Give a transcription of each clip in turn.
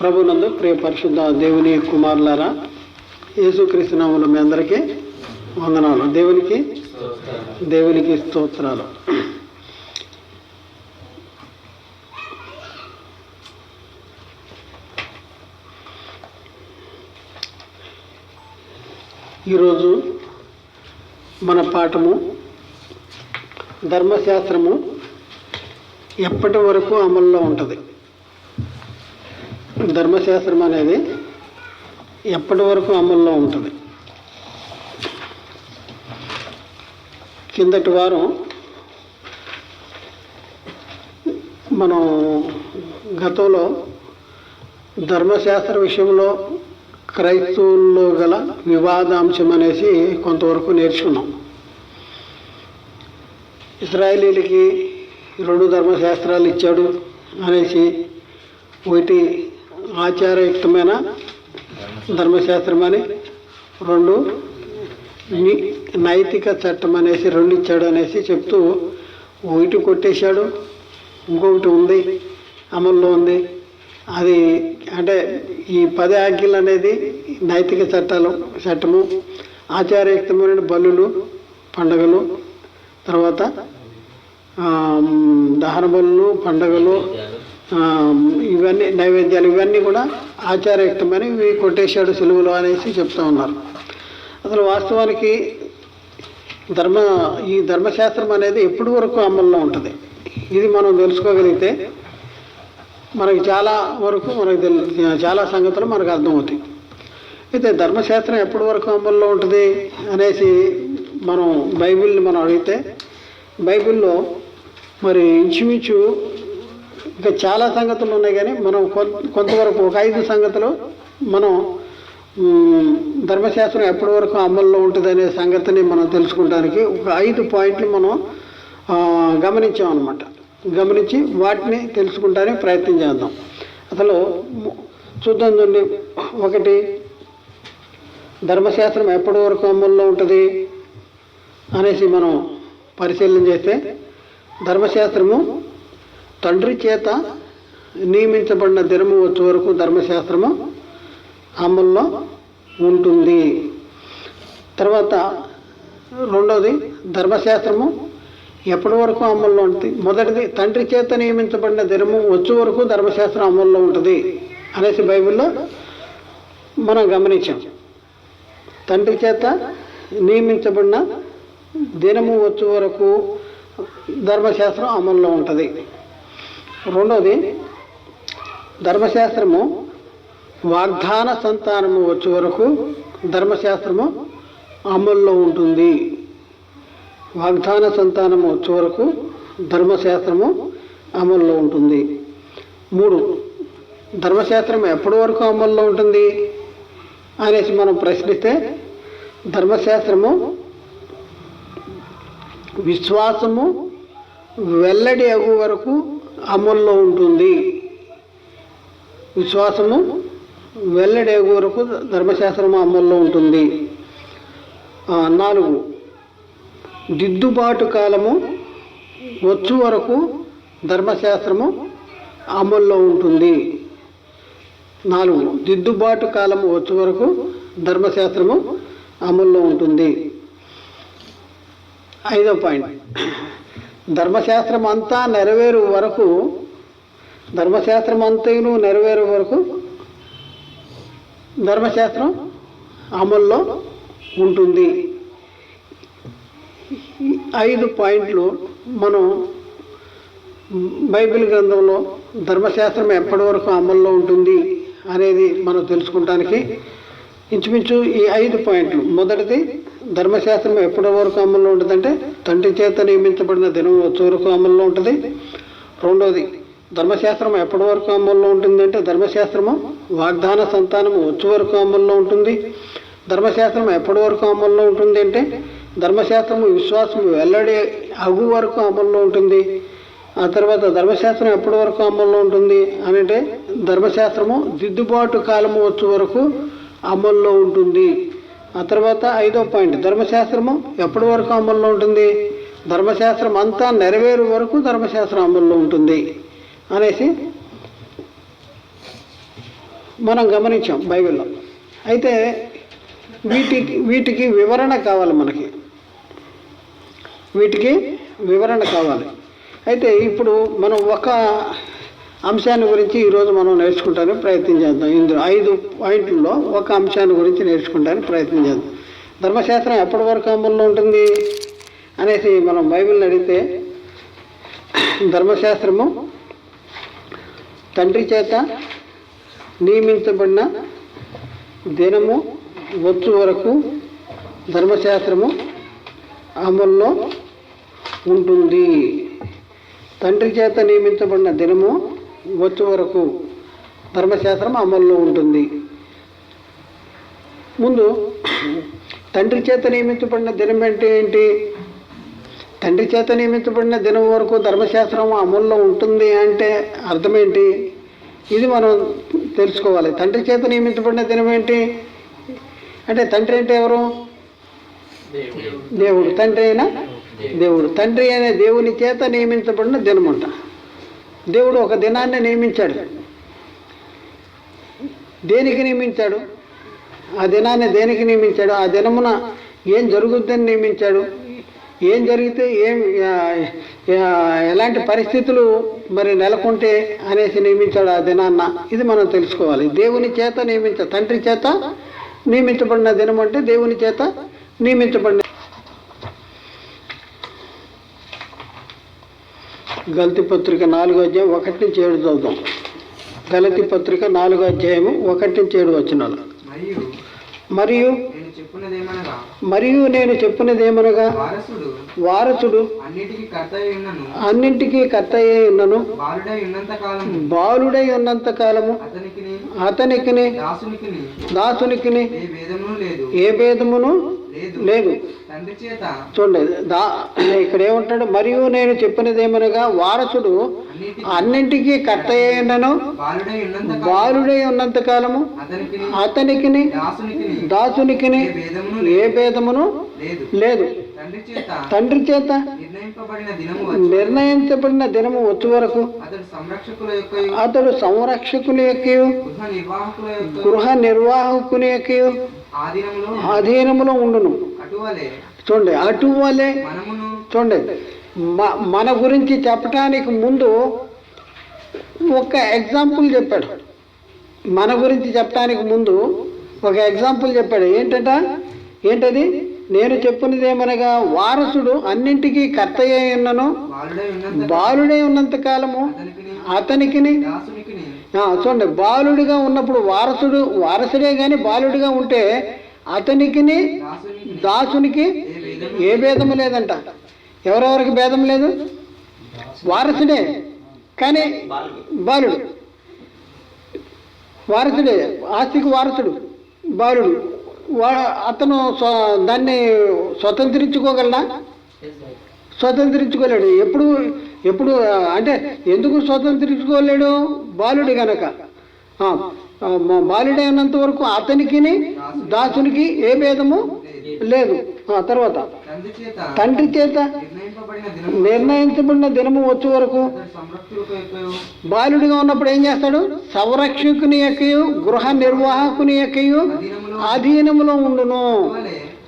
ప్రభునందు ప్రియ పరిశుద్ధ దేవుని కుమారులారా, యేసుక్రీస్తు నామములో మీ అందరికీ వందనాలు. దేవునికి స్తోత్రాలు. ఈరోజు మన పాఠము ధర్మశాస్త్రము ఎప్పటి వరకు అమల్లో ఉంటుంది. ధర్మశాస్త్రం అనేది ఎప్పటి వరకు అమల్లో ఉంటుంది. కిందటి వారం మనం గతంలో ధర్మశాస్త్ర విషయంలో క్రైస్తవుల్లో గల వివాదాంశం అనేసి కొంతవరకు నేర్చుకున్నాం. ఇశ్రాయేలీలకి 2 ధర్మశాస్త్రాలు ఇచ్చాడు అనేసి, ఒకటి ఆచారయుక్తమైన ధర్మశాస్త్రం అని, 2 నైతిక చట్టం అనేసి 2 ఇచ్చాడు అనేసి చెప్తూ, ఒకటి కొట్టేశాడు, ఇంకొకటి ఉంది, అమల్లో ఉంది. అది అంటే ఈ 10 ఆజ్ఞలు అనేది నైతిక చట్టము, ఆచారయుక్తమైన బలులు, పండగలు, తర్వాత దహన బలులు, పండగలు, ఇవన్నీ నైవేద్యాలు, ఇవన్నీ కూడా ఆచారయుక్తమని ఇవి కొట్టేశాడు సిలువలో అనేసి చెప్తూ ఉన్నారు. అసలు వాస్తవానికి ఈ ధర్మశాస్త్రం అనేది ఎప్పటి వరకు అమల్లో ఉంటుంది, ఇది మనం తెలుసుకోగలిగితే మనకి చాలా వరకు చాలా సంగతులు మనకు అర్థమవుతాయి. అయితే ధర్మశాస్త్రం ఎప్పటి వరకు అమల్లో ఉంటుంది అనేసి మనం బైబిల్ని అడిగితే, బైబిల్లో మరి ఇంచుమించు ఇంకా చాలా సంగతులు ఉన్నాయి, కానీ మనం కొంతవరకు ఒక 5 సంగతులు మనం ధర్మశాస్త్రం ఎప్పటి వరకు అమల్లో ఉంటుంది అనే సంగతిని మనం తెలుసుకోవడానికి ఒక 5 పాయింట్లు మనం గమనించామన్నమాట. గమనించి వాటిని తెలుసుకుంటానికి ప్రయత్నం చేద్దాం. అసలు చూద్దాం చూడండి. 1, ధర్మశాస్త్రం ఎప్పటి వరకు అమల్లో ఉంటుంది అనేసి మనం పరిశీలన చేస్తే, ధర్మశాస్త్రము తండ్రి చేత నియమించబడిన దినము వచ్చే వరకు ధర్మశాస్త్రము అమల్లో ఉంటుంది. తర్వాత 2వది, ధర్మశాస్త్రము ఎప్పటి వరకు అమల్లో ఉంటుంది. మొదటిది, తండ్రి చేత నియమించబడిన దినము వచ్చే వరకు ధర్మశాస్త్రం అమల్లో ఉంటుంది అనేసి బైబిల్లో మనం గమనించాం. తండ్రి చేత నియమించబడిన దినము వచ్చే వరకు ధర్మశాస్త్రం అమల్లో ఉంటుంది. 2వది, ధర్మశాస్త్రము వాగ్దాన సంతానము వచ్చే వరకు ధర్మశాస్త్రము అమల్లో ఉంటుంది. వాగ్దాన సంతానము వచ్చే వరకు ధర్మశాస్త్రము అమల్లో ఉంటుంది. 3, ధర్మశాస్త్రం ఎప్పటి వరకు అమల్లో ఉంటుంది అనేసి మనం ప్రశ్నిస్తే, ధర్మశాస్త్రము విశ్వాసము వెల్లడి అగు వరకు అమల్లో ఉంటుంది. విశ్వాసము వెల్లడి అగు వరకు ధర్మశాస్త్రము అమల్లో ఉంటుంది. 4, దిద్దుబాటు కాలము వచ్చు వరకు ధర్మశాస్త్రము అమల్లో ఉంటుంది. 4, దిద్దుబాటు కాలము వచ్చే వరకు ధర్మశాస్త్రము అమల్లో ఉంటుంది. 5వ పాయింట్, ధర్మశాస్త్రం అంతా నెరవేరు వరకు ధర్మశాస్త్రం అమల్లో ఉంటుంది. 5 పాయింట్లు మనం బైబిల్ గ్రంథంలో ధర్మశాస్త్రం ఎప్పటి వరకు అమల్లో ఉంటుంది అనేది మనం తెలుసుకోవడానికి ఇంచుమించు ఈ 5 పాయింట్లు. మొదటిది, ధర్మశాస్త్రం ఎప్పటి వరకు అమల్లో ఉంటుందంటే తండ్రి చేత నియమించబడిన దినం వచ్చే వరకు అమల్లో ఉంటుంది. 2వది, ధర్మశాస్త్రం ఎప్పటి వరకు అమల్లో ఉంటుందంటే ధర్మశాస్త్రము వాగ్దాన సంతానము వచ్చే వరకు అమల్లో ఉంటుంది. ధర్మశాస్త్రం ఎప్పటి వరకు అమల్లో ఉంటుంది అంటే ధర్మశాస్త్రము విశ్వాసము వెల్లడి అగు వరకు అమల్లో ఉంటుంది. ఆ తర్వాత ధర్మశాస్త్రం ఎప్పటి వరకు అమల్లో ఉంటుంది అంటే ధర్మశాస్త్రము దిద్దుబాటు కాలము వచ్చే వరకు అమల్లో ఉంటుంది. ఆ తర్వాత 5వ పాయింట్, ధర్మశాస్త్రము ఎప్పటి వరకు అమల్లో ఉంటుంది, ధర్మశాస్త్రం అంతా నెరవేరు వరకు ధర్మశాస్త్రం అమల్లో ఉంటుంది అనేసి మనం గమనించాం బైబిల్లో. అయితే వీటికి వివరణ కావాలి, వీటికి వివరణ కావాలి. అయితే ఇప్పుడు మనం ఒక అంశాన్ని గురించి ఈరోజు మనం నేర్చుకుంటానికి ప్రయత్నం చేద్దాం. ఇందులో 5 పాయింట్లలో ఒక అంశాన్ని గురించి నేర్చుకుంటానికి ప్రయత్నం చేద్దాం. ధర్మశాస్త్రం ఎప్పటి వరకు అమల్లో ఉంటుంది అనేసి మనం బైబిల్ని అడిగితే, ధర్మశాస్త్రము తండ్రి చేత నియమించబడిన దినము వచ్చు వరకు ధర్మశాస్త్రము అమల్లో ఉంటుంది. తండ్రి చేత నియమించబడిన దినము వచ్చు వరకు ధర్మశాస్త్రం అమల్లో ఉంటుంది. ముందు తండ్రి చేత నియమించబడిన దినం అంటే ఏంటి? తండ్రి చేత నియమించబడిన దినం వరకు ధర్మశాస్త్రం అమల్లో ఉంటుంది అంటే అర్థం ఏంటి? ఇది మనం తెలుసుకోవాలి. తండ్రి చేత నియమించబడిన దినం ఏంటి అంటే, తండ్రి అంటే ఎవరు? దేవుడు. తండ్రి అయిన దేవుడు. తండ్రి అనే దేవుని చేత నియమించబడిన దినం అంట. దేవుడు ఒక దినాన్ని నియమించాడు. దేనికి నియమించాడు? ఆ దినాన్ని దేనికి నియమించాడు? ఆ దినమున ఏం జరుగుద్దని నియమించాడు? ఏం జరిగితే ఎలాంటి పరిస్థితులు మరి నెలకొంటే అనేసి నియమించాడు ఆ దినాన్న. ఇది మనం తెలుసుకోవాలి. దేవుని చేత తండ్రి చేత నియమించబడిన దినం అంటే దేవుని చేత నియమించబడిన. గలతీ పత్రిక 4వ అధ్యాయం 1 నుంచి 7 చదువుదాం. గలతీ పత్రిక 4వ అధ్యాయము 1 నుంచి 7 వచనాలు. మరియు నేను చెప్పినదేమనగా, వారసుడు అన్నింటికీ కర్త అయి ఉన్నను, బాలుడై ఉన్నంత కాలము అతనికిని దాసునికిని ఏ భేదమును లేదు. చూడండి, ఇక్కడ ఏమంటాడు? మరియు నేను చెప్పినదేమనగా, వారసుడు అన్నింటికీ కర్త అయి ఉన్నను, బాలుడై ఉన్నంత కాలము అతనికిని దాసునికిని ఏ భేదమును లేదు. తండ్రి చేత నిర్ణయించబడిన దినము వచ్చు వరకు అతడు సంరక్షకుల యొక్క గృహ నిర్వాహకుని యొక్క అధీనములో ఉండును. చూడండి, అటువలే. చూడండి, మన గురించి చెప్పటానికి ముందు ఒక ఎగ్జాంపుల్ చెప్పాడు. మన గురించి చెప్పడానికి ముందు ఒక ఎగ్జాంపుల్ చెప్పాడు. ఏంటది? నేను చెప్పినదేమనగా, వారసుడు అన్నింటికీ కర్త అయి ఉన్నను, బాలుడై ఉన్నంత కాలము అతనికిని. చూడండి, బాలుడిగా ఉన్నప్పుడు వారసుడే కానీ బాలుడిగా ఉంటే అతనికిని దాసునికి ఏ భేదము లేదంట. ఎవరెవరికి భేదం లేదు? వారసుడే కానీ బాలుడు. వారసుడే, ఆస్తికి వారసుడు బాలుడు. అతను దాన్ని స్వతంత్రించుకోగలడా? స్వతంత్రించుకోలేడు. ఎప్పుడు అంటే ఎందుకు స్వతంత్రించుకోలేడు? బాలుడు గనక. బాలుడే ఉన్నంత వరకు అతనికిని దాసునికి ఏ భేదము లేదు. తర్వాత తండ్రి చేత నిర్ణయించబడిన దినము వచ్చే వరకు బాలుడిగా ఉన్నప్పుడు ఏం చేస్తాడు? సంరక్షకుని యొక్కయు గృహ నిర్వాహకుని యొక్కయు అధీనములో ఉండును.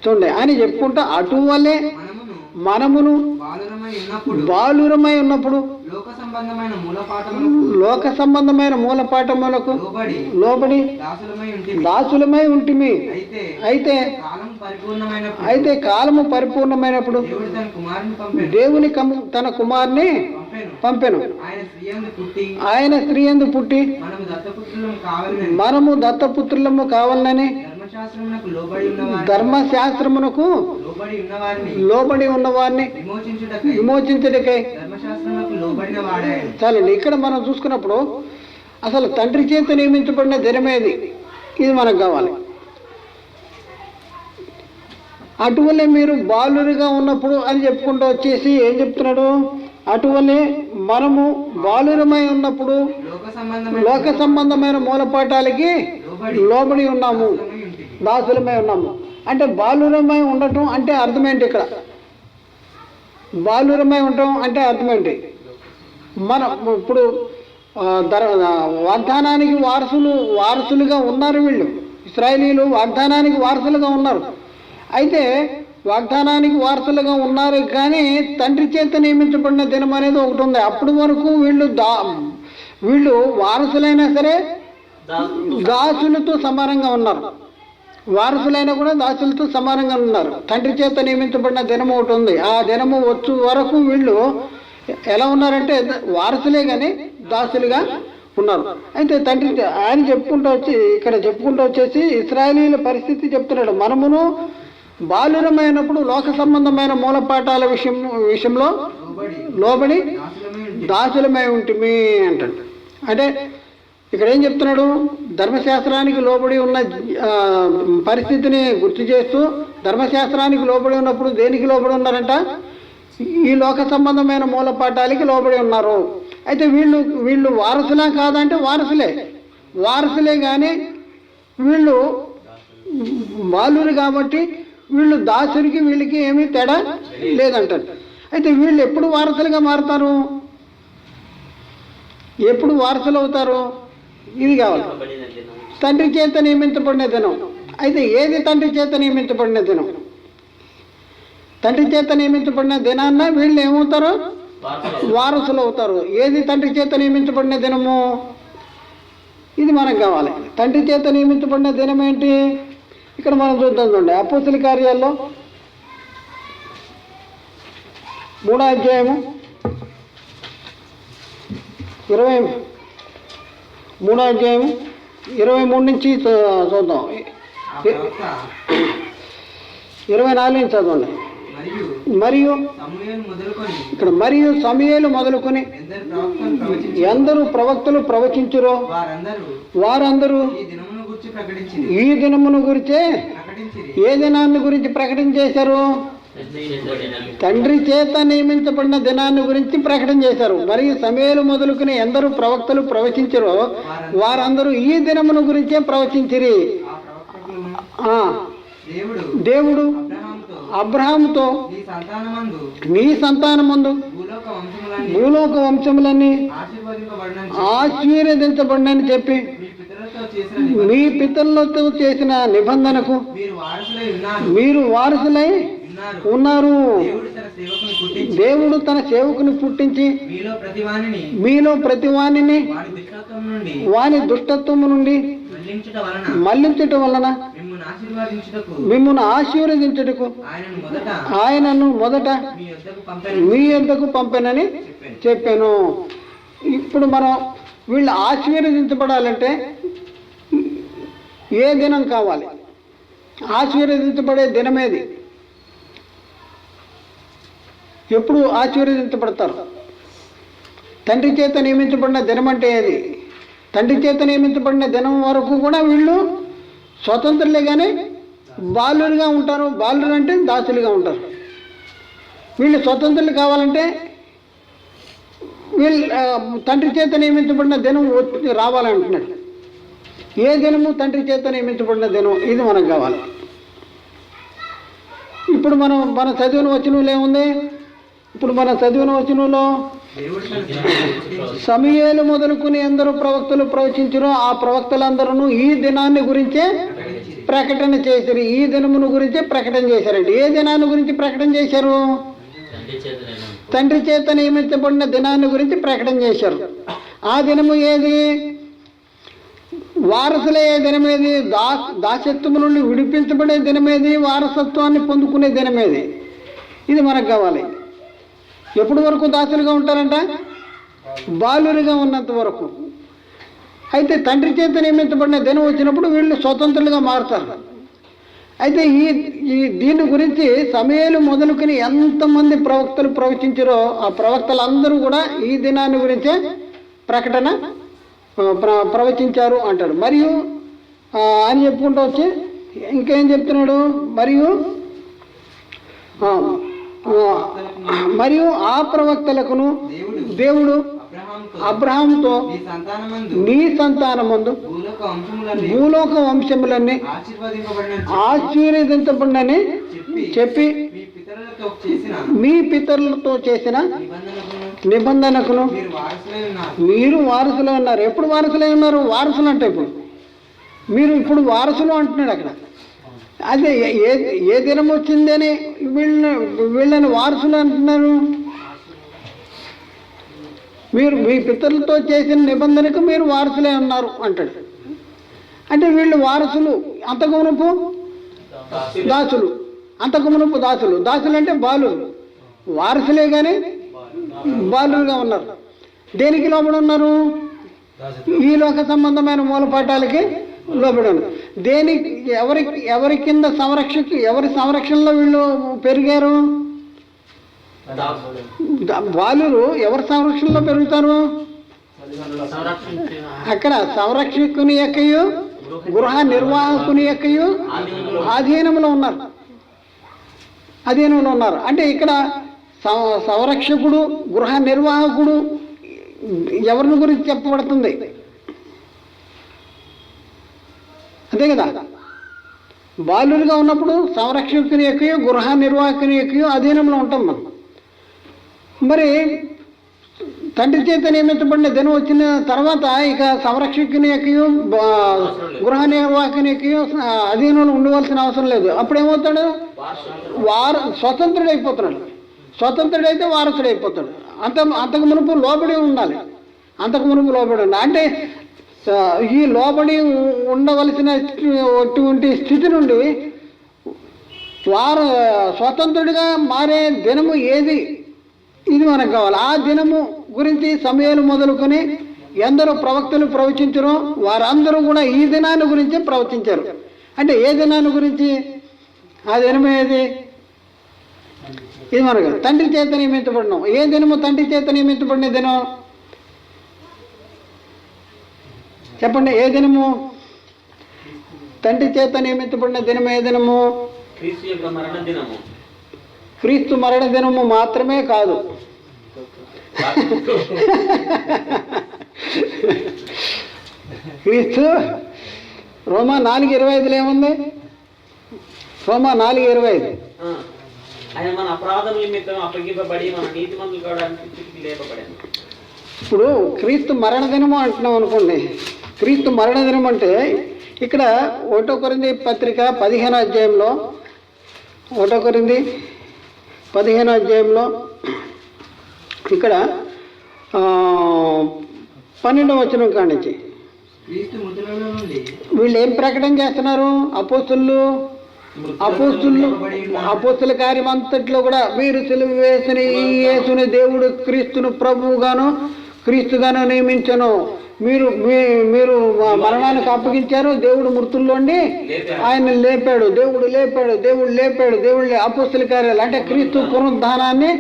చూడండి అని చెప్పుకుంటా, అటువలే మనమును బాలురమై ఉన్నప్పుడు లోక సంబంధమైన మూలపాఠములకు లోబడి దాసులమై ఉంటిమి. అయితే కాలము పరిపూర్ణమైనప్పుడు దేవుని తన కుమారుని పంపెను. ఆయన స్త్రీ యందు పుట్టి మనము దత్తపుత్రులము కావాలని ధర్మశాస్త్రమునకు లోబడి ఉన్నవారిని విమోచించుటకై. చాలండి, ఇక్కడ మనం చూసుకున్నప్పుడు అసలు తండ్రి చేత నియమించబడిన దినమేది, ఇది మనకు కావాలి. అటువలే మీరు బాలుడిగా ఉన్నప్పుడు అని చెప్పుకుంటూ వచ్చేసి ఏం చెప్తున్నాడు? అటువలే మనము బాలురమై ఉన్నప్పుడు లోక సంబంధమైన మూలపాఠాలకి లోబడి ఉన్నాము, దాసులమై ఉన్నాము. అంటే బాలురమై ఉండటం అంటే అర్థమేంటి? ఇక్కడ బాలురమై ఉండటం అంటే అర్థమేంటి? ఇప్పుడు వాగ్దానానికి వారసులుగా ఉన్నారు వీళ్ళు. ఇశ్రాయేలీయులు వాగ్దానానికి వారసులుగా ఉన్నారు. అయితే వాగ్దానానికి వారసులుగా ఉన్నారు, కానీ తండ్రి చేత నియమించబడిన దినం అనేది ఒకటి ఉంది. అప్పటి వరకు వీళ్ళు వారసులైనా సరే దాసులతో సమానంగా ఉన్నారు. వారసులైనా కూడా దాసులతో సమానంగా ఉన్నారు. తండ్రి చేత నియమించబడిన దినం ఒకటి ఉంది. ఆ దినము వచ్చే వరకు వీళ్ళు ఎలా ఉన్నారంటే వారసులే కానీ దాసులుగా ఉన్నారు. అయితే తండ్రి ఆయన చెప్పుకుంటూ వచ్చేసి ఇశ్రాయేలీయుల పరిస్థితి చెప్తున్నాడు. మనమును బాలురమైనప్పుడు లోక సంబంధమైన మూలపాఠాల విషయంలో లోబడి దాసులమై ఉంటిమి అంటాడు. అంటే ఇక్కడ ఏం చెప్తున్నాడు? ధర్మశాస్త్రానికి లోబడి ఉన్న పరిస్థితిని గుర్తు చేస్తూ, ధర్మశాస్త్రానికి లోబడి ఉన్నప్పుడు దేనికి లోబడి ఉన్నారంట? ఈ లోక సంబంధమైన మూలపాఠాలకి లోబడి ఉన్నారు. అయితే వీళ్ళు వారసులా కాదంటే వారసులే కానీ వీళ్ళు బాలురు కాబట్టి వీళ్ళు దాసునికి వీళ్ళకి ఏమీ తేడా లేదంటారు. అయితే వీళ్ళు ఎప్పుడు వారసులుగా మారుతారు? ఎప్పుడు వారసులు అవుతారు? ఇది కావాలి, తండ్రి చేత నియమించబడిన దినం. అయితే ఏది తండ్రి చేత నియమించబడిన దినం? తండ్రి చేత నియమించబడిన దినాన్న వీళ్ళు ఏమవుతారు? వారసులు అవుతారు. ఏది తండ్రి చేత నియమించబడిన దినము? ఇది మనకు కావాలి. తండ్రి చేత నియమించబడిన దినం ఏంటి? ఇక్కడ మనం చూద్దాం. చూడండి, అపోస్తల కార్యాల్లో 3వ అధ్యాయము 23 నుంచి చూద్దాం. 24 నుంచి చదవండి. మరియు ఇక్కడ సమూయేలు మొదలుకొని ఎందరూ ప్రవక్తలు ప్రవచించురో వారందరూ ఈ దినమును గురించే ఏ దినాన్ని గురించి ప్రకటన చేశారు? తండ్రి చేత నియమించబడిన దినాన్ని గురించి ప్రకటన చేశారు. మరియు సమూయేలు మొదలుకుని ఎందరూ ప్రవక్తలు ప్రవచించరో వారందరూ ఈ దినమును గురించే ప్రవచించిరి. దేవుడు అబ్రహాముతో నీ సంతానమందు భూలోక వంశములన్నీ ఆశీర్వదించబడినని చెప్పి మీ పితరులతో చేసిన నిబంధనకు మీరు వారసులై ఉన్నారు. దేవుడు తన సేవకుని పుట్టించి మీలో ప్రతివానిని వాని దుష్టత్వము నుండి మళ్లించటం వలన మిమ్మును ఆశీర్వదించుటకు ఆయనను మొదట మీ యొద్దకు పంపెనని చెప్పాను. ఇప్పుడు మనం వీళ్ళు ఆశీర్వదించబడాలంటే ఏ దినం కావాలి? ఆశీర్వదించబడే దినమేది? ఎప్పుడు ఆశీర్వదించబడతారు? తండ్రి చేత నియమించబడిన దినం అంటే ఏది? తండ్రి చేత నియమించబడిన దినం వరకు కూడా వీళ్ళు స్వతంత్రులే కానీ బాలురుగా ఉంటారు. బాలురు అంటే దాసులుగా ఉంటారు. వీళ్ళు స్వతంత్రులు కావాలంటే వీళ్ళు తండ్రి చేత నియమించబడిన దినం రావాలంటున్నాడు. ఏ దినము? తండ్రి చేత నియమించబడిన దినం. ఇది మనకు కావాలి. ఇప్పుడు మన చదివిన వచనంలో ఏముంది? ఇప్పుడు మన చదివిన వచనంలో సమూయేలు మొదలుకుని ఎందరూ ప్రవక్తలు ప్రవచించరు ఆ ప్రవక్తలందరూ ఈ దినాన్ని గురించే ప్రకటన చేశారు. ఈ దినమును గురించే ప్రకటన చేశారండి. ఏ దినాన్ని గురించి ప్రకటన చేశారు? తండ్రి చేత నియమించబడిన దినాన్ని గురించి ప్రకటన చేశారు. ఆ దినము ఏది? వారసులయ్యే దినమేది? దాసత్వము నుండి విడిపించబడే దినమేది? వారసత్వాన్ని పొందుకునే దినమేది? ఇది మనకు కావాలి. ఎప్పటి వరకు దాసులుగా ఉంటారంట? బాలురుగా ఉన్నంత వరకు. అయితే తండ్రి చేత నియమించబడిన దినం వచ్చినప్పుడు వీళ్ళు స్వతంత్రులుగా మారుతారు. అయితే దీని గురించి సమూయేలు మొదలుకొని ఎంతమంది ప్రవక్తలు ప్రవచించారో ఆ ప్రవక్తలందరూ కూడా ఈ దినాన్ని గురించే ప్రవచించారు అంటాడు. మరియు అని చెప్పుకుంటూ వచ్చి ఇంకేం చెప్తున్నాడు? మరియు ఆ ప్రవక్తలకును దేవుడు అబ్రహాముతో నీ సంతానమందు భూలోక వంశములన్నీ ఆశీర్వదించబడినని చెప్పి మీ పితరులతో చేసిన నిబంధనకును మీరు వారసులే ఉన్నారు. ఎప్పుడు వారసులే ఉన్నారు? వారసులు అంటే మీరు ఇప్పుడు వారసులు అంటున్నాడు అక్కడ. అదే ఏ దినం వచ్చిందని వీళ్ళని వారసులు అంటున్నారు. మీరు మీ పితరులతో చేసిన నిబంధనకు మీరు వారసులే ఉన్నారు అంటాడు. అంటే వీళ్ళు వారసులు. అంతకు మునుపు దాసులు, అంతకు మునుపు దాసులు. దాసులు అంటే బాలులు. వారసులే కానీ బాలులుగా ఉన్నారు. దేనికి లోబడి ఉన్నారు? ఈ లోక సంబంధమైన మూలపాఠాలకి లోబడి ఉన్నారు. దేనికి ఎవరి కింద ఎవరి సంరక్షణలో వీళ్ళు పెరిగారు? బాలురు ఎవరి సంరక్షణలో పెరుగుతారు? అక్కడ సంరక్షకుని యొక్కయు గృహ నిర్వాహకుని యొక్కయు అధీనంలో ఉన్నారు. అంటే ఇక్కడ సంరక్షకుడు, గృహ నిర్వాహకుడు ఎవరిని గురించి చెప్పబడుతుంది? అదే కదా. బాలులుగా ఉన్నప్పుడు సంరక్షకుని యొక్కయు గృహ నిర్వాహకుని యొక్కయు అధీనంలో ఉంటాం మనం. మరి తండ్రి చేత నియమించబడిన దినం వచ్చిన తర్వాత ఇక సంరక్షకుని యొక్కయు గృహ నిర్వాహకుని యొక్కయు అధీనంలో ఉండవలసిన అవసరం లేదు. అప్పుడేమవుతాడు? స్వతంత్రుడైపోతున్నాడు. స్వతంత్రుడైతే వారసుడైపోతాడు. అంతకు మునుపు లోబడి ఉండాలి. అంటే ఈ లోబడి ఉండవలసినటువంటి స్థితి నుండి స్వతంత్రుడిగా మారే దినము ఏది? ఇది మనకు కావాలి. ఆ దినము గురించి సమయాలు మొదలుకొని ఎందరో ప్రవక్తలు ప్రవచించరు. వారందరూ కూడా ఈ దినాన్ని గురించి ప్రవచించారు. అంటే ఏ దినాన్ని గురించి? ఆ దినం ఏది? ఇది మనకు తండ్రి చేత నియమించబడినాం. ఏ దినము తండ్రి చేత నియమించబడిన దినం? చెప్పండి. ఏ దినము తండ్రి చేత నియమించబడిన దినం? ఏ దినము? క్రీస్తు మరణ దినము మాత్రమే కాదు. క్రీస్తు రోమా 4:25 ఏముంది? రోమా 4:25 ఇప్పుడు క్రీస్తు మరణ దినము అంటున్నాం అనుకోండి. క్రీస్తు మరణ దినం అంటే ఇక్కడ 1 కొరింథీ పత్రిక 15వ అధ్యాయంలో 1 కొరింథీ 15వ అధ్యాయంలో ఇక్కడ 12వ వచనం కానించి వీళ్ళు ఏం ప్రకటన చేస్తున్నారు? అపోస్తుల కార్యం అంతట్లో కూడా మీరు సిలువ వేసిన ఈ యేసుని దేవుడు క్రీస్తును ప్రభువుగాను క్రీస్తుగాను నియమించను. మీరు మరణానికి అప్పగించారు. దేవుడు మృతుల్లోండి ఆయన లేపాడు. దేవుడు అపోస్తుల కార్యాలు అంటే క్రీస్తు పునరుద్ధానాన్ని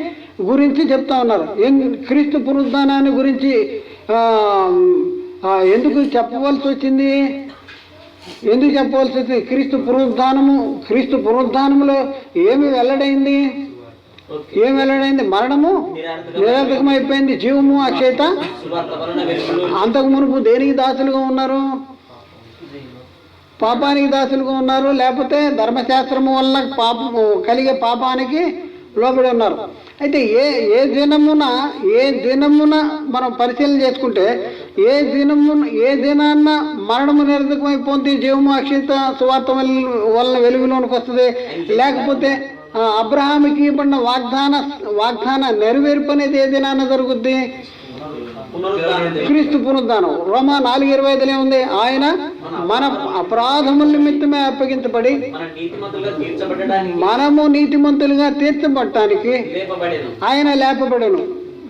గురించి చెప్తా ఉన్నారు. క్రీస్తు పునరుద్ధానాన్ని గురించి ఎందుకు చెప్పవలసి వచ్చింది? క్రీస్తు పునరుద్ధానములో ఏమి వెల్లడైంది? మరణము నిరర్థకమైపోయింది. జీవము అక్షయత. అంతకు మునుపు దేనికి దాసులుగా ఉన్నారు? పాపానికి దాసులుగా ఉన్నారు. లేకపోతే ధర్మశాస్త్రము వల్ల కలిగే పాపానికి లోబడి ఉన్నారు. అయితే ఏ దినమున మనం పరిశీలన చేసుకుంటే ఏ దినాన్న మరణము నిరర్థకమైపోతుంది, జీవము అక్షయత సువార్త వల్ల వెలుగులోనికి వస్తుంది. లేకపోతే అబ్రహాముకి ఇవ్వబడిన వాగ్దాన నెరవేర్పు అనేది ఏ దినాన్న జరుగుద్ది? క్రీస్తు పునరుద్ధానం. రోమా 4:25 ఉంది. ఆయన మన అపరాధముల నిమిత్తమే అప్పగించబడి మనము నీతిమంతులుగా తీర్చబడటానికి ఆయన లేపబడను.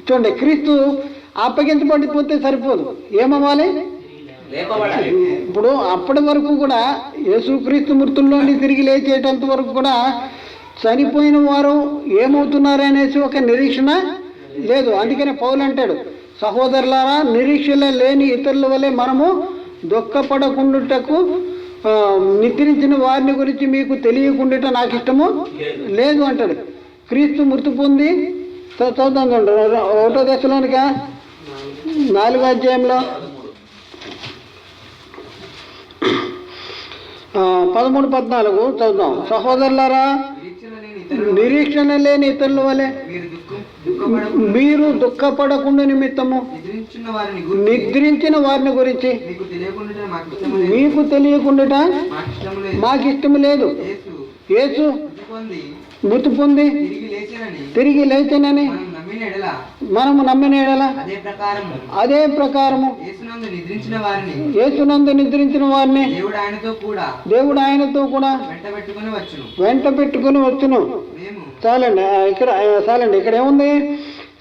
చూడండి, క్రీస్తు అప్పగించబడిపోతే సరిపోదు, ఏమవ్వాలి? ఇప్పుడు అప్పటి వరకు కూడా యేసుక్రీస్తు మృతుల్లోని తిరిగి లేచేటంత వరకు కూడా చనిపోయిన వారు ఏమవుతున్నారనేసి ఒక నిరీక్షణ లేదు. అందుకనే పౌలు అంటాడు, సహోదరులారా, నిరీక్షణ లేని ఇతరుల వలె మనము దుఃఖపడకుండుటకు నిద్రించిన వారిని గురించి మీకు తెలియకుండుట నాకు ఇష్టము లేదు అంటాడు. క్రీస్తు మృతి పొంది చదువుతాం 1వ దశలోనిక 4వ అధ్యాయంలో 13-14 చదువుతాం. సహోదరులారా, నిరీక్షణ లేని ఇతరుల వలె మీరు దుఃఖపడకుండా నిమిత్తము నిద్రించిన వారిని గురించి మీకు తెలియకుండా మాకు ఇష్టం లేదు. యేసు మృతి పొంది తిరిగి లేచనని మనము నమ్మిన ఎడల అదే ప్రకారము యేసునందు నిద్రించిన వారిని దేవుడు ఆయనతో కూడా వెంట పెట్టుకుని వచ్చును. చాలండి ఇక్కడ ఏముంది?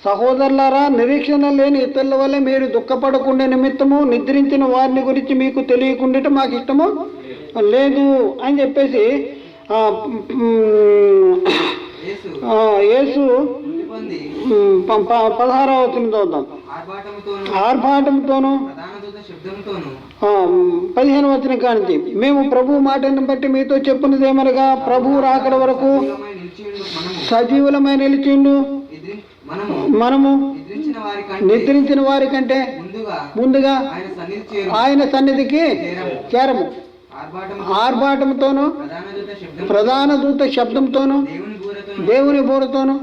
సహోదరులారా, నిరీక్షణ లేని ఇతరుల వల్ల మీరు దుఃఖపడకుండా నిమిత్తము నిద్రించిన వారిని గురించి మీకు తెలియకుండా మాకు ఇష్టము లేదు అని చెప్పేసి యేసు 16వ వచనం చూద్దాం. ఆర్భాటంతోను 15వ వచనం కానించి మేము ప్రభు మాటను బట్టి మీతో చెప్పున్నదేమనగా ప్రభువు రాకడ వరకు సజీవులమై నిలిచిండు మనము నిద్రించిన వారి కంటే ముందుగా ఆయన సన్నిధికి చేరము. ఆర్భాటంతోను ప్రధాన దూత శబ్దంతోను దేవుని బోరతోను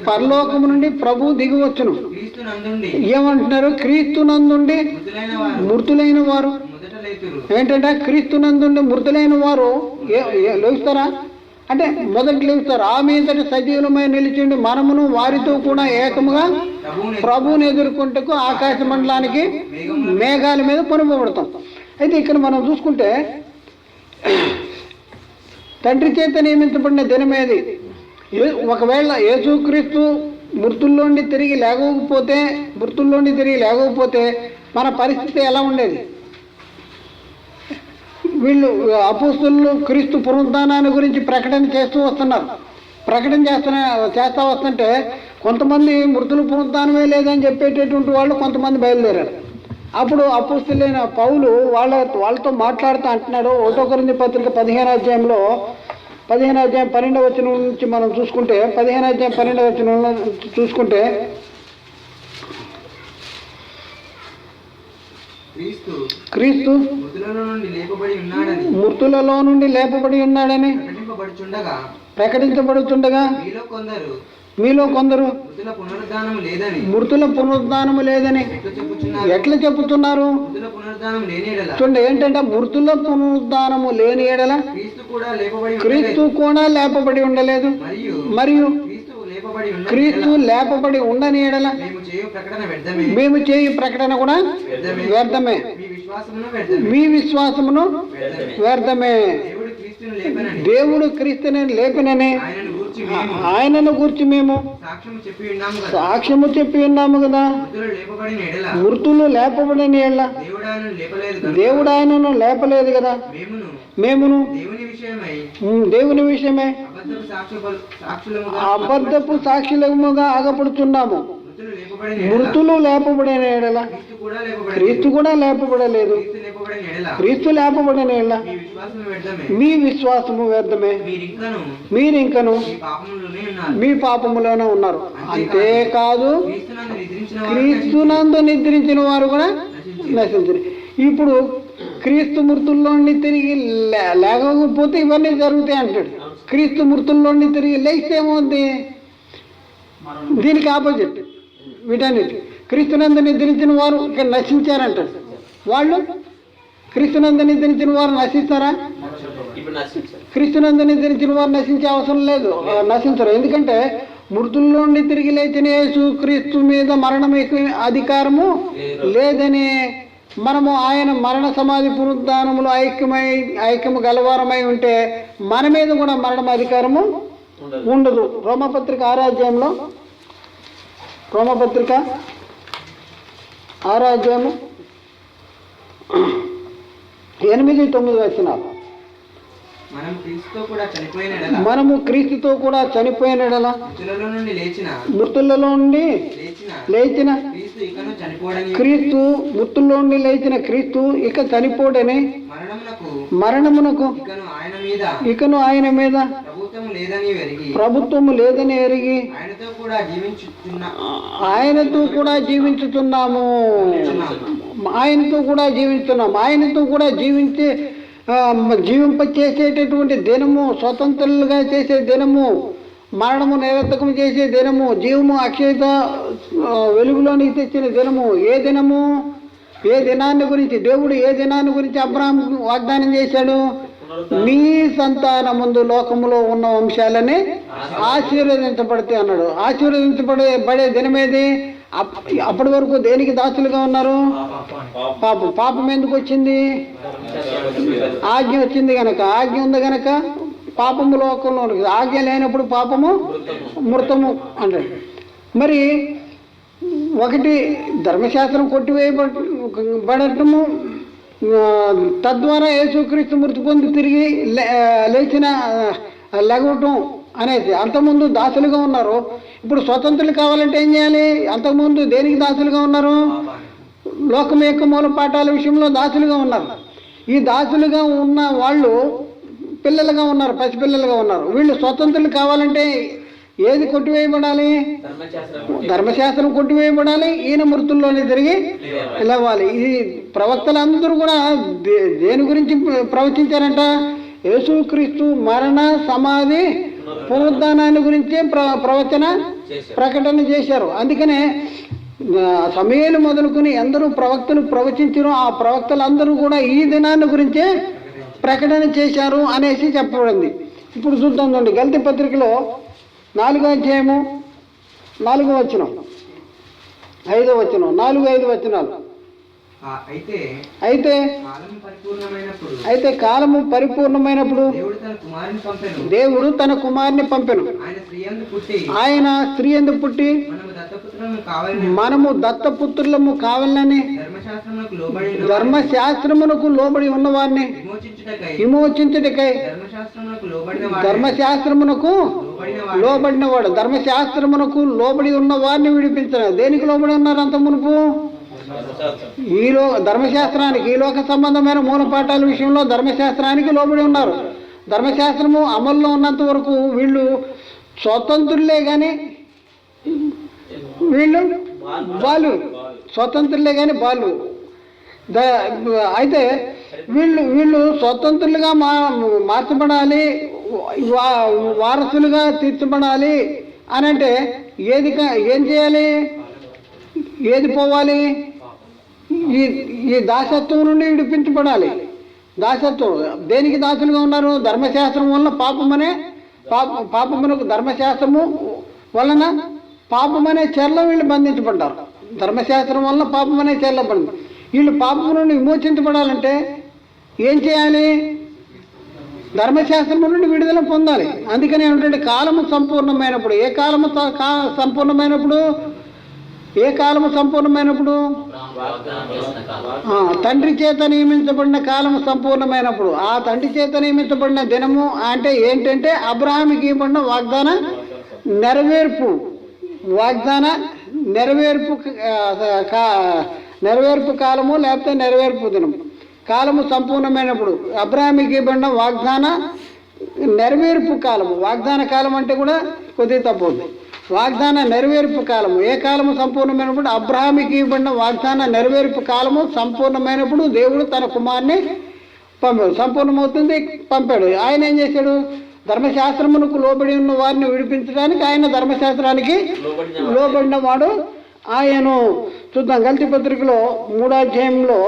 పరలోకము నుండి ప్రభు దిగివచ్చును. ఏమంటున్నారు? క్రీస్తునందుండి మృతులైన వారు ఏంటంటే క్రీస్తునందుండి మృతులైన వారు లేస్తారా అంటే మొదట లేస్తారు. ఆ మీదట సజీవులమై నిలిచిండి మనమును వారితో కూడా ఏకముగా ప్రభువుని ఎదుర్కొంటకు ఆకాశ మండలానికి మేఘాల మీద కొనుగోబడతాం. అయితే ఇక్కడ మనం చూసుకుంటే తండ్రి చేత నియమించబడిన దినమేది? ఒకవేళ యేసుక్రీస్తు మృతుల్లోండి తిరిగి లేకపోతే మన పరిస్థితి ఎలా ఉండేది? వీళ్ళు అపోస్తలులు క్రీస్తు పునరుద్ధానాన్ని గురించి ప్రకటన చేస్తూ వస్తుంటే కొంతమంది మృతులు పునరుద్ధానమే లేదని చెప్పేటటువంటి వాళ్ళు కొంతమంది బయలుదేరారు. అప్పుడు అపోస్తలులైన పౌలు వాళ్ళతో మాట్లాడుతూ అంటున్నాడు. 1 కొరింథీ పత్రిక 15వ అధ్యాయంలో 12వ వచనం నుంచి మనం చూసుకుంటే 15వ అధ్యాయం 12వ వచనంలో చూసుకుంటే క్రీస్తు మృతులలో నుండి లేపబడి ఉన్నాడని ప్రకటించబడుతుండగా మీలో కొందరు మృతుల పునరుద్ధానము లేదని ఎట్లా చెప్పుతున్నారు? చూడండి, ఏంటంటే మృతుల పునరుద్ధానము లేని ఎడల క్రీస్తు కూడా లేపబడి ఉండలేదు, మరియు క్రీస్తు లేపబడి ఉండని ఎడల మేము చేయు ప్రకటన కూడా వ్యర్థమే, మీ విశ్వాసమును వ్యర్థమే. దేవుడు క్రీస్తుని లేపినని ఆయనను గూర్చి మేము సాక్ష్యము చెప్పి ఉన్నాము కదా. మృతులు లేపబడిన ఎడల దేవుడు ఆయనను లేపలేదు కదా. మేమును దేవుని విషయమై అబద్ధపు సాక్షులముగా ఆగపడుతున్నాము. మృతులు లేపబడిన ఎడల క్రీస్తు కూడా లేపబడలేదు. క్రీస్తు లేపబడిన ఎడల మీ విశ్వాసము వ్యర్థమే, మీరింకను మీ పాపములోనే ఉన్నారు. అంతేకాదు క్రీస్తునందు నిద్రించిన వారు కూడా నశించారు. ఇప్పుడు క్రీస్తు మృతుల్లోని తిరిగి లేకపోతే ఇవన్నీ జరుగుతాయి అంటాడు. క్రీస్తు మృతుల్లోని తిరిగి లేస్తే ఏమవుతుంది? దీనికి ఆపోజిట్. వీటన్నిటి క్రీస్తునందు నిద్రించిన వారు ఇక్కడ నశించారంటాడు. వాళ్ళు క్రీస్తునందు నిద్రించిన వారు నశిస్తారా? క్రీస్తునందు నిద్రించిన వారు నశించే అవసరం లేదు, నశించరు. ఎందుకంటే మృతుల్లోండి తిరిగి లేచిన యేసు క్రీస్తు మీద మరణం అధికారము లేదని మనము ఆయన మరణ సమాధి పునరుద్ధానములు ఐక్యము గలవారమై ఉంటే మన మీద కూడా మరణం అధికారము ఉండదు. రోమపత్రిక 6వ అధ్యాయంలో 8-9 వచనాలు. మనము క్రీస్తుతో కూడా చనిపోయిన ఎడల మృతులలో నుండి లేచిన క్రీస్తు మృతుల్లో నుండి లేచిన క్రీస్తు ఇక చనిపోడని మరణమునకు ఇకను ఆయన మీద ప్రభుత్వము లేదని ఎరిగి ఆయనతో కూడా జీవించుతున్నాము. ఆయనతో కూడా జీవింపచేసేటటువంటి దినము, స్వతంత్రులుగా చేసే దినము మరణము నిరర్థకము చేసే దినము, జీవము అక్షయత వెలుగులోనికి తెచ్చిన దినము. ఏ దినము? ఏ దినాన్ని గురించి దేవుడు ఏ దినాన్ని గురించి అబ్రాహాము వాగ్దానం చేశాడు? నీ సంతానమందు లోకములో ఉన్న వంశాలని ఆశీర్వదించబడితే అన్నాడు. ఆశీర్వదించబడే దినమేది? అప్పటి వరకు దేనికి దాసులుగా ఉన్నారు? పాపం ఎందుకు వచ్చింది? ఆజ్ఞ వచ్చింది గనక. ఆజ్ఞ ఉంది గనక పాపము లోకంలో ఉంది. ఆజ్ఞ లేనప్పుడు పాపము మృతము అంటాడు. మరి ఒకటి ధర్మశాస్త్రం కొట్టివేయబడటము, తద్వారా యేసుక్రీస్తు మృతి పొంది తిరిగి లేచిన లెగవటం అనేది. అంతకుముందు దాసులుగా ఉన్నారు, ఇప్పుడు స్వతంత్రులు కావాలంటే ఏం చేయాలి? అంతకుముందు దేనికి దాసులుగా ఉన్నారు? లోకం యొక్క మూలపాఠాల విషయంలో దాసులుగా ఉన్నారు. ఈ దాసులుగా ఉన్న వాళ్ళు పిల్లలుగా ఉన్నారు, పసిపిల్లలుగా ఉన్నారు. వీళ్ళు స్వతంత్రులు కావాలంటే ఏది కొట్టివేయబడాలి? ధర్మశాస్త్రం కొట్టివేయబడాలి. ఈయన మృతుల్లోనే తిరిగి లేవాలి. ఇది ప్రవక్తలందరూ కూడా దేని గురించి ప్రవచించారంట? యేసుక్రీస్తు మరణ, సమాధి, పునరుద్ధానాన్ని గురించే ప్రకటన చేశారు. అందుకనే సమయలు మొదలుకొని ఎందరూ ప్రవక్తలు ప్రవచించారో ఆ ప్రవక్తలందరూ కూడా ఈ దినాన్ని గురించే ప్రకటన చేశారు అనేసి చెప్పబడింది. ఇప్పుడు చూద్దాం చూడండి, గలతీ పత్రికలో 4వ అధ్యాయము 4వ వచనం, 5వ వచనం, 4-5 వచనాలు. అయితే కాలము పరిపూర్ణమైనప్పుడు దేవుడు తన కుమారుని పంపెను. ఆయన స్త్రీ యందు పుట్టి మనము దత్తపుత్రులము కావాలని ధర్మశాస్త్రమునకు లోబడి ఉన్నవారిని విమోచించుటకై ధర్మశాస్త్రమునకు లోబడినవాడు ధర్మశాస్త్రమునకు లోబడి ఉన్న వారిని విడిపించారు. దేనికి లోబడి ఉన్నారు? అంత మునుపు ధర్మశాస్త్రానికి, ఈ లోక సంబంధమైన మూలపాఠాల విషయంలో ధర్మశాస్త్రానికి లోబడి ఉన్నారు. ధర్మశాస్త్రము అమల్లో ఉన్నంత వరకు వీళ్ళు స్వతంత్రులే కానీ వాళ్ళు అయితే వీళ్ళు స్వతంత్రులుగా మార్చబడాలి, వారసులుగా తీర్చబడాలి అని అంటే ఏం చేయాలి? ఏది పోవాలి? ఈ దాసత్వం నుండి విడిపించబడాలి. దాసత్వం దేనికి దాసులుగా ఉన్నారు? ధర్మశాస్త్రం వలన పాపమునకు ధర్మశాస్త్రము వలన పాపమనే చెరలో వీళ్ళు బంధించబడ్డారు. ధర్మశాస్త్రం వలన పాపమనే చెరలో పడింది. వీళ్ళు పాపము నుండి విమోచించబడాలంటే ఏం చేయాలి? ధర్మశాస్త్రం నుండి విడుదల పొందాలి. అందుకని ఏమిటంటే కాలము సంపూర్ణమైనప్పుడు. ఏ కాలము సంపూర్ణమైనప్పుడు? తండ్రి చేత నియమించబడిన కాలము సంపూర్ణమైనప్పుడు. ఆ తండ్రి చేత నియమించబడిన దినము అంటే ఏంటంటే అబ్రహాముకి ఇవ్వబడిన నెరవేర్పు కాలము, లేకపోతే నెరవేర్పు దినము. కాలము సంపూర్ణమైనప్పుడు అబ్రహాముకి ఇవ్వబడిన వాగ్దాన నెరవేర్పు కాలము. వాగ్దాన కాలం అంటే కూడా కొద్దిగా తప్పుంది. వాగ్దాన నెరవేర్పు కాలము. ఏ కాలము సంపూర్ణమైనప్పుడు? అబ్రహాముకి ఇవ్వబడిన వాగ్దాన నెరవేర్పు కాలము సంపూర్ణమైనప్పుడు దేవుడు తన కుమారుని పంపాడు. సంపూర్ణమవుతుంది, పంపాడు. ఆయన ఏం చేశాడు? ధర్మశాస్త్రమునకు లోబడి ఉన్న వారిని విడిపించడానికి ఆయన ధర్మశాస్త్రానికి లోబడిన వాడు ఆయను. చూద్దాం గలతీ పత్రికలో 3వ అధ్యాయంలో,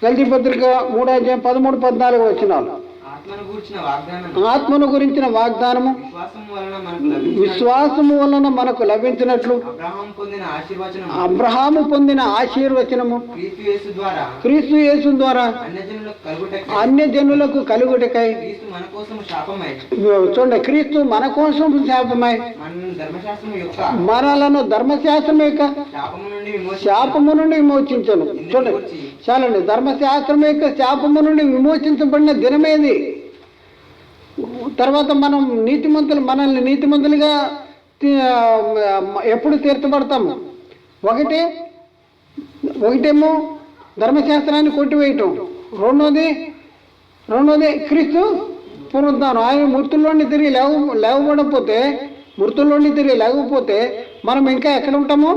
గలతీ పత్రిక 3వ అధ్యాయం 13-14 వచనాలు. ఆత్మను గురించిన వాగ్దానము విశ్వాసము వలన మనకు లభించినట్లు అబ్రహాము పొందిన ఆశీర్వచనము క్రీస్తు యేసు ద్వారా అన్యజనులకు కలుగుటకై. చూడండి, క్రీస్తు మన కోసం శాపమై మనలను ధర్మశాస్త్రం యొక్క శాపము నుండి విమోచించను. చూడండి చాలండి, ధర్మశాస్త్రం యొక్క శాపము నుండి విమోచించబడిన దినమేది? తర్వాత మనల్ని నీతిమంతులుగా ఎప్పుడు తీర్చబడతాము? ఒకటేమో ధర్మశాస్త్రాన్ని కొట్టివేయటం, రెండోది క్రీస్తు పునరుద్ధానం. ఆయన మృతుల్లోని తిరిగి లేకపోతే మనం ఇంకా ఎక్కడ ఉంటాము?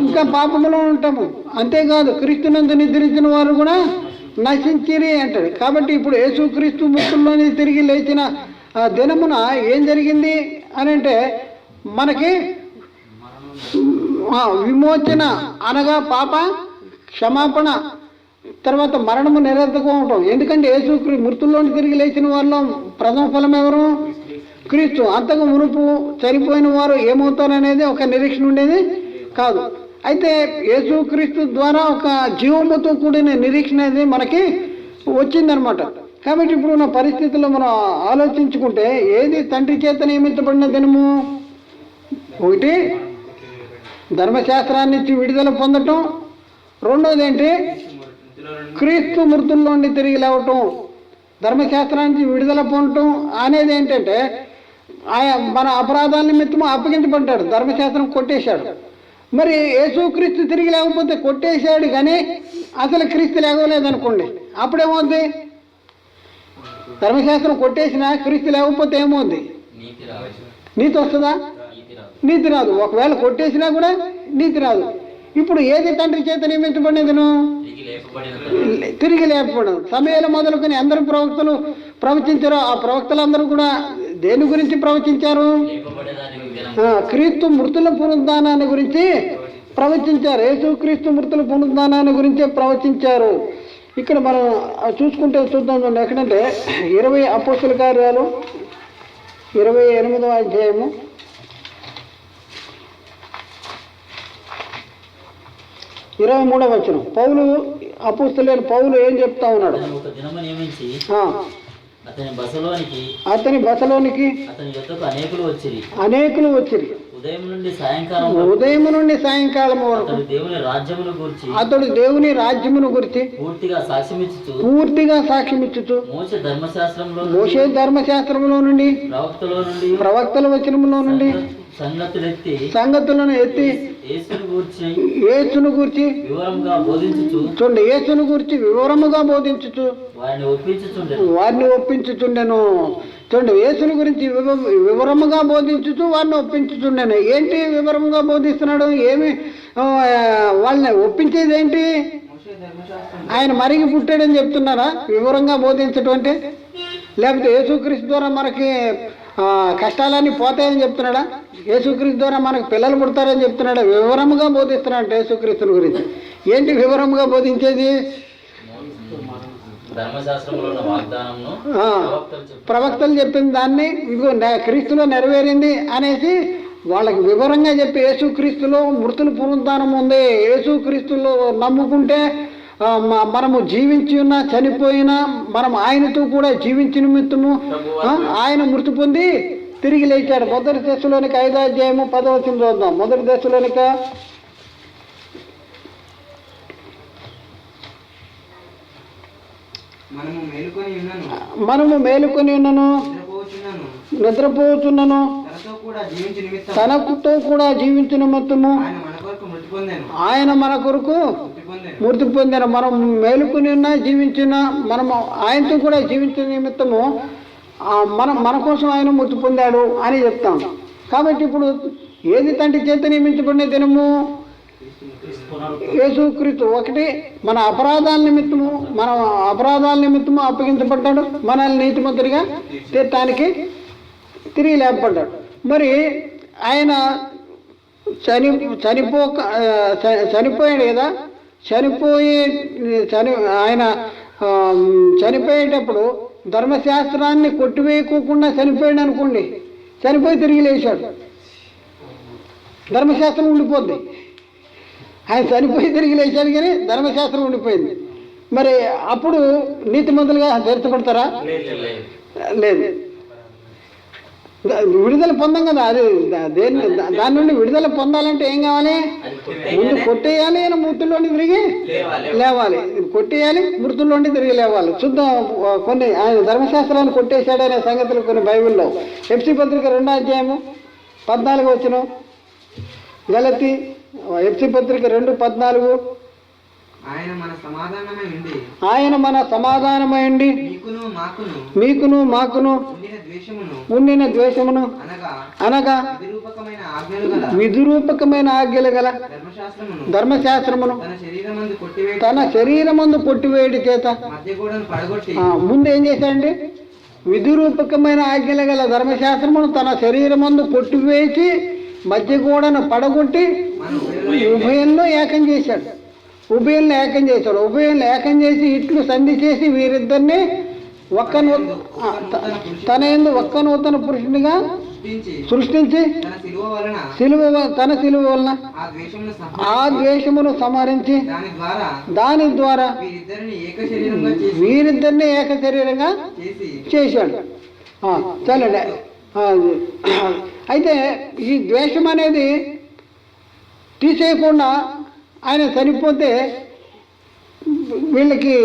ఇంకా పాపములో ఉంటాము. అంతేకాదు క్రీస్తునందు నిద్రించిన వారు కూడా నశించిరి అంటాడు. కాబట్టి ఇప్పుడు యేసుక్రీస్తు మృతుల్లోని తిరిగి లేచిన ఆ దినమున ఏం జరిగింది అని అంటే మనకి విమోచన అనగా పాప క్షమాపణ, తర్వాత మరణము నిరర్థకం అవటం. ఎందుకంటే యేసు మృతుల్లోని తిరిగి లేచిన వాళ్ళం ప్రథమ ఫలం ఎవరు? క్రీస్తు. అంతకు మునుపు చనిపోయిన వారు ఏమవుతారనేది ఒక నిరీక్షణ ఉండేది కాదు. అయితే యేసుక్రీస్తు ద్వారా ఒక జీవముతో కూడిన నిరీక్షణ అనేది మనకి వచ్చిందనమాట. కాబట్టి ఇప్పుడు ఉన్న పరిస్థితుల్లో మనం ఆలోచించుకుంటే ఏది తండ్రి చేత నియమించబడిన దినము? ఒకటి ధర్మశాస్త్రాన్ని నుంచి విడుదల పొందటం, రెండోది ఏంటి? క్రీస్తు మృతుల్లో నుండి తిరిగి లేవటం. ధర్మశాస్త్రానికి విడుదల పొందటం అనేది ఏంటంటే మన అపరాధాల నిమిత్తము అప్పగించబడ్డాడు, ధర్మశాస్త్రం కొట్టేశాడు. మరి యేసుక్రీస్తు తిరిగి లేకపోతే కొట్టేశాడు కానీ అసలు క్రీస్తు లేవలేదనుకోండి, అప్పుడేమవుద్ది? ధర్మశాస్త్రం కొట్టేసినా క్రీస్తు లేకపోతే ఏమవుద్ది? నీతి వస్తుందా? నీతి రాదు. ఒకవేళ కొట్టేసినా కూడా నీతి రాదు. ఇప్పుడు ఏది తండ్రి చేత నియమించబడినదిను? తిరిగి లేపబడదు. సమయాలు మొదలుకొని అందరూ ప్రవక్తలు ప్రవచించారు. ఆ ప్రవక్తలందరూ కూడా దేని గురించి ప్రవచించారు? క్రీస్తు మృతుల పునరుద్ధానాన్ని గురించి ప్రవచించారు. యేసుక్రీస్తు మృతుల పునరుద్ధానాన్ని గురించే ప్రవచించారు. ఇక్కడ మనం చూసుకుంటే చూద్దాం చూడండి. ఎక్కడంటే 20 అపోస్తల కార్యాలు 28వ అధ్యాయము 23వ వచనం. పౌలు అపోస్తలుడైన పౌలు ఏం చెప్తా ఉన్నాడు? అతని బసలోనికి అనేకులు వచ్చిరి. ఉదయం నుండి సాయంకాలం వరకు అతడు దేవుని రాజ్యమును గురించి పూర్తిగా సాక్ష్యమిచ్చుచు మోషే ధర్మశాస్త్రంలో నుండి ప్రవక్తల వచనములో నుండి సంగతులను ఎత్తి యేసును గూర్చి చూడండి, యేసును గూర్చి వివరముగా బోధించుచు వారిని ఒప్పించుచుండెను. చూడండి, యేసుని గురించి వివరముగా బోధించుచు వారిని ఒప్పించుచుండెను. ఏంటి వివరముగా బోధిస్తున్నాడు? ఏమి వాళ్ళని ఒప్పించేది ఏంటి? ఆయన మరిగి పుట్టాడని చెప్తున్నారా వివరంగా బోధించటం అంటే? లేకపోతే యేసుక్రీస్తు ద్వారా మనకి కష్టాలన్నీ పోతాయని చెప్తున్నాడా? యేసుక్రీస్తు ద్వారా మనకు పిల్లలు పుడతారని చెప్తున్నాడా? వివరముగా బోధిస్తున్నాడు యేసుక్రీస్తుని గురించి. ఏంటి వివరముగా బోధించేది? ప్రవక్తలు చెప్పిన దాన్ని ఇదిగో క్రీస్తులో నెరవేరింది అనేసి వాళ్ళకి వివరంగా చెప్పి యేసుక్రీస్తులో మృతుల పునరుద్ధానం ఉంది, యేసుక్రీస్తులో నమ్ముకుంటే మనము జీవించి ఉన్నా చనిపోయినా మనం ఆయనతో కూడా జీవించిన నిమిత్తము ఆయన మృతి పొంది తిరిగి లేచాడు. మొదటి దశలోనికి 5వ అధ్యాయము 10వ వచనం చూద్దాం. మొదటి దశలోనిక మనము మేలుకొని ఉన్నను నిద్రపోతున్నాను తనతో కూడా జీవించు నిమిత్తము ఆయన మన కొరకు మృతి పొందిన. మనం మేలుకొని ఉన్నా జీవించిన మనము ఆయనతో కూడా జీవించిన నిమిత్తము మన కోసం ఆయన మృతి పొందాడు అని చెప్తాం. కాబట్టి ఇప్పుడు ఏది తండ్రి చేత నియమించబడిన దినము? యేసుక్రీస్తు. ఒకటి మన అపరాధాల నిమిత్తము అప్పగించబడ్డాడు, మనల్ని నీతిమంతుడిగా తీర్చడానికి తిరిగి లేపబడ్డాడు. మరి ఆయన చనిపోయాడు కదా. ఆయన చనిపోయేటప్పుడు ధర్మశాస్త్రాన్ని కొట్టివేయకోకుండా చనిపోయాడు అనుకోండి, చనిపోయి తిరిగి లేచాడు, ధర్మశాస్త్రం ఉండిపోద్ది. ఆయన చనిపోయి తిరిగి లేచాడు కానీ ధర్మశాస్త్రం ఉండిపోయింది. మరి అప్పుడు నీతిమంతులుగా తీర్చబడతారా? లేదు. విడుదల పొందాం కదా. అది దాని నుండి విడుదల పొందాలంటే ఏం కావాలి? ముందు కొట్టేయాలి, మృతుల్లోండి తిరిగి లేవాలి. కొట్టేయాలి, మృతుల్లోండి తిరిగి లేవాలి. చూద్దాం కొన్ని ఆయన ధర్మశాస్త్రాన్ని కొట్టేశాడనే సంగతులు కొన్ని బైబిల్లో. ఎఫ్సీ పత్రిక 2వ అధ్యాయము 14వ వచనం. గలతీ ఎఫ్సీ పత్రిక 2:14. ఆయన మన సమాధానమైండి మీకును మాకును ఉండిన ద్వేషమును అనగా విధిరూపకమైన ఆజ్ఞలు గల ధర్మశాస్త్రమును తన శరీరమందు కొట్టివేయడి చేత ముందు ఏం చేశాడండి? విధిరూపకమైన ఆజ్ఞలు గల ధర్మశాస్త్రమును తన శరీరమందు కొట్టివేసి మధ్య గోడను పడగొట్టి ఉభయంలో ఏకం చేశాడు. ఉభయంలో ఏకం చేసి ఇట్లు సంధి చేసి వీరిద్దరిని తన యందు ఒక్క నూతన పురుషునిగా సృష్టించి తన సిలువ వలన ఆ ద్వేషమును సంహరించి దాని ద్వారా వీరిద్దరిని ఏక శరీరంగా చేశాడు. చాలండి. అయితే ఈ ద్వేషం అనేది తీసేయకుండా ఆయన చనిపోతే వీళ్ళకి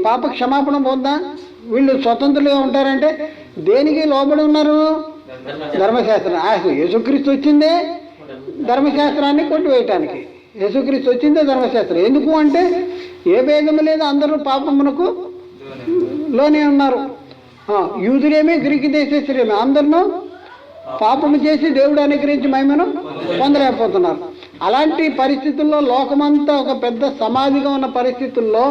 పాప క్షమాపణ పొందా, వీళ్ళు స్వతంత్రులుగా ఉంటారంటే దేనికి లోబడి ఉన్నారు? ధర్మశాస్త్రం. యేసుక్రీస్తు వచ్చిందే ధర్మశాస్త్రాన్ని కొట్టివేయటానికి. యేసుక్రీస్తు వచ్చిందే ధర్మశాస్త్రం. ఎందుకు అంటే ఏ భేదము లేదు, అందరూ పాపమునకు లోనే ఉన్నారు. యూదులేమి గ్రీకు దేశస్తులేమి అందరినూ పాపము చేసి దేవుడు అనుగ్రహించి మహిమను పొందలేకపోతున్నారు. అలాంటి పరిస్థితుల్లో లోకమంతా ఒక పెద్ద సమాధిగా ఉన్న పరిస్థితుల్లో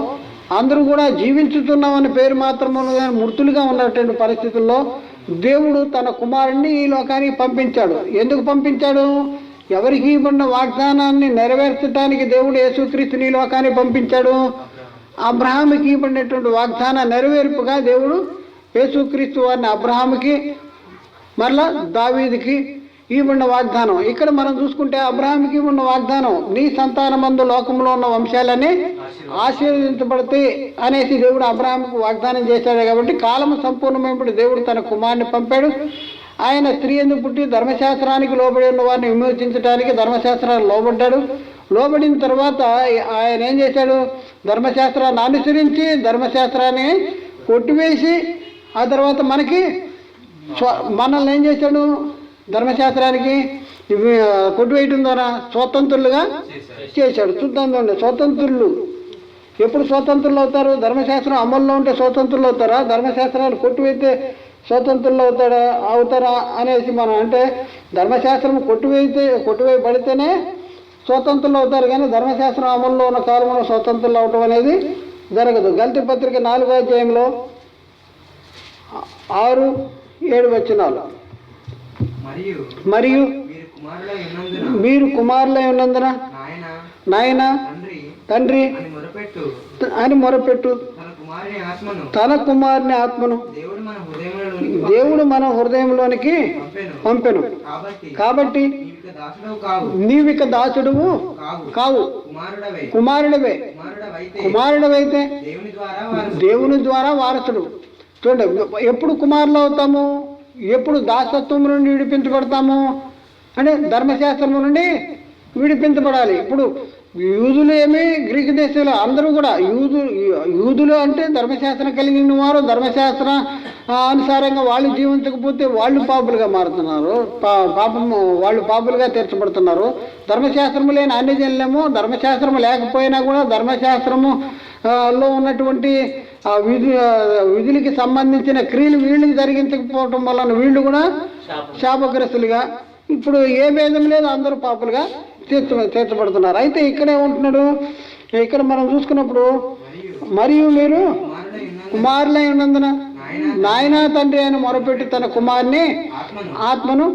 అందరూ కూడా జీవించుతున్నామని పేరు మాత్రము మృతులుగా ఉన్నటువంటి పరిస్థితుల్లో దేవుడు తన కుమారుణ్ణి ఈ లోకానికి పంపించాడు. ఎందుకు పంపించాడు? ఎవరికి ఇవ్వబడిన వాగ్దానాన్ని నెరవేర్చడానికి దేవుడు యేసుక్రీస్తుని ఈ లోకానికి పంపించాడు. అబ్రహాముకి ఇవ్వబడినటువంటి వాగ్దాన నెరవేర్పుగా దేవుడు యేసుక్రీస్తు వారిని అబ్రహాముకి మరలా దావీదుకి ఇవ్వబడిన వాగ్దానం. ఇక్కడ మనం చూసుకుంటే అబ్రహాముకి ఇవ్వబడిన వాగ్దానం నీ సంతానమందు లోకంలో ఉన్న వంశాలన్నీ ఆశీర్వదించబడతాయి అనేసి దేవుడు అబ్రహాముకు వాగ్దానం చేశాడు. కాబట్టి కాలము సంపూర్ణమైనప్పుడు దేవుడు తన కుమారుని పంపాడు. ఆయన స్త్రీ ఎందుకు పుట్టి ధర్మశాస్త్రానికి లోబడి ఉన్న వారిని విమోచించడానికి ధర్మశాస్త్రాన్ని లోబడ్డాడు. లోబడిన తర్వాత ఆయన ఏం చేశాడు? ధర్మశాస్త్రాన్ని అనుసరించి ధర్మశాస్త్రాన్ని కొట్టివేసి ఆ తర్వాత మనల్ని ఏం చేశాడు? ధర్మశాస్త్రానికి కొట్టివేయటం ద్వారా స్వతంత్రులుగా చేశాడు. చూద్దాం. స్వతంత్రులు ఎప్పుడు స్వతంత్రులు అవుతారు? ధర్మశాస్త్రం అమల్లో ఉంటే స్వతంత్రులు అవుతారా? ధర్మశాస్త్రాన్ని కొట్టివేస్తే స్వతంత్రులు అవుతారా అనేసి మనం అంటే ధర్మశాస్త్రం కొట్టివేయబడితేనే స్వతంత్రులు అవుతారు, కానీ ధర్మశాస్త్రం అమల్లో ఉన్న కాలంలో స్వతంత్రులు అవటం అనేది జరగదు. గల్తీ పత్రిక 4వ అధ్యాయంలో 6-7 వచనాలు. మరియు మీరు కుమారులై ఉన్నందున నాయన తండ్రి అని మొరపెట్టు తన కుమారుని ఆత్మను దేవుడు మన హృదయంలోనికి పంపెను. కాబట్టి నీవిక దాసుడువు కావు, కుమారుడవైతే దేవుని ద్వారా వారసుడు. చూడండి, ఎప్పుడు కుమారులు అవుతాము? ఎప్పుడు దాసత్వం నుండి విడిపించబడతాము అంటే ధర్మశాస్త్రం నుండి విడిపించబడాలి. ఇప్పుడు యూదులు ఏమి గ్రీకు దేశంలో అందరూ కూడా యూదులు అంటే ధర్మశాస్త్రం కలిగిన వారు. ధర్మశాస్త్ర అనుసారంగా వాళ్ళు జీవించకపోతే వాళ్ళు పాపులుగా మారుతున్నారు, వాళ్ళు పాపులుగా తీర్చబడుతున్నారు. ధర్మశాస్త్రము లేని అన్ని జనులేమో ధర్మశాస్త్రము లేకపోయినా కూడా ధర్మశాస్త్రము లో ఉన్నటువంటి విధులకి సంబంధించిన క్రియలు వీళ్ళకి జరిగించకపోవటం వలన వీళ్ళు కూడా శాపగ్రస్తులుగా, ఇప్పుడు ఏ భేదం లేదు, అందరూ పాపులుగా తీర్చబడుతున్నారు. అయితే ఇక్కడే ఉంటున్నాడు. ఇక్కడ మనం చూసుకున్నప్పుడు మరియు మీరు కుమారులై ఉన్నందున నాయన తండ్రి అని మొరపెట్టి తన కుమారుని ఆత్మను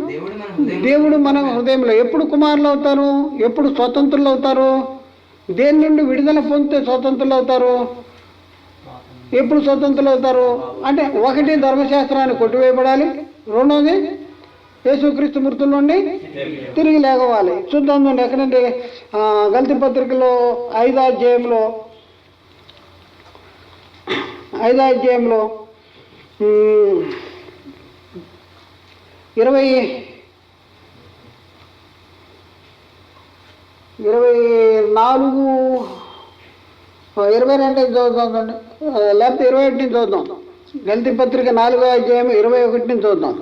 దేవుడు మన హృదయంలో. ఎప్పుడు కుమారులు అవుతారు? ఎప్పుడు స్వతంత్రులు అవుతారు? దేని నుండి విడుదల పొందితే స్వతంత్రులు అవుతారు? ఎప్పుడు స్వతంత్రులు అవుతారు అంటే ఒకటి ధర్మశాస్త్రాన్ని కొట్టివేయబడాలి, రెండోది యేసుక్రీస్తు మృతుల నుండి తిరిగి లేవాలి. చూద్దాం ఎక్కడంటే గల్తీ పత్రికలో 5వ అధ్యాయంలో 22 చదువుతాండి, లేకపోతే 21 నుంచి చూద్దాం. గల్తీ పత్రిక 4వ అధ్యాయం 21 నుంచి చూద్దాం.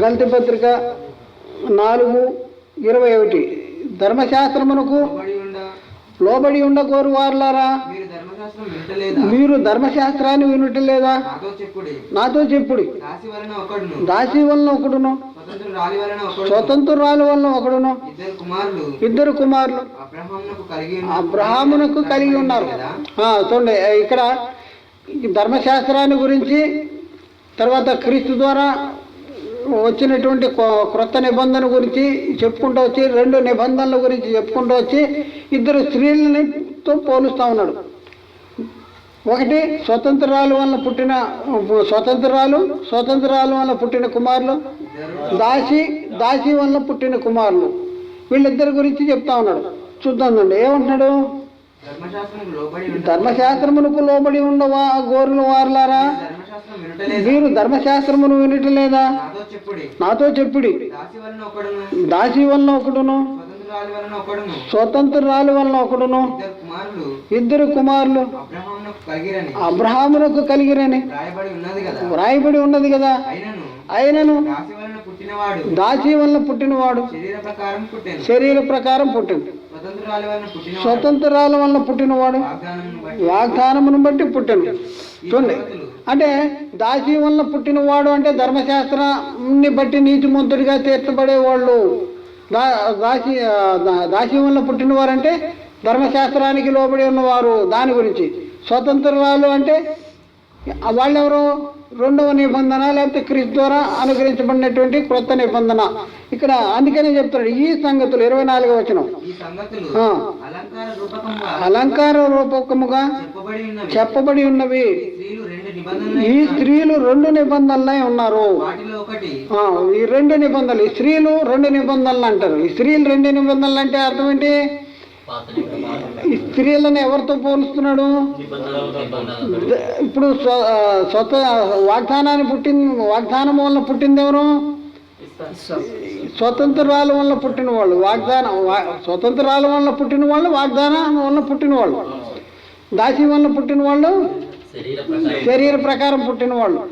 గల్తీ పత్రిక 4:21 ధర్మశాస్త్రమునకు లోబడి ఉండకోరు వారులారా, మీరు ధర్మశాస్త్రాన్ని వినుటలేదా? నాతో చెప్పుడి. దాసి వలన ఒకడును, స్వతంత్రురాలి వలన ఒకడును, ఇద్దరు కుమారులు అబ్రహామునకు కలిగి ఉన్నారు. చూడండి, ఇక్కడ ధర్మశాస్త్రాన్ని గురించి తర్వాత క్రీస్తు ద్వారా వచ్చినటువంటి క్రొత్త నిబంధన గురించి చెప్పుకుంటూ వచ్చి 2 నిబంధనల గురించి చెప్పుకుంటూ వచ్చి 2 స్త్రీలతో పోలుస్తూ ఉన్నాడు. ఒకటి స్వతంత్రాల వల్ల పుట్టిన స్వతంత్రాల వల్ల పుట్టిన కుమారులు, దాసి వల్ల పుట్టిన కుమారులు, వీళ్ళిద్దరి గురించి చెప్తా ఉన్నాడు. చూద్దామండి ఏమంటున్నాడు. ధర్మశాస్త్రమునకు లోబడి ఉన్న గోరుల వారులారా, మీరు ధర్మశాస్త్రమును వినటలేదా? నాతో చెప్పుడి. దాసి వలన ఒకడును, స్వతంత్రాల వలన ఒకడును, 2 కుమారులు అబ్రహామునకు కలిగిరని వ్రాయబడి ఉన్నది కదా. అయినను దాసి వలన పుట్టినవాడు శరీర ప్రకారం పుట్టింది, స్వతంత్రాల వలన పుట్టినవాడు వాగ్దానమును బట్టి పుట్టింది. చూడండి, అంటే దాసి వలన పుట్టినవాడు అంటే ధర్మశాస్త్రాన్ని బట్టి నీతిమంతుడిగా తీర్చబడేవాళ్ళు. దాసి వలన పుట్టినవారంటే ధర్మశాస్త్రానికి లోబడి ఉన్నవారు. దాని గురించి స్వతంత్రాలు అంటే వాళ్ళెవరు? 2వ నిబంధన లేకపోతే క్రీస్తు ద్వారా అనుగ్రహించబడినటువంటి క్రొత్త నిబంధన. ఇక్కడ అందుకనే చెప్తాడు ఈ సంగతులు 24వ వచనం, అలంకార రూపకముగా చెప్పబడి ఉన్నవి. ఈ స్త్రీలు 2 నిబంధనలే ఉన్నారు. ఈ 2 నిబంధనలు, ఈ స్త్రీలు 2 నిబంధనలు అంటారు. ఈ స్త్రీలు 2 నిబంధనలు అంటే అర్థం ఏంటి? ఈ స్త్రీలను ఎవరితో పోలుస్తున్నాడు? ఇప్పుడు వాగ్దానం వల్ల పుట్టింది ఎవరు? స్వతంత్రాల వల్ల పుట్టిన వాళ్ళు. స్వతంత్రాల వల్ల పుట్టిన వాళ్ళు, వాగ్దానం వల్ల పుట్టిన వాళ్ళు. దాసి వల్ల పుట్టిన వాళ్ళు శరీర ప్రకారం పుట్టిన వాళ్ళు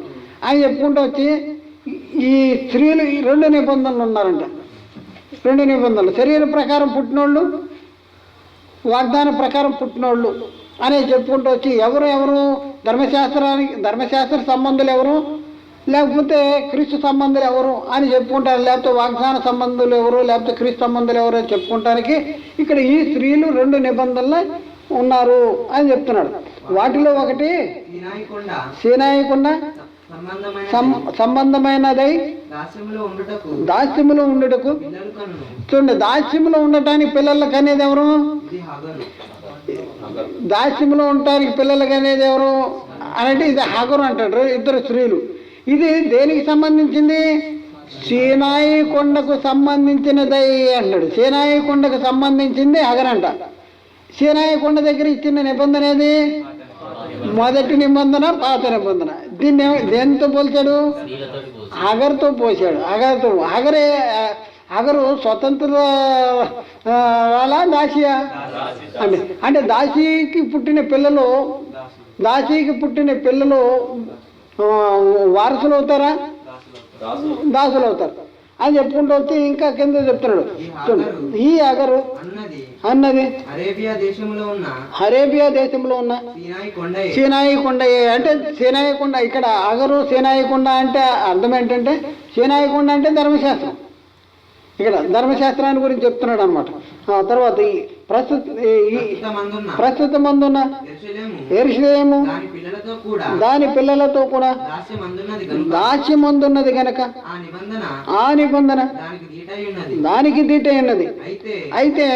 అని చెప్పుకుంటూ వచ్చి ఈ స్త్రీలు 2 నిబంధనలు ఉన్నారంట. 2 నిబంధనలు, శరీర ప్రకారం పుట్టినోళ్ళు, వాగ్దాన ప్రకారం పుట్టినోళ్ళు అనే చెప్పుకుంటూ వచ్చి ఎవరు ధర్మశాస్త్ర సంబంధులు ఎవరు, లేకపోతే క్రీస్తు సంబంధులు ఎవరు అని చెప్పుకుంటారు, లేకపోతే వాగ్దాన సంబంధులు ఎవరు, లేకపోతే క్రీస్తు సంబంధులు ఎవరు అని చెప్పుకుంటానికి ఇక్కడ ఈ స్త్రీలు 2 నిబంధనలు ఉన్నారు అని చెప్తున్నాడు. వాటిలో ఒకటి సీనాయి కొండ సంబంధమైనదై దాస్యములో ఉండుటకు. చూడండి, దాస్యములో ఉండటానికి పిల్లలకు అనేది ఎవరు? దాస్యములో ఉండటానికి పిల్లలకు అనేది ఎవరు అంటే ఇది హగరు అంటాడు. 2 స్త్రీలు. ఇది దేనికి సంబంధించింది? సీనాయి కొండకు సంబంధించినదై అంటాడు. సీనాయి కొండకు సంబంధించింది హగరంట. సీనాయి కొండ దగ్గర ఇచ్చిన నిబంధన ఏది? మొదటి నిబంధన, పాత నిబంధన. దీన్ని దేనితో పోల్చాడు? హగర్తో పోసాడు. హగరు స్వతంత్ర వాళ్ళ దాసియా అంటే దాసికి పుట్టిన పిల్లలు వారసులు అవుతారా? దాసులు అవుతారు అని చెప్పుకుంటూ వచ్చి ఇంకా కింద చెప్తున్నాడు. ఈ అగరు అన్నది అరేబియా దేశంలో ఉన్న సీనాయి కొండ. అంటే సీనాయి కొండ, ఇక్కడ అగరు సీనాయి కొండ అంటే అర్థం ఏంటంటే, సీనాయి కొండ అంటే ధర్మశాస్త్రం. ఇక్కడ ధర్మశాస్త్రాన్ని గురించి చెప్తున్నాడు అనమాట. తర్వాత ఈ ప్రస్తుతమందున్న యెరూషలేము దాని పిల్లలతో కూడా దాస్యమందున్నది గనక ఆ నిబంధన దానికి దీటై ఉన్నది. అయితే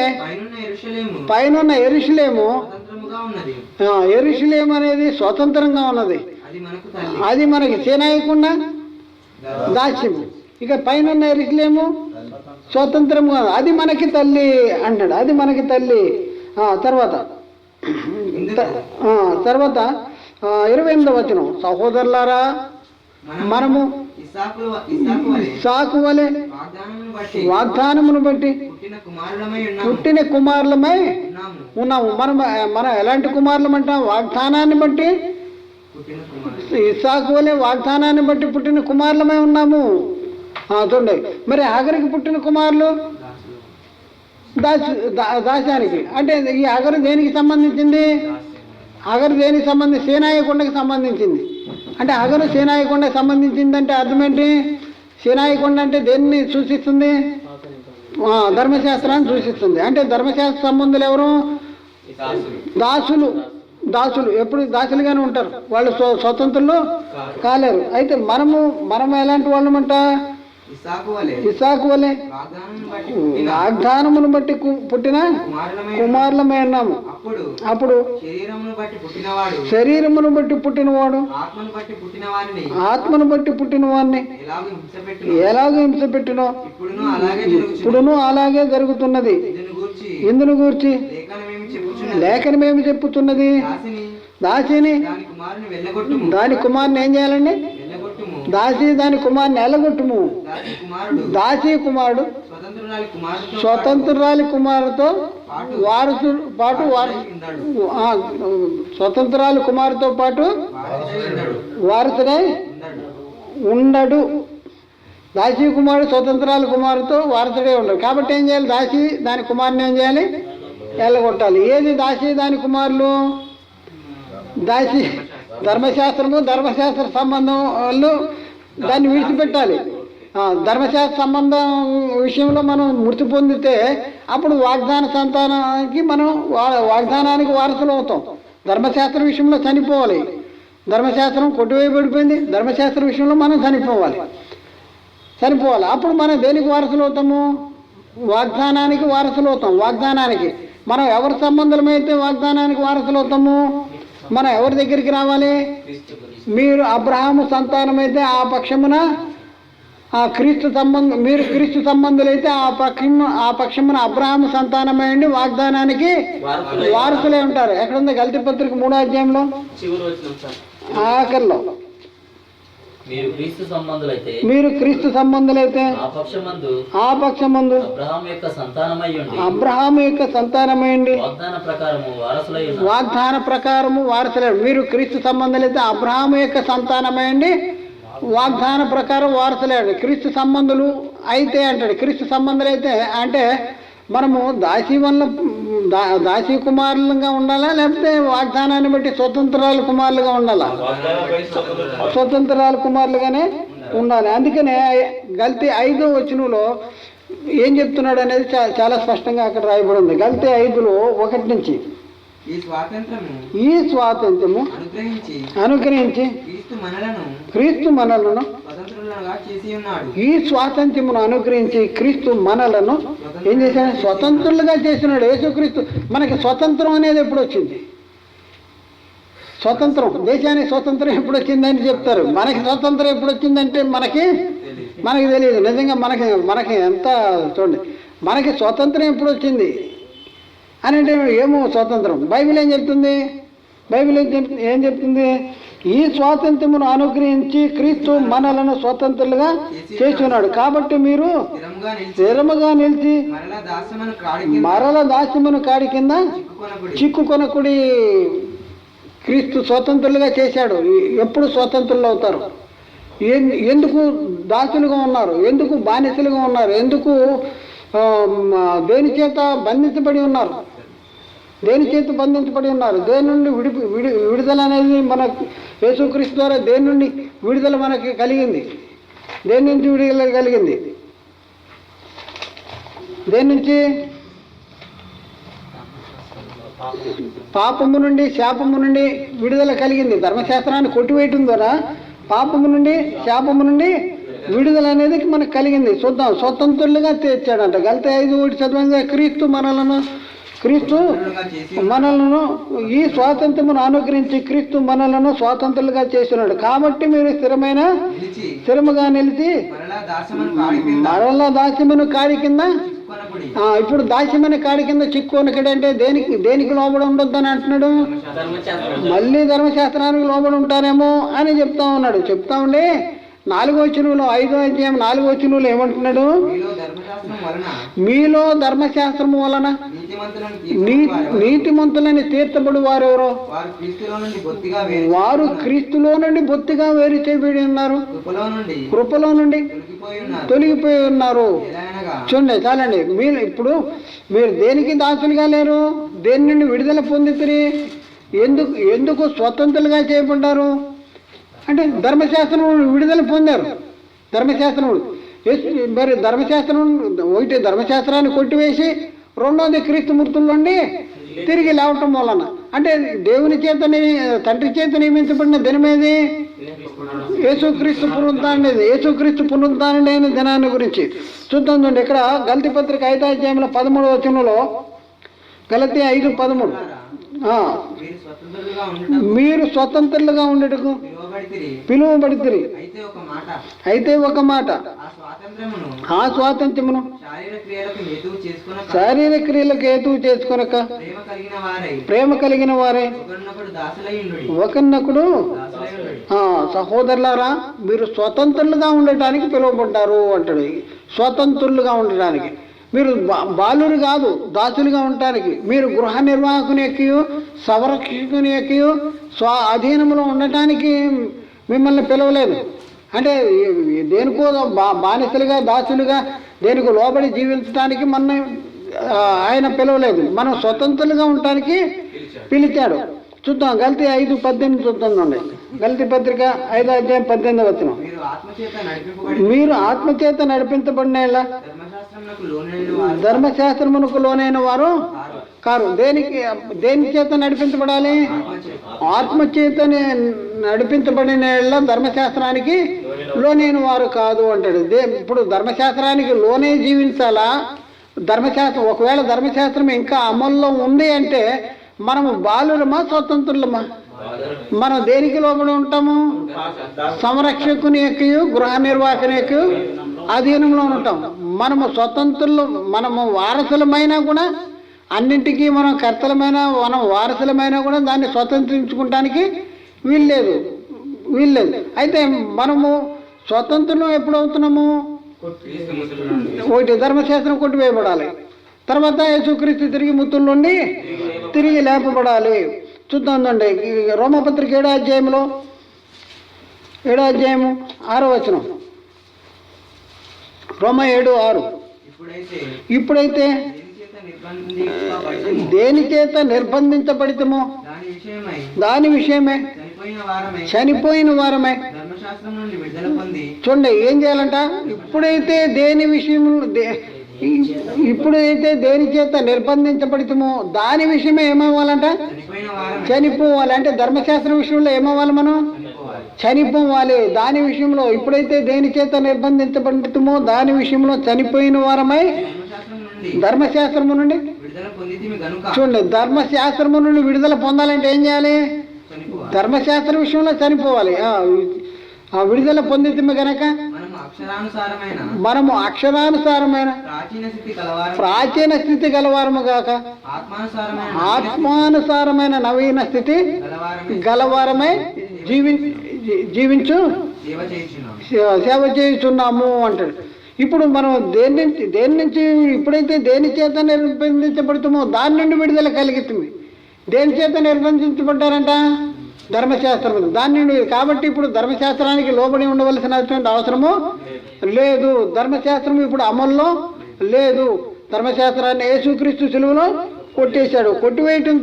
పైనున్న యెరూషలేము అనేది స్వతంత్రంగా ఉన్నది. అది మనకి సీనాయికుండా దాస్యము. ఇక పైన యెరూషలేము స్వతంత్రంగా, అది మనకి తల్లి అంటాడు. అది మనకి తల్లి. తర్వాత 28వ వచనం, సహోదరులారా మనము ఇస్సాకు వలె వాగ్దానమును బట్టి పుట్టిన కుమారులమై ఉన్నాము. మనం ఎలాంటి కుమారులం అంటాం? వాగ్దానాన్ని బట్టి, ఇస్సాకు వలె వాగ్దానాన్ని బట్టి పుట్టిన కుమారులమై ఉన్నాము. చూడండి, మరి హగరికి పుట్టిన కుమారులు దాస్యానికి. అంటే ఈ హగరు దేనికి సంబంధించింది? హగరు దేనికి సంబంధించి? సీనాయి కొండకి సంబంధించింది. అంటే హగరు సీనాయి కొండకి సంబంధించింది అంటే అర్థం ఏంటి? సీనాయి కొండ అంటే దేన్ని సూచిస్తుంది? ధర్మశాస్త్రాన్ని సూచిస్తుంది. అంటే ధర్మశాస్త్ర సంబంధులు ఎవరు? దాసులు. దాసులు ఎప్పుడు దాసులుగానే ఉంటారు, వాళ్ళు స్వతంత్రులు కాలేరు. అయితే మనం ఎలాంటి వాళ్ళమంట? ఇస్సాకు వలె వాగ్దానమును బట్టి పుట్టిన కుమారులమే అన్నాము. అప్పుడు శరీరమును బట్టి పుట్టినవాడు ఆత్మను బట్టి పుట్టిన వాడిని ఎలాగో హింస పెట్టినో ఇప్పుడును అలాగే జరుగుతున్నది. ఇందును గూర్చి లేఖనమేమి చెప్పుతున్నది? దాసిని దాని కుమారుని ఏం చేయాలండి? దాసి దాని కుమారుని ఎల్లగొట్టుము. దాసి కుమారుడు స్వతంత్రాలి కుమారుతో స్వతంత్రాలి కుమారుతో పాటు వారసుడై ఉండడు. దాసి కుమారుడు స్వతంత్రాల కుమారుతో వారసుడే ఉండడు. కాబట్టి ఏం చేయాలి? దాసి దాని కుమారుని ఏం చేయాలి? ఎల్లగొట్టాలి. ఏది దాసి దాని కుమారులు? దాసి ధర్మశాస్త్ర సంబంధం వాళ్ళు దాన్ని విడిచిపెట్టాలి. ధర్మశాస్త్ర సంబంధం విషయంలో మనం మృతి పొందితే అప్పుడు వాగ్దాన సంతానానికి మనం వాగ్దానానికి వారసులు అవుతాం. ధర్మశాస్త్ర విషయంలో చనిపోవాలి. ధర్మశాస్త్రం కొట్టివేయబడిపోయింది. ధర్మశాస్త్ర విషయంలో మనం చనిపోవాలి. అప్పుడు మనం దేనికి వారసులు అవుతాము? వాగ్దానానికి వారసులు అవుతాం. వాగ్దానానికి మనం ఎవరి సంబంధమైతే వాగ్దానానికి వారసులు అవుతాము? మనం ఎవరి దగ్గరికి రావాలి? మీరు అబ్రహాము సంతానమైతే ఆ పక్షమున మీరు క్రీస్తు సంబంధులైతే ఆ పక్షమున అబ్రహాము సంతానమైండి వాగ్దానానికి వారసులే ఉంటారు. ఎక్కడుంది? గలతీ పత్రిక 3వ అధ్యాయంలో ఆఖరిలో మీరు క్రీస్తు సంబంధులైతే ఆ పక్షమందు అబ్రహాము యొక్క సంతానమైండి వాగ్దాన ప్రకారము వారసులే. మీరు క్రీస్తు సంబంధులైతే అబ్రహాము యొక్క సంతానమైండి వాగ్దాన ప్రకారం వారసులేండి. క్రీస్తు సంబంధులు అయితే అంటాడు. క్రీస్తు సంబంధులు అయితే అంటే మనము దాసీ కుమారులుగా ఉండాలా, లేకపోతే వాగ్దానాన్ని బట్టి స్వతంత్రాల కుమారులుగా ఉండాలా? స్వతంత్రాల కుమారులుగానే ఉండాలి. అందుకనే గలతీ 5వ వచనంలో ఏం చెప్తున్నాడు అనేది చాలా స్పష్టంగా అక్కడ రాయబడి ఉంది. గలతీ 5లో 1 నుంచి ఈ స్వాతంత్రము అనుగ్రహించి క్రీస్తు మనలను ఈ స్వాతంత్రమును అనుగ్రహించి క్రీస్తు మనలను ఏం చేశాడు? స్వతంత్రులుగా చేసినాడు. యేసుక్రీస్తు మనకి స్వతంత్రం అనేది ఎప్పుడు వచ్చింది? స్వతంత్రం, దేశానికి స్వతంత్రం ఎప్పుడు వచ్చిందని చెప్తారు. మనకి స్వతంత్రం ఎప్పుడు వచ్చిందంటే మనకి తెలియదు. నిజంగా మనకి ఎంత చూడండి, మనకి స్వతంత్రం ఎప్పుడు వచ్చింది అని అంటే ఏమో స్వాతంత్రం. బైబిల్ ఏం చెప్తుంది? ఏం చెప్తుంది? ఈ స్వాతంత్రమును అనుగ్రహించి క్రీస్తు మనలను స్వతంత్రులుగా చేస్తున్నాడు. కాబట్టి మీరు స్థిరముగా నిలిచి మరల దాస్యమును కాడి కింద చిక్కుకొనకుడి. క్రీస్తు స్వతంత్రులుగా చేశాడు. ఎప్పుడు స్వతంత్రులు అవుతారు? ఎందుకు దాసులుగా ఉన్నారు? ఎందుకు బానిసలుగా ఉన్నారు? ఎందుకు దేని చేత బంధించబడి ఉన్నారు? దేని నుండి విడుదల అనేది మన యేసుక్రీస్తు ద్వారా దేని నుండి విడుదల మనకి కలిగింది? దేని నుంచి విడుదల కలిగింది? దేని నుంచి? పాపము నుండి శాపము నుండి విడుదల కలిగింది. ధర్మశాస్త్రాన్ని కొట్టివేయటం ద్వారా పాపము నుండి శాపము నుండి విడుదల అనేది మనకు కలిగింది. చూద్దాం. స్వతంత్రులుగా తెచ్చాడంట. గలతీ 5:1 చదవండి. క్రీస్తు మనలను ఈ స్వాతంత్రమును అనుగ్రహించి క్రీస్తు మనలను స్వాతంత్రులుగా చేస్తున్నాడు. కాబట్టి మీరు స్థిరముగా నిలిచి మరలా దాస్యమును కాడి కింద. ఇప్పుడు దాస్యమైన కాడి కింద చిక్కుకొనకడంటే దేనికి లోబడి ఉండొద్దని అంటున్నాడు? మళ్ళీ ధర్మశాస్త్రానికి లోబడి ఉంటారేమో అని చెప్తా ఉండే 4వ వచనంలో 5వ అధ్యాయం 4వ వచనంలో ఏమంటున్నాడు? మీలో ధర్మశాస్త్రము వలన నీతిమంతులని తీర్చబడి వారెవరో వారు క్రీస్తులో నుండి బొత్తిగా వేరు చేయబడి ఉన్నారు, కృపలో నుండి తొలగిపోయి ఉన్నారు. చూడండి, చాలండి. మీరు దేనికి దాసులుగా లేరు? దేని నుండి విడుదల పొందితిరి? ఎందుకు స్వతంత్రులుగా చేయబడ్డారు అంటే ధర్మశాస్త్రం విడుదల పొందారు. మరి ధర్మశాస్త్రాన్ని కొట్టివేసి రెండోది క్రీస్తు మృతుల నుండి తిరిగి లేవటం వలన అంటే దేవుని చేత తండ్రి చేత నియమించబడిన దినమేది యేసుక్రీస్తు పునరుద్ధానం. యేసుక్రీస్తు పునరుద్ధానం దినాన్ని గురించి చూద్దాం. చూడండి ఇక్కడ గలతీ పత్రిక 5వ అధ్యాయంలో 13వ వచనంలో, గలతీ 5:13, మీరు స్వతంత్రులుగా ఉండటకు పిలువబడితిరి, అయితే ఒక మాట ఆ స్వాతంత్ర్యమును శారీరక క్రియలకు హేతువు చేసుకొనక ప్రేమ కలిగిన వారే ఒకరినొకడు సహోదరులారా మీరు స్వతంత్రులుగా ఉండటానికి పిలువబడ్డారు అంటాడు. స్వతంత్రులుగా ఉండటానికి మీరు బాలురు కాదు, దాసులుగా ఉండటానికి. మీరు గృహ నిర్వాహకుని యొక్క సంరక్షకుని యొక్క అధీనంలో ఉండటానికి మిమ్మల్ని పిలవలేదు. అంటే దేనికో బానిసలుగా దాసులుగా దేనికి లోబడి జీవించడానికి మన ఆయన పిలవలేదు, మనం స్వతంత్రులుగా ఉండటానికి పిలిచాడు. చూద్దాం గలతీ 5:18 చూద్దాం. గలతీ పత్రిక 5వ అధ్యాయం 18వ వచనం, మీరు ఆత్మచేత నడిపించబడిన ధర్మశాస్త్రమునకు లోనైన వారు కారు. దేని చేత నడిపించబడాలి? ఆత్మచేత నడిపించబడిన ధర్మశాస్త్రానికి లోనైన వారు కాదు అంటాడు. ఇప్పుడు ధర్మశాస్త్రానికి లోనే జీవించాలా? ధర్మశాస్త్రం ఒకవేళ ధర్మశాస్త్రం ఇంకా అమల్లో ఉంది అంటే మనము బాలులమా స్వతంత్రులమా? మనం దేనికి లోబడి ఉంటాము? సంరక్షకుని యొక్క గృహ నిర్వాహకుని యొక్క అధీనంలో ఉంటాం. మనము స్వతంత్రులు, మనము వారసులమైనా కూడా అన్నింటికీ మనం కర్తలమైన మనం వారసులమైనా కూడా దాన్ని స్వతంత్రించుకోవడానికి వీల్లేదు. అయితే మనము స్వతంత్రం ఎప్పుడు అవుతున్నాము? ఒకటి ధర్మశాస్త్రం కొట్టివేయబడాలి, తర్వాత యేసుక్రీస్తు తిరిగి మృతుల నుండి తిరిగి లేపబడాలి. చూద్దామండి రోమపత్రిక 7వ అధ్యాయంలో 7వ అధ్యాయము 6వ వచనం. రోమ 7:6, ఇప్పుడైతే దేని చేత నిర్బంధించబడితమో దాని విషయమే చనిపోయిన వారమే. చూడండి ఏం చేయాలంట? ఇప్పుడైతే దేని చేత నిర్బంధించబడితమో దాని విషయమే ఏమవ్వాలంట? చనిపోవాలి. అంటే ధర్మశాస్త్రం విషయంలో ఏమవ్వాలి? మనం చనిపోవాలి. దాని విషయంలో ఇప్పుడైతే దేని చేత నిర్బంధించబడితమో దాని విషయంలో చనిపోయిన వారమై ధర్మశాస్త్రము నుండి చూడండి, ధర్మశాస్త్రము నుండి విడుదల పొందాలంటే ఏం చేయాలి? ధర్మశాస్త్ర విషయంలో చనిపోవాలి. ఆ విడుదల పొందితే గనక మనము అక్షరానుసారమైన ప్రాచీన స్థితి గలవారము గాక ఆత్మానుసారమైన నవీన స్థితి గలవారమై జీవించు సేవ చేయుచున్నాము అంటాడు. ఇప్పుడు మనం దేని నుంచి ఇప్పుడైతే దేని చేత నిర్బంధించబడుతామో దాని నుండి విడుదల కలుగుతుంది. దేని చేత నిర్బంధించబడ్డారంట? ధర్మశాస్త్రం. దాని నుండి. కాబట్టి ఇప్పుడు ధర్మశాస్త్రానికి లోబడి ఉండవలసినటువంటి అవసరము లేదు. ధర్మశాస్త్రం ఇప్పుడు అమల్లో లేదు. ధర్మశాస్త్రాన్ని యేసుక్రీస్తు సిలువలో కొట్టేశాడు. కొట్టివేయటం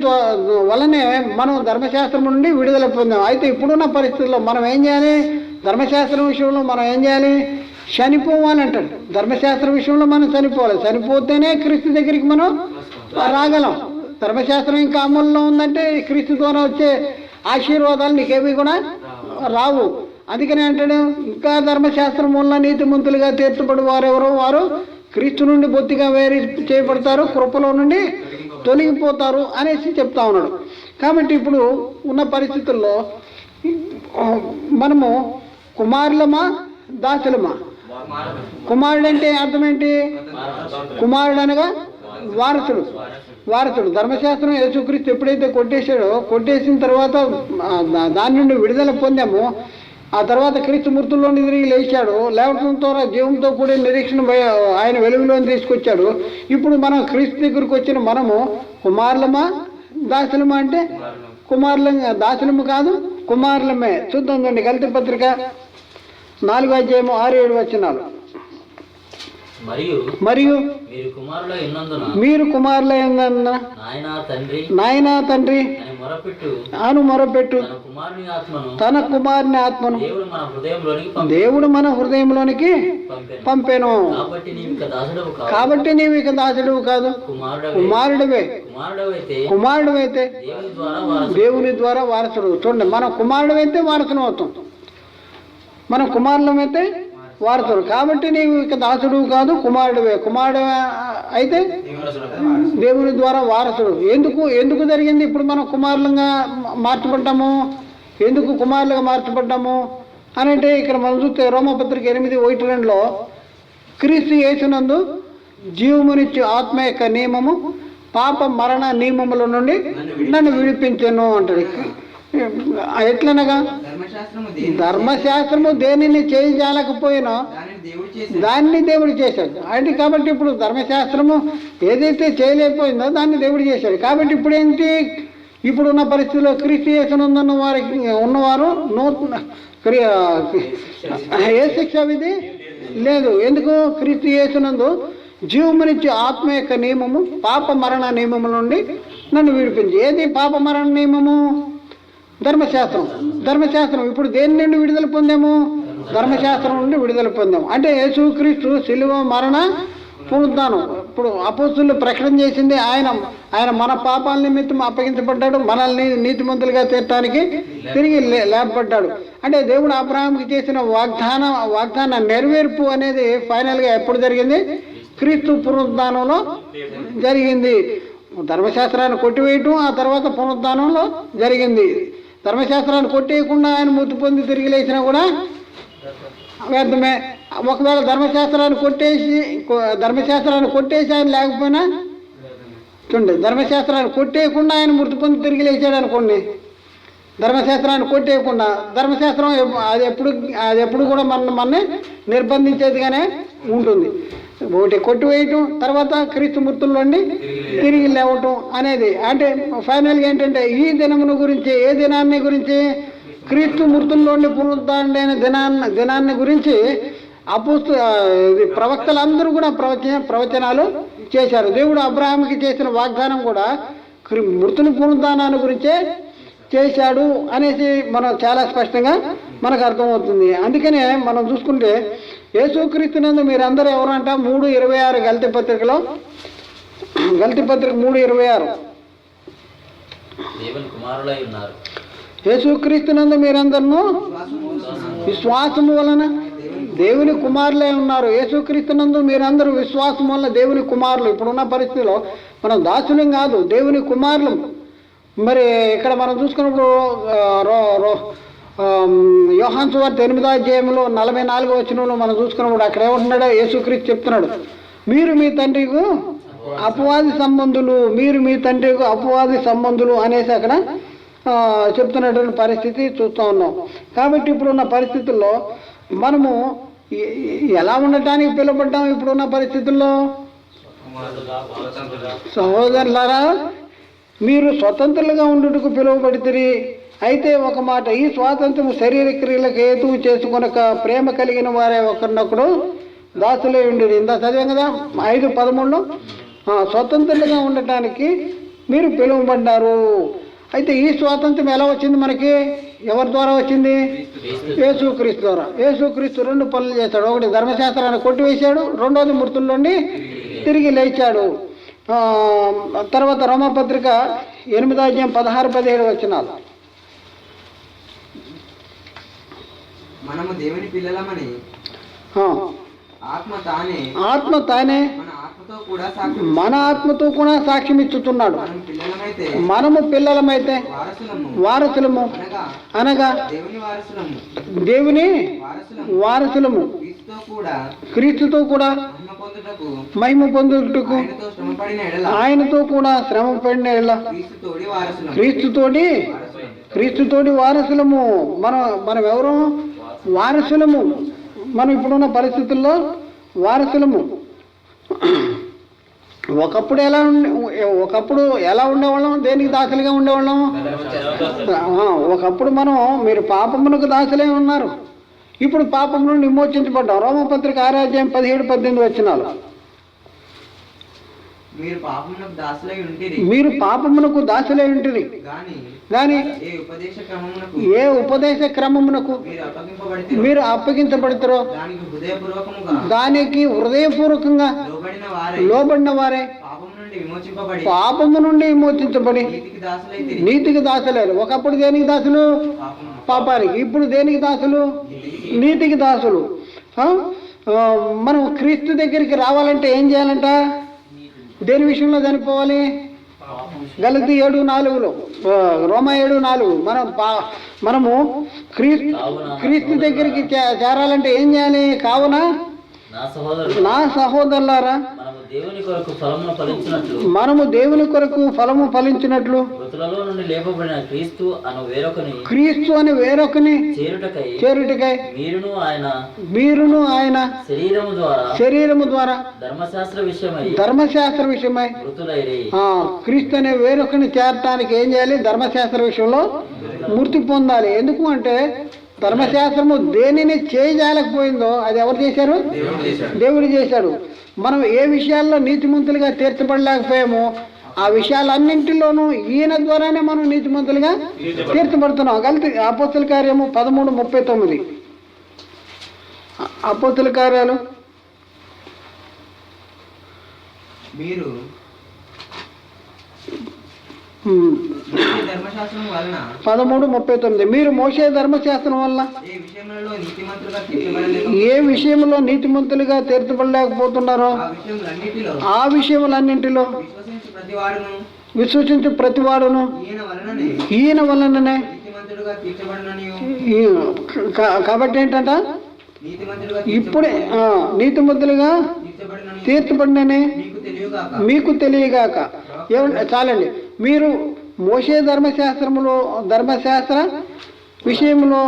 వల్లనే మనం ధర్మశాస్త్రం నుండి విడుదల పొందాం. అయితే ఇప్పుడున్న పరిస్థితుల్లో మనం ఏం చేయాలి? ధర్మశాస్త్రం విషయంలో మనం ఏం చేయాలి? చనిపోవాలి అంటాడు. ధర్మశాస్త్రం విషయంలో మనం చనిపోవాలి. చనిపోతేనే క్రీస్తు దగ్గరికి మనం రాగలం. ధర్మశాస్త్రం ఇంకా అమల్లో ఉందంటే క్రీస్తు ద్వారా వచ్చే ఆశీర్వాదాలు నీకేవి కూడా రావు. అందుకనే అంటాడు, ఇంకా ధర్మశాస్త్రం వల్ల నీతిమంతులుగా తీర్చబడి వారెవరో వారు క్రీస్తు నుండి బొత్తిగా వేరు చేయబడతారు, కృపలో నుండి తొలగిపోతారు అనేసి చెప్తా ఉన్నాడు. కాబట్టి ఇప్పుడు ఉన్న పరిస్థితుల్లో మనము కుమారులమా దాసులమా? కుమారుడు అంటే అర్థం ఏంటి? కుమారుడు అనగా వారసుడు. ధర్మశాస్త్రం యేసుక్రీస్తు ఎప్పుడైతే కొట్టేసిన తర్వాత దాని నుండి విడుదల పొందామో, ఆ తర్వాత క్రీస్తు మృతుల్లో తిరిగి లేచాడు. లేవటంతో జీవంతో కూడిన నిరీక్షణ ఆయన వెలుగులోని తీసుకొచ్చాడు. ఇప్పుడు మనం క్రీస్తు దగ్గరికి వచ్చిన మనము కుమారులమా దాసులమా? అంటే దాసులము కాదు, కుమారులమే. చూద్దాం చూడండి గలతీ పత్రిక 4వ అధ్యాయము 6-7 వచనాలు. మరియు మీరు కుమారులైనందున నాయనా తండ్రి ఆను మొరపెట్టు తన కుమారుని ఆత్మను దేవుడు మన హృదయంలోనికి పంపెను. కాబట్టి నీవు ఇక దాసుడువు కాదు, కుమారుడివైతే దేవుని ద్వారా వారసుడు. చూడండి, మనం కుమారుడివైతే వారసుడు అవుతాం, మనం కుమారులమైతే వారసుడు. కాబట్టి నీవు ఇక దాసుడు కాదు, కుమారుడివే. కుమారుడు అయితే దేవుని ద్వారా వారసుడు. ఎందుకు జరిగింది? ఇప్పుడు మనం కుమారులుగా మార్చబడ్డాము. ఎందుకు కుమారులుగా మార్చబడ్డాము అని అంటే, ఇక్కడ మనం చూస్తే రోమపత్రిక 8:1-2 క్రీస్తు యేసునందు జీవమునిచ్చు ఆత్మ యొక్క నియమము పాప మరణ నియమముల నుండి నన్ను విడిపించెను అంటాడు. ఎట్లనగా ధర్మశాస్త్రము దేనిని చేయజాలకపోయినా దాన్ని దేవుడు చేశాడు. అంటే కాబట్టి ఇప్పుడు ధర్మశాస్త్రము ఏదైతే చేయలేకపోయిందో దాన్ని దేవుడు చేశాడు. కాబట్టి ఇప్పుడు ఏంటి? ఇప్పుడున్న పరిస్థితుల్లో క్రీస్తు యేసునందున్న ఉన్నవారు ఏ శిక్ష విధి లేదు. ఎందుకు? క్రీస్తు యేసునందు జీవమునిచ్చే ఆత్మ యొక్క నియమము పాప మరణ నియమము నుండి నన్ను విడిపించి. ఏది పాప మరణ నియమము? ధర్మశాస్త్రం. ఇప్పుడు దేని నుండి విడుదల పొందాము? ధర్మశాస్త్రం నుండి విడుదల పొందాము. అంటే యేసుక్రీస్తు శిలువ మరణ పునరుద్ధానం. ఇప్పుడు అపోస్తులు ప్రకటన చేసింది ఆయన మన పాపాల నిమిత్తం అప్పగించబడ్డాడు, మనల్ని నీతిమంతులుగా తీర్చడానికి తిరిగి లేపబడ్డాడు. అంటే దేవుడు అబ్రహాంకి చేసిన వాగ్దాన నెరవేర్పు అనేది ఫైనల్గా ఎప్పుడు జరిగింది? క్రీస్తు పునరుద్ధానంలో జరిగింది. ధర్మశాస్త్రాన్ని కొట్టివేయటం ఆ తర్వాత పునరుద్ధానంలో జరిగింది. ధర్మశాస్త్రాన్ని కొట్టేయకుండా ఆయన మృతి పొంది తిరిగి లేచినా కూడా వ్యర్థమే. ఒకవేళ ధర్మశాస్త్రాన్ని కొట్టేసి ఆయన లేకపోయినా చూడండి, ధర్మశాస్త్రాన్ని కొట్టేయకుండా ఆయన మృతి పొంది తిరిగి లేచాడు అనుకోండి. ధర్మశాస్త్రాన్ని కొట్టేయకుండా, ధర్మశాస్త్రం అది ఎప్పుడు కూడా మనని నిర్బంధించేదిగానే ఉంటుంది. ఒకటి కొట్టివేయటం, తర్వాత క్రీస్తు మృతుల్లోండి తిరిగి లేవటం అనేది. అంటే ఫైనల్గా ఏంటంటే ఈ దినమును గురించి, ఏ దినాన్ని గురించి? క్రీస్తు మృతుల్లోండి పునరుద్ధరణైన దినాన్ని గురించి ప్రవక్తలందరూ కూడా ప్రవచనాలు చేశారు. దేవుడు అబ్రహాంకి చేసిన వాగ్దానం కూడా మృతుని పునరుద్ధానాన్ని గురించే చేశాడు అనేసి మనం చాలా స్పష్టంగా మనకు అర్థమవుతుంది. అందుకనే మనం చూసుకుంటే యేసుక్రీస్తునందు మీరందరూ ఎవరంట 3:26 గల్తీ పత్రిక 3:26 యేసుక్రీస్తునందు మీరందరూ విశ్వాసము వలన దేవుని కుమారులై ఉన్నారు. యేసుక్రీస్తునందు మీరందరూ విశ్వాసం వలన దేవుని కుమారులు. ఇప్పుడున్న పరిస్థితిలో మనం దాసులం కాదు, దేవుని కుమారులు. మరి ఇక్కడ మనం చూసుకున్నప్పుడు యోహాను సువార్త 8:44 మనం చూసుకున్నప్పుడు అక్కడ ఏమంటున్నాడో యేసుక్రీస్తు చెప్తున్నాడు, మీరు మీ తండ్రికి అపవాది సంబంధులు అనేసి అక్కడ చెప్తున్నటువంటి పరిస్థితి చూస్తూ ఉన్నాం. కాబట్టి ఇప్పుడున్న పరిస్థితుల్లో మనము ఎలా ఉండటానికి పిలువబడ్డాం? ఇప్పుడున్న పరిస్థితుల్లో సహోదరులారా, మీరు స్వతంత్రులుగా ఉండుటకు పిలువబడితిరి. అయితే ఒక మాట, ఈ స్వాతంత్రము శరీర క్రియలకు హేతువు చేసుకొనక ప్రేమ కలిగిన వారే ఒకరినొకడు దాసులై ఉండిరి. ఇందా చదివాం కదా 5:13 స్వతంత్రులుగా ఉండటానికి మీరు పిలువబడ్డారు. అయితే ఈ స్వాతంత్రం ఎలా వచ్చింది మనకి? ఎవరి ద్వారా వచ్చింది? యేసుక్రీస్తు ద్వారా. యేసుక్రీస్తు 2 పనులు చేశాడు. ఒకటి, ధర్మశాస్త్రాన్ని కొట్టివేశాడు. రెండోది, మృతుల్లోండి తిరిగి లేచాడు. తర్వాత రోమపత్రిక 8:16-17 మనము దేవుని పిల్లలమని ఆత్మ తానే మన ఆత్మతో కూడా సాక్ష్యం ఇచ్చుతున్నాడు. మనము పిల్లలమైతే వారసులము అనగా దేవుని వారసులము, క్రీస్తుతో కూడా మహిమ పొందుటకు ఆయనతో కూడా శ్రమ పడిన క్రీస్తుతోటి వారసులము. మనం ఎవరు? వారసులము. మనం ఇప్పుడున్న పరిస్థితుల్లో వారసులము. ఒకప్పుడు ఎలా ఉండేవాళ్ళం? దేనికి దాసులుగా ఉండేవాళ్ళం? ఒకప్పుడు మీరు పాపమునకు దాసులే ఉన్నారు. ఇప్పుడు పాపం నుండి విమోచించబడ్డాం. రోమపత్రిక 6:17-18 మీరు పాపమునకు దాసులై ఉంటిరి మీరు పాపమునకు దాసులై ఉంటుంది గాని కానీ ఏ ఉపదేశ క్రమమునకు ఏ ఉపదేశ క్రమమునకు మీరు అప్పగింపబడితే మీరు అప్పగించబడతారో దానికి హృదయపూర్వకముగా దానికి హృదయపూర్వకంగా లోబడిన వారే లోబడిన వారే పాపము నుండి విమోచింపబడి పాపము నుండి విమోచించబడి నీతికి దాసులైతిరి నీతికి దాసులేరు. ఒకప్పుడు దేనికి దాసులు? పాపము పాపానికి. ఇప్పుడు దేనికి దాసులు? నీతికి దాసులు. ఆ? మనం క్రీస్తు దగ్గరికి రావాలంటే ఏం చేయాలంట? దేని విషయంలో చనిపోవాలి? గలతీ 7:4 రోమా 7:4 మనము క్రీస్తు దగ్గరికి చేరాలంటే ఏం చేయాలి? కావున నా సహోదరులారా మనము దేవుని కొరకు ఫలమును ఫలించినట్లు మనము దేవుని కొరకు ఫలము ఫలించినట్లు మృతులలో నుండి లేపబడిన క్రీస్తు అని వేరొకని చేరుటకై మీరును ఆయన శరీరము ద్వారా ధర్మశాస్త్ర విషయమై క్రీస్తు అనే వేరొకని చేరటానికి ఏం చేయాలి? ధర్మశాస్త్ర విషయంలో మృతి పొందాలి. ఎందుకు అంటే ధర్మశాస్త్రము దేనిని చేయజాలకపోయిందో అది ఎవరు చేశారు? దేవుడు చేశాడు. మనం ఏ విషయాల్లో నీతిమంతులుగా తీర్చబడలేకపోయామో ఆ విషయాలన్నింటిలోనూ ఈయన ద్వారానే మనం నీతిమంతులుగా తీర్చబడుతున్నాం. గలతీ అపోస్తల కార్యము 13:39 అపోస్తల కార్యాలు మీరు ధర్మశాస్త్రం వలన 13:39 మీరు మోషే ధర్మశాస్త్రం వల్ల ఏ విషయంలో నీతిమంతులుగా తీర్చబడలేదు ఏ విషయంలో నీతిమంతులుగా తీర్చబడలేకపోతున్నారో ఆ విషయములన్నింటిలో విశ్వసించు ప్రతివాడును ఈయన వలననే నీతిమంతులుగా తీర్చబడననియు కాబట్టి ఏంటంట? ఇప్పుడే నీతిమంతులుగా తీర్చబడిననే మీకు తెలియగాక. ఏమంటే చాలండి. మీరు మోషే ధర్మశాస్త్ర విషయంలో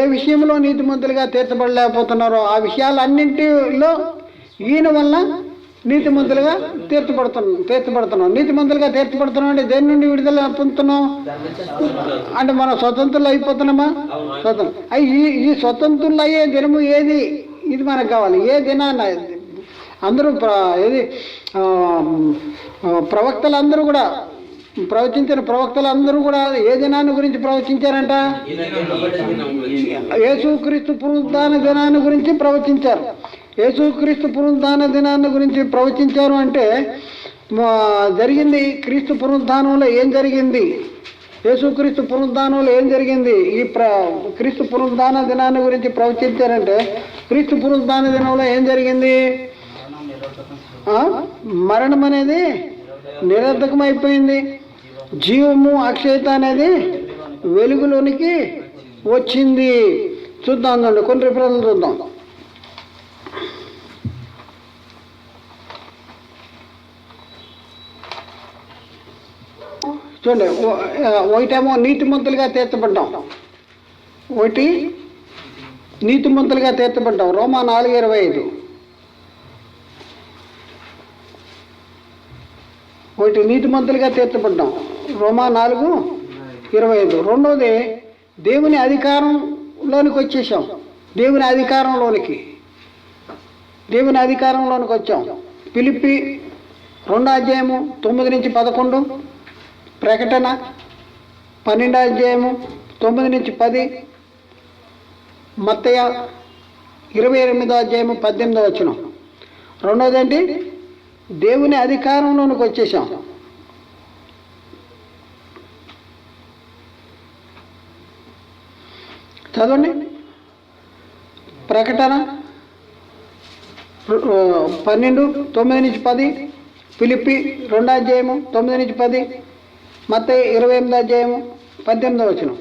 ఏ విషయంలో నీతిమంతులుగా తీర్చబడలేకపోతున్నారో ఆ విషయాలన్నింటిలో ఈయన వల్ల నీతిమంతులుగా తీర్చబడుతున్నాం. నీతిమంతులుగా తీర్చబడుతున్నాం అంటే దేని నుండి విడుదల పొందుతున్నాం? అంటే మనం స్వతంత్రులు అయిపోతున్నామా? ఈ స్వతంత్రులు అయ్యే దినము ఏది? ఇది మనకు కావాలి. ఏ దినాన్న అందరూ ప్రవక్తలందరూ కూడా ప్రవచించిన ప్రవక్తలందరూ కూడా ఏ దినాన్ని గురించి ప్రవచించారంట? యేసుక్రీస్తు పునరుద్ధాన దినాన్ని గురించి ప్రవచించారు. యేసుక్రీస్తు పునరుద్ధాన దినాన్ని గురించి ప్రవచించారు అంటే జరిగింది క్రీస్తు పునరుద్ధానంలో ఏం జరిగింది? యేసుక్రీస్తు పునరుద్ధానంలో ఏం జరిగింది? క్రీస్తు పునరుద్ధాన దినాన్ని గురించి ప్రవచించారంటే క్రీస్తు పునరుద్ధాన దినంలో ఏం జరిగింది? మరణం అనేది నిరర్ధకమైపోయింది. జీవము అక్షయత అనేది వెలుగులోనికి వచ్చింది. చూద్దాం అండి, కొన్ని రిఫరెన్స్లు చూద్దాం. చూడండి, ఒకటేమో నీతిమంతులుగా తీర్చబడ్డాం, ఒకటి నీతిమంతులుగా తీర్చబడ్డాం. రోమా 4:25 ఒకటి నీతిమంతులుగా తీర్చబడ్డాం. రోమా 4:25. రెండోది దేవుని అధికారంలోనికి వచ్చేసాం. దేవుని అధికారంలోనికి వచ్చాం. ఫిలిప్పీ 2:9-11, ప్రకటన 12:9-10, మత్తయి 28:18. రెండోది ఏంటి? దేవుని అధికారంలోనికి వచ్చేసాం. చదవండి. ప్రకటన 12:9-10, ఫిలిప్పీ 2:9-10, మత్తయి 28:18.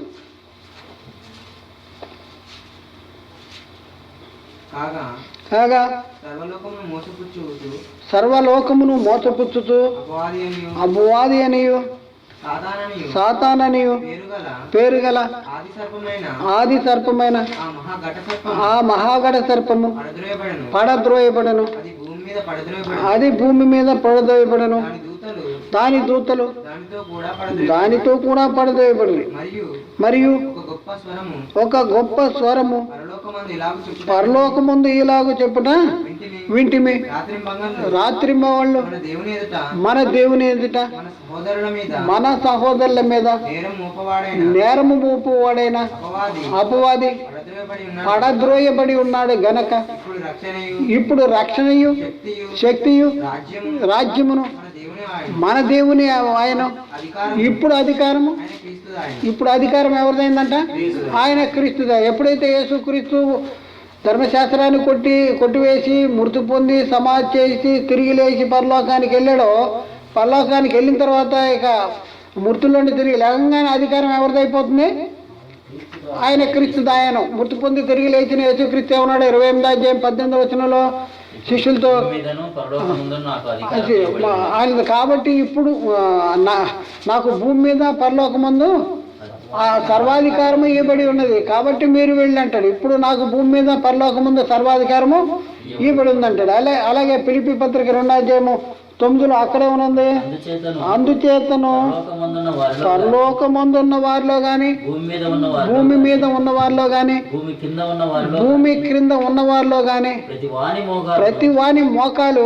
కాగా సర్వలోకమును మోసపుచ్చుతూ అపవాది అనియు సాతాననియు పేరుగల ఆది సర్పమైన ఆ మహాగణ సర్పము పడద్రోయబడను. అది భూమి మీద పడద్రోయబడను. దూతలు దానితో కూడా పడదోయబడి మరియు మరియు ఒక గొప్ప స్వరము పరలోకమందు ఇలాగ చెప్పుట వింటిమి. రాత్రి వాళ్ళు మన దేవుని ఎదుట మన సహోదరుల మీద నేరము మోపువాడైన అపవాది పడద్రోయబడి ఉన్నాడు గనక ఇప్పుడు రక్షణయు శక్తియు రాజ్యమును మన దేవుని ఆయన ఇప్పుడు అధికారం ఎవరిదైందంట? ఆయన క్రీస్తుదా. ఎప్పుడైతే యేసుక్రీస్తు ధర్మశాస్త్రాన్ని కొట్టివేసి మృతి పొంది సమాధి చేసి తిరిగి లేచి పరలోకానికి వెళ్ళాడో, పరలోకానికి వెళ్ళిన తర్వాత ఇక మృతుల్లోని తిరిగి లేవగానే అధికారం ఎవరిదైపోతుంది? ఆయన క్రీస్తుదా. ఆయన మృతి పొంది తిరిగి లేచిన యేసుక్రీస్తు ఏమన్నాడు? 28వ అధ్యాయం 18వ వచనంలో శిష్యులతో ఆయన కాబట్టి ఇప్పుడు నాకు భూమి మీద పరలోకమందు సర్వాధికారము ఇవ్వబడి ఉన్నది కాబట్టి మీరు వెళ్ళి అంటాడు. ఇప్పుడు నాకు భూమి మీద పరలోకమందు సర్వాధికారము ఇవ్వబడి ఉందంటాడు. అలాగే ఫిలిప్పీ పత్రిక 2వ అధ్యాయము 9లో అక్కడే ఉన్నది. అందుచేతను పరలోకమందున్న వారిలో గాని భూమి మీద ఉన్న వారిలో గాని భూమి క్రింద ఉన్న వారిలో గాని ప్రతి వాని మోకాలు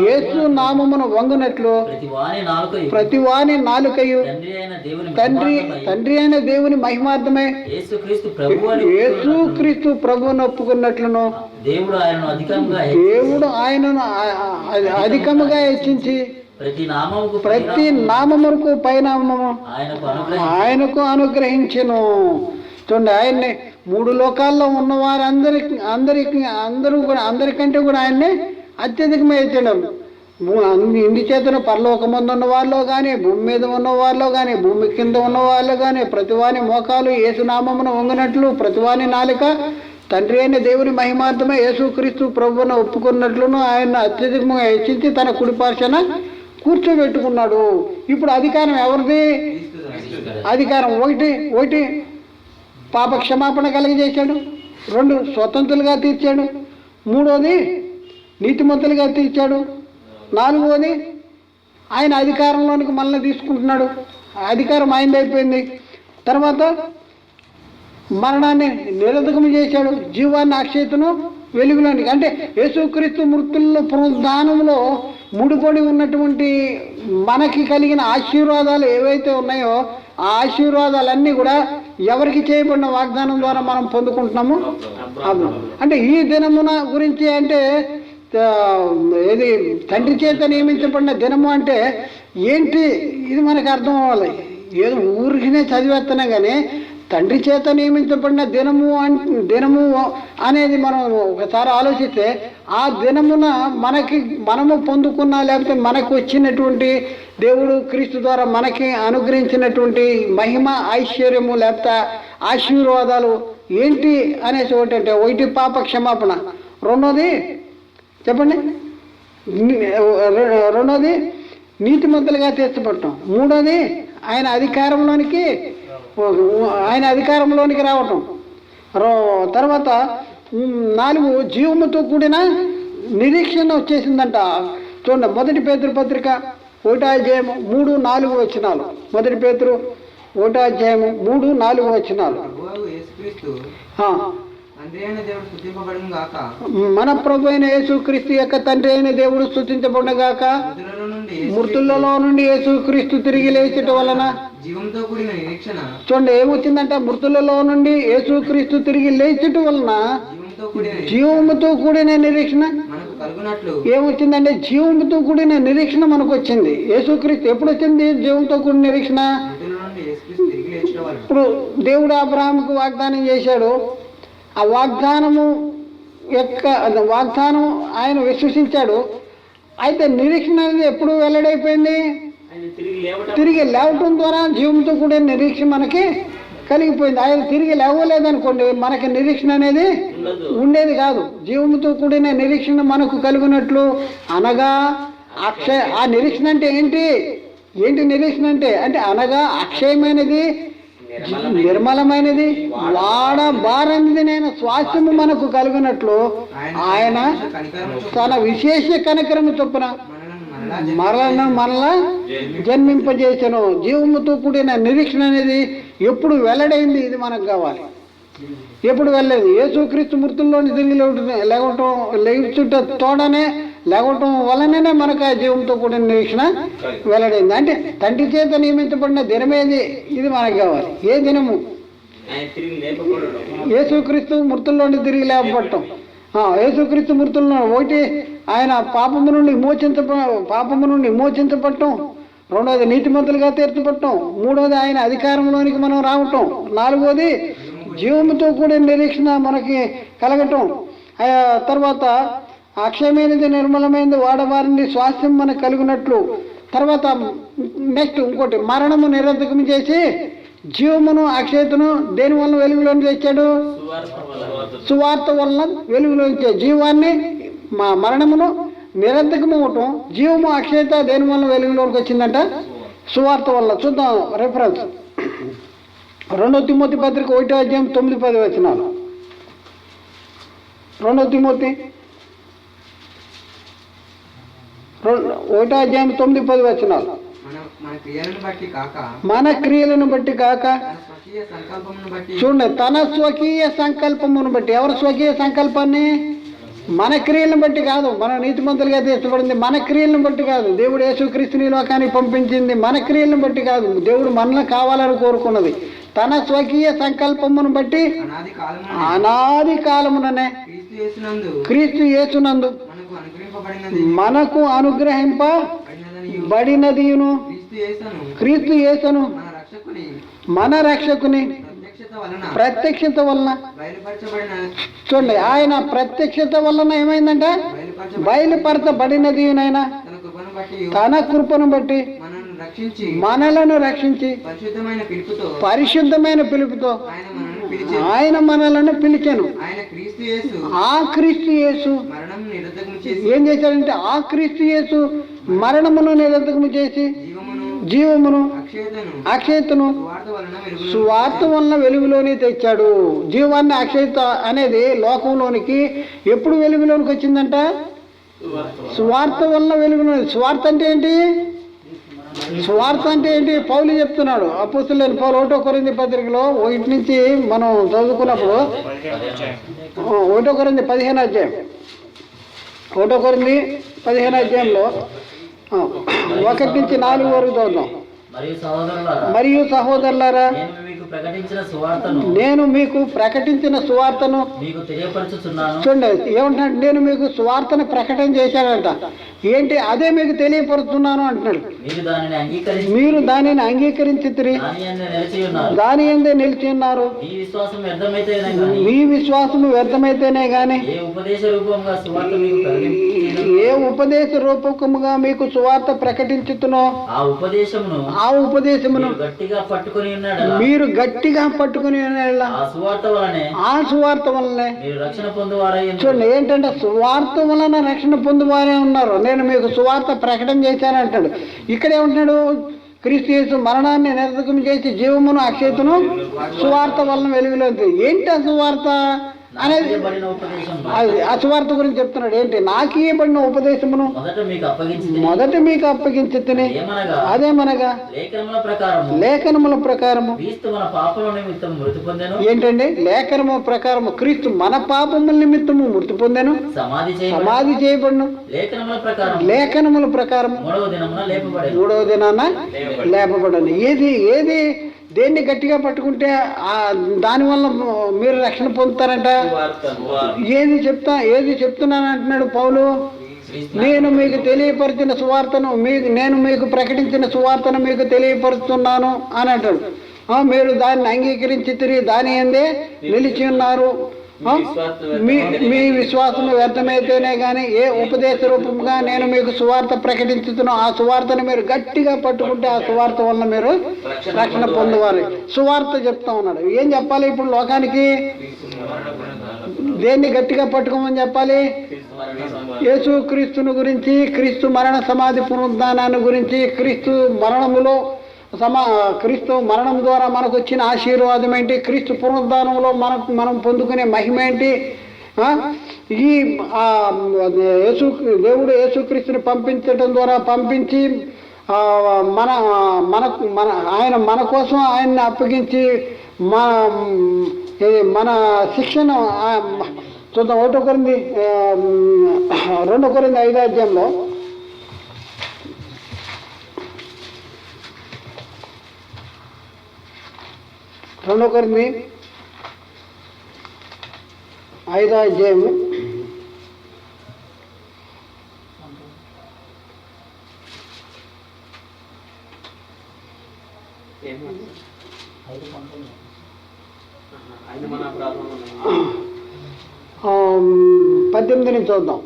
యేసు నామమును వంగునట్లు ప్రతి వాని నాలుకయు తండ్రి అయిన దేవుని మహిమార్థమే యేసుక్రీస్తు ప్రభువును ఒప్పుకున్నట్లును దేవుడు ఆయనను అధికముగా హెచ్చించి ప్రతి నామమునకు పైనామము ఆయనకు అనుగ్రహించెను. చూడండి, ఆయన్ని 3 లోకాల్లో ఉన్న అందరికంటే కూడా ఆయన్ని అత్యధికమే హెచ్చడం. ఇందుచేతను పరలోకమందు ఉన్న వారిలో కానీ భూమి మీద ఉన్న వారిలో కానీ భూమి కింద ఉన్న వాళ్ళు కానీ ప్రతివాని మోకాలు యేసునామమును వంగినట్లు ప్రతివాని నాలుక తండ్రి అయిన దేవుని మహిమార్థమే యేసుక్రీస్తు ప్రభువును ఒప్పుకున్నట్లును ఆయన అత్యధికంగా హెచ్చించి తన కుడిపార్శ్వన కూర్చోబెట్టుకున్నాడు. ఇప్పుడు అధికారం ఎవరిది? అధికారం ఒకటి పాప క్షమాపణ కలిగజేశాడు, 2 స్వతంత్రులుగా తీర్చాడు, 3వది నీతిమంతులుగా తీర్చాడు, 4వది ఆయన అధికారంలోనికి మనల్ని తీసుకుంటున్నాడు. అధికారం ఆయనది అయిపోయింది. తర్వాత మరణాన్ని నిరర్ధకము చేశాడు, జీవాన్ని అక్షయతను వెలుగులోనికి. అంటే యేసుక్రీస్తు మృతుల్లో పునరుద్ధానంలో ముడిపడి ఉన్నటువంటి మనకి కలిగిన ఆశీర్వాదాలు ఏవైతే ఉన్నాయో ఆ ఆశీర్వాదాలన్నీ కూడా ఎవరికి చేయబడిన వాగ్దానం ద్వారా మనం పొందుకుంటున్నాము. అంటే ఈ దినమున గురించి అంటే ఏది తండ్రి చేత నియమించబడిన దినము అంటే ఏంటి ఇది మనకు అర్థం అవ్వాలి. ఏదో ఊరికినే చదివేస్తున్నాం కానీ తండ్రి చేత నియమించబడిన దినము అనేది మనం ఒకసారి ఆలోచిస్తే ఆ దినమున మనము పొందుకున్న లేకపోతే మనకు వచ్చినటువంటి దేవుడు క్రీస్తు ద్వారా మనకి అనుగ్రహించినటువంటి మహిమ ఐశ్వర్యము లేకపోతే ఆశీర్వాదాలు ఏంటి అనేసి ఒకటంటే ఒకటి పాప క్షమాపణ, రెండోది చెప్పండి రెండోది నీతిమంతులుగా తీర్చబడటం, మూడోది ఆయన అధికారంలోనికి రావటం, తర్వాత 4 జీవముతో కూడిన నిరీక్షణ వచ్చేసిందంట. చూడండి, 1 పేతురు పత్రిక 1వ అధ్యాయము 3, 4 వచనాలు. 1 పేతురు 1వ అధ్యాయము 3, 4 వచనాలు. మన ప్రభు అయిన యేసుక్రీస్తు యొక్క తండ్రి అయిన దేవుడు స్తుతించబడును గాక. మృతులలో నుండి యేసుక్రీస్తు తిరిగి లేచట వలన చూడండి ఏమొచ్చిందంట, మృతులలో నుండి యేసుక్రీస్తు తిరిగి లేచట వలన జీవముతో కూడిన నిరీక్షణ ఏమొచ్చిందంటే జీవముతో కూడిన నిరీక్షణ మనకు వచ్చింది. యేసుక్రీస్తు ఎప్పుడు వచ్చింది జీవంతో కూడిన నిరీక్షణ? ఇప్పుడు దేవుడు అబ్రహాముకు వాగ్దానం చేశాడు. ఆ వాగ్దానం ఆయన విశ్వసించాడు. అయితే నిరీక్షణ అనేది ఎప్పుడు వెల్లడైపోయింది? తిరిగి లేవటం ద్వారా జీవంతో కూడా నిరీక్షణ మనకి కలిగిపోయింది. ఆయన తిరిగి లేవలేదనుకోండి మనకి నిరీక్షణ అనేది ఉండేది కాదు. జీవంతో కూడిన నిరీక్షణ మనకు కలిగినట్లు అనగా ఆ నిరీక్షణ అంటే ఏంటి నిరీక్షణ అంటే అనగా అక్షయమైనది, నిర్మలమైనది, వాడబారనిది నేను స్వాస్థ్యము మనకు కలిగినట్లు ఆయన తన విశేష కనికరము చొప్పున మరలా జన్మింపజేసను. జీవముతో కూడిన నిరీక్షణ అనేది ఎప్పుడు వెల్లడైంది, ఇది మనకు కావాలి. ఎప్పుడు వెళ్ళలేదు? యేసుక్రీస్తు మృతుల్లోని తిరిగి లేచుట తోడనే లేవటం వలననే మనకు ఆ జీవంతో కూడిన నిరీక్షణ వెల్లడైంది. అంటే తండ్రి చేత నియమించబడిన దినమేది, ఇది మనకు కావాలి. ఏ దినము? యేసుక్రీస్తు మృతుల్లోని తిరిగి లేపబడటం. యేసుక్రీస్తు మృతుల్లో ఒకటి ఆయన పాపము నుండి విమోచించబడటం, రెండవది నీతిమంతులుగా తీర్చబడటం, మూడవది ఆయన అధికారంలోనికి మనం రావటం, నాలుగవది జీవముతో కూడిన నిరీక్షణ మనకి కలగటం, తర్వాత అక్షయమైనది నిర్మలమైనది వాడవారిని స్వాస్థ్యం మనకు కలిగినట్లు, తర్వాత నెక్స్ట్ ఇంకోటి మరణము నిరర్ధకం చేసి జీవమును అక్షయతను దేని వలన వెలుగులోని తెచ్చాడు? సువార్త వలన వెలుగులోంచే జీవాన్ని మరణమును నిరర్ధకం అవటం, జీవము అక్షయత దేని వలన వెలుగులోకి వచ్చిందంట? సువార్త వల్ల. చూద్దాం రెఫరెన్స్ 2 తిమోతి పత్రిక 1వ అధ్యాయం 9-10 వచనాలు. 2 తిమోతి 1వ అధ్యాయం 9-10 వచనాలు. మన క్రియలను బట్టి కాక చూడండి, తన స్వకీయ సంకల్పమును బట్టి. ఎవరు స్వకీయ సంకల్పాన్ని? మన క్రియలను బట్టి కాదు. మనం నీతిమంతులుగా తీర్చబడింది మన క్రియలను బట్టి కాదు. దేవుడు యేసుక్రీస్తుని లోకానికి పంపించింది మన క్రియలను బట్టి కాదు. దేవుడు మనల్ని కావాలని కోరుకున్నది తన స్వకీయ సంకల్పమును బట్టి అనాది కాలముననే క్రీస్తు యేసునందు మనకు అనుగ్రహింపబడినదియును క్రీస్తు యేసును మన రక్షకుని ప్రత్యక్షత వలన. చూడండి, ఆయన ప్రత్యక్షత వలన ఏమైందంటే బయలుపరచబడినదినైనా తన కృపను బట్టి మనలను రక్షించి పరిశుద్ధమైన పిలుపుతో ఆయన మనలను పిలిచాను. ఆ క్రీస్తు యేసు ఏం చేశాడంటే, ఆ క్రీస్తు యేసు మరణమును నిరర్ధకము చేసి జీవమును అక్షయతను సువార్త వలన వెలుగులోని తెచ్చాడు. జీవాన్ని అక్షయత అనేది లోకంలోనికి ఎప్పుడు వెలుగులోనికి వచ్చిందంట? సువార్త వలన వెలుగులో. సువార్త అంటే ఏంటి? సువార్త అంటే ఏంటి? పౌలు చెప్తున్నాడు. అపోస్తలుడైన పౌలు 1వ కొరింథీ పత్రికలో 1 నుంచి మనం చదువుకున్నప్పుడు 1వ కొరింథీ 15వ అధ్యాయం 1వ కొరింథీ 15వ అధ్యాయంలో 1 నుంచి 4 వరకు చదువుదాం. మరియు సహోదరులారా, నేను మీకు ప్రకటించిన సువార్తను చూడండి ఏమంటున్నాడు? నేను మీకు సువార్తను ప్రకటన చేశానంట. ఏంటి? అదే మీకు తెలియపరుస్తున్నాను అంటున్నాడు. మీరు దానిని అంగీకరించితిరి, దాని యందే నిలిచి ఉన్నారు. మీ విశ్వాసము వ్యర్థమైతేనే గాని ఏ ఉపదేశ రూపకముగా మీకు సువార్త ప్రకటించుతున్నో ఆ ఉపదేశమును మీరు గట్టిగా పట్టుకుని ఆ సువార్త వలనే చూడండి. ఏంటంటే సువార్త వలన రక్షణ పొందువారే ఉన్నారు. నేను మీకు సువార్త ప్రకటన చేశాను అంటాడు. ఇక్కడేమంటున్నాడు? క్రీస్తు యేసు మరణాన్ని నిరర్ధకం చేసి జీవమును అక్షయతను సువార్త వలన వెలుగులోకి. ఏంటి ఆ సువార్త అనేది? ఆ సువార్త గురించి చెప్తున్నాడు. ఏంటి? నాకు ఇవ్వబడిన ఉపదేశమును మొదట మీకు అప్పగించితిని. అదేమనగా లేఖనముల ప్రకారము ఏంటండి? లేఖనము ప్రకారము క్రీస్తు మన పాపముల నిమిత్తము మృతి పొందెను, సమాధి చేయబడును. లేఖనముల ప్రకారము 3వ దినాన లేపబడను. ఏది దేన్ని గట్టిగా పట్టుకుంటే దానివల్ల మీరు రక్షణ పొందుతారంట. ఏది చెప్తున్నాను అంటున్నాడు పౌలు? నేను మీకు తెలియపరిచిన సువార్తను నేను మీకు ప్రకటించిన సువార్తను మీకు తెలియపరుస్తున్నాను అని అంటాడు. మీరు దాన్ని అంగీకరించి తిరిగి దాని యందే నిలిచి ఉన్నారు. మీ విశ్వాసం వ్యర్థమైతేనే కానీ ఏ ఉపదేశ రూపంగా నేను మీకు సువార్త ప్రకటించుతున్నా ఆ సువార్తను మీరు గట్టిగా పట్టుకుంటే ఆ సువార్త వల్ల మీరు రక్షణ పొందువాలి. సువార్త చెప్తా ఉన్నాడు. ఏం చెప్పాలి ఇప్పుడు లోకానికి? దేన్ని గట్టిగా పట్టుకోమని చెప్పాలి? యేసు క్రీస్తుని గురించి, క్రీస్తు మరణ సమాధి పునరుద్ధానాన్ని గురించి, క్రీస్తు మరణం ద్వారా మనకు వచ్చిన ఆశీర్వాదం ఏంటి, క్రీస్తు పునరుద్ధానంలో మనం పొందుకునే మహిమ ఏంటి, ఈ దేవుడు యేసుక్రీస్తుని పంపించడం ద్వారా పంపించి ఆయన మన కోసం ఆయన్ని అప్పగించి మన శిక్షను చూద్దాం. 1 కొరింథీ 2 కొరింథీ 5వ అధ్యాయంలో 2 కొరింథీ 5వ అధ్యాయము 18 నుంచి చూద్దాం.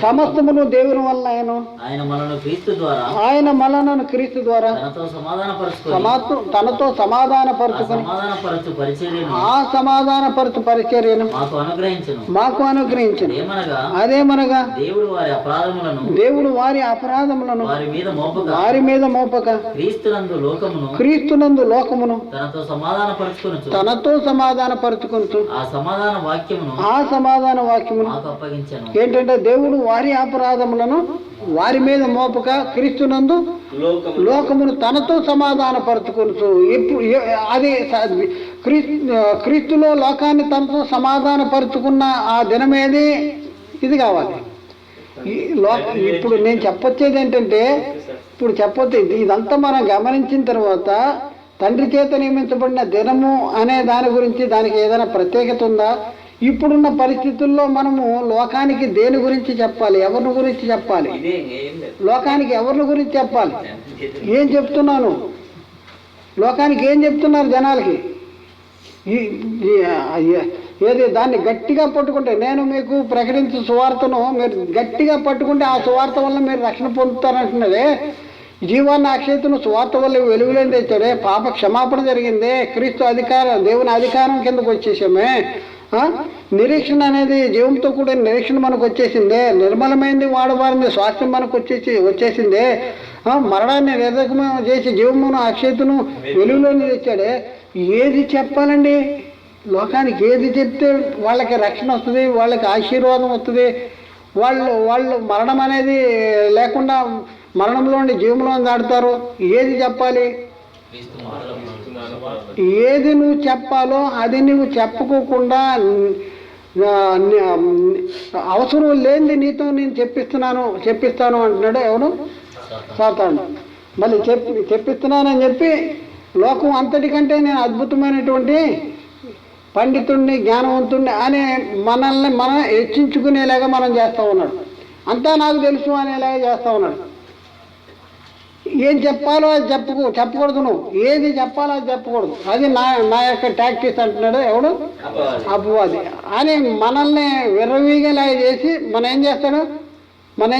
సమస్తమును దేవుని వలన ఆయన మనలను క్రీస్తు ద్వారా తనతో సమాధానపరుచుకుని ఆ సమాధానపరచు పరిచర్యను మాకు అనుగ్రహించను. అదేమనగా దేవుడు వారి అపరాధములను వారి మీద మోపక క్రీస్తునందు లోకమును తనతో సమాధానపరుచుకొనుచు ఆ సమాధాన వాక్యమును ఏంటంటే దేవుడు వారి అపరాధములను వారి మీద మోపక క్రీస్తునందు లోకమును తనతో సమాధానపరుచుకొనుచు. ఇప్పుడు అది క్రీస్తులో లోకాన్ని తనతో సమాధానపరుచుకున్న ఆ దినమేది ఇది కావాలి. ఇప్పుడు నేను చెప్పొచ్చేది ఏంటంటే ఇదంతా మనం గమనించిన తర్వాత తండ్రి చేత నియమించబడిన దినము అనే దాని గురించి దానికి ఏదైనా ప్రత్యేకత ఉందా? ఇప్పుడున్న పరిస్థితుల్లో మనము లోకానికి దేని గురించి చెప్పాలి? ఎవరిని గురించి చెప్పాలి? లోకానికి ఎవరిని గురించి చెప్పాలి? ఏం చెప్తున్నాను? లోకానికి ఏం చెప్తున్నారు జనాలకి? ఏది దాన్ని గట్టిగా పట్టుకుంటే, నేను మీకు ప్రకటించే సువార్తను మీరు గట్టిగా పట్టుకుంటే ఆ సువార్త వల్ల మీరు రక్షణ పొందుతారంటున్నదే. జీవాన్ని అక్షయతను సువార్త వల్ల వెలుగులేని తెచ్చాడే, పాప క్షమాపణ జరిగిందే, క్రీస్తు అధికారం దేవుని అధికారం కిందకు వచ్చేసామే, నిరీక్షణ అనేది జీవంతో కూడా నిరీక్షణ మనకు వచ్చేసిందే, నిర్మలమైంది వాడబారింది స్వాస్థ్యం మనకు వచ్చేసిందే, మరణాన్ని నిర్ధకము చేసి జీవమును అక్షయతను వెలుగులోని తెచ్చాడే. ఏది చెప్పాలండి లోకానికి? ఏది చెప్తే వాళ్ళకి రక్షణ వస్తుంది, వాళ్ళకి ఆశీర్వాదం వస్తుంది, వాళ్ళు మరణం అనేది లేకుండా మరణంలోని జీవంలో దాటుతారు? ఏది చెప్పాలి? ఏది నువ్వు చెప్పాలో అది నువ్వు చెప్పుకోకుండా అవసరం లేనిది నీతో నేను చెప్పిస్తాను అంటున్నాడు. ఎవరు? సాతాను. మళ్ళీ చెప్పిస్తున్నానని చెప్పి లోకం అంతటికంటే నేను అద్భుతమైనటువంటి పండితుడిని జ్ఞానవంతుడిని అనే మనల్ని మనం హెచ్చించుకునేలాగా మనం చేస్తూ ఉన్నాడు. అంతా నాకు తెలుసు అనేలాగా చేస్తూ ఉన్నాడు. ఏం చెప్పాలో అది చెప్పకూడదు. నువ్వు ఏది చెప్పాలో అది చెప్పకూడదు. అది నా యొక్క టాక్టిక్స్ అంటున్నాడు. ఎవడు? అపవాది. అని మనల్ని విర్రవీగేలాగా చేసి మనం ఏం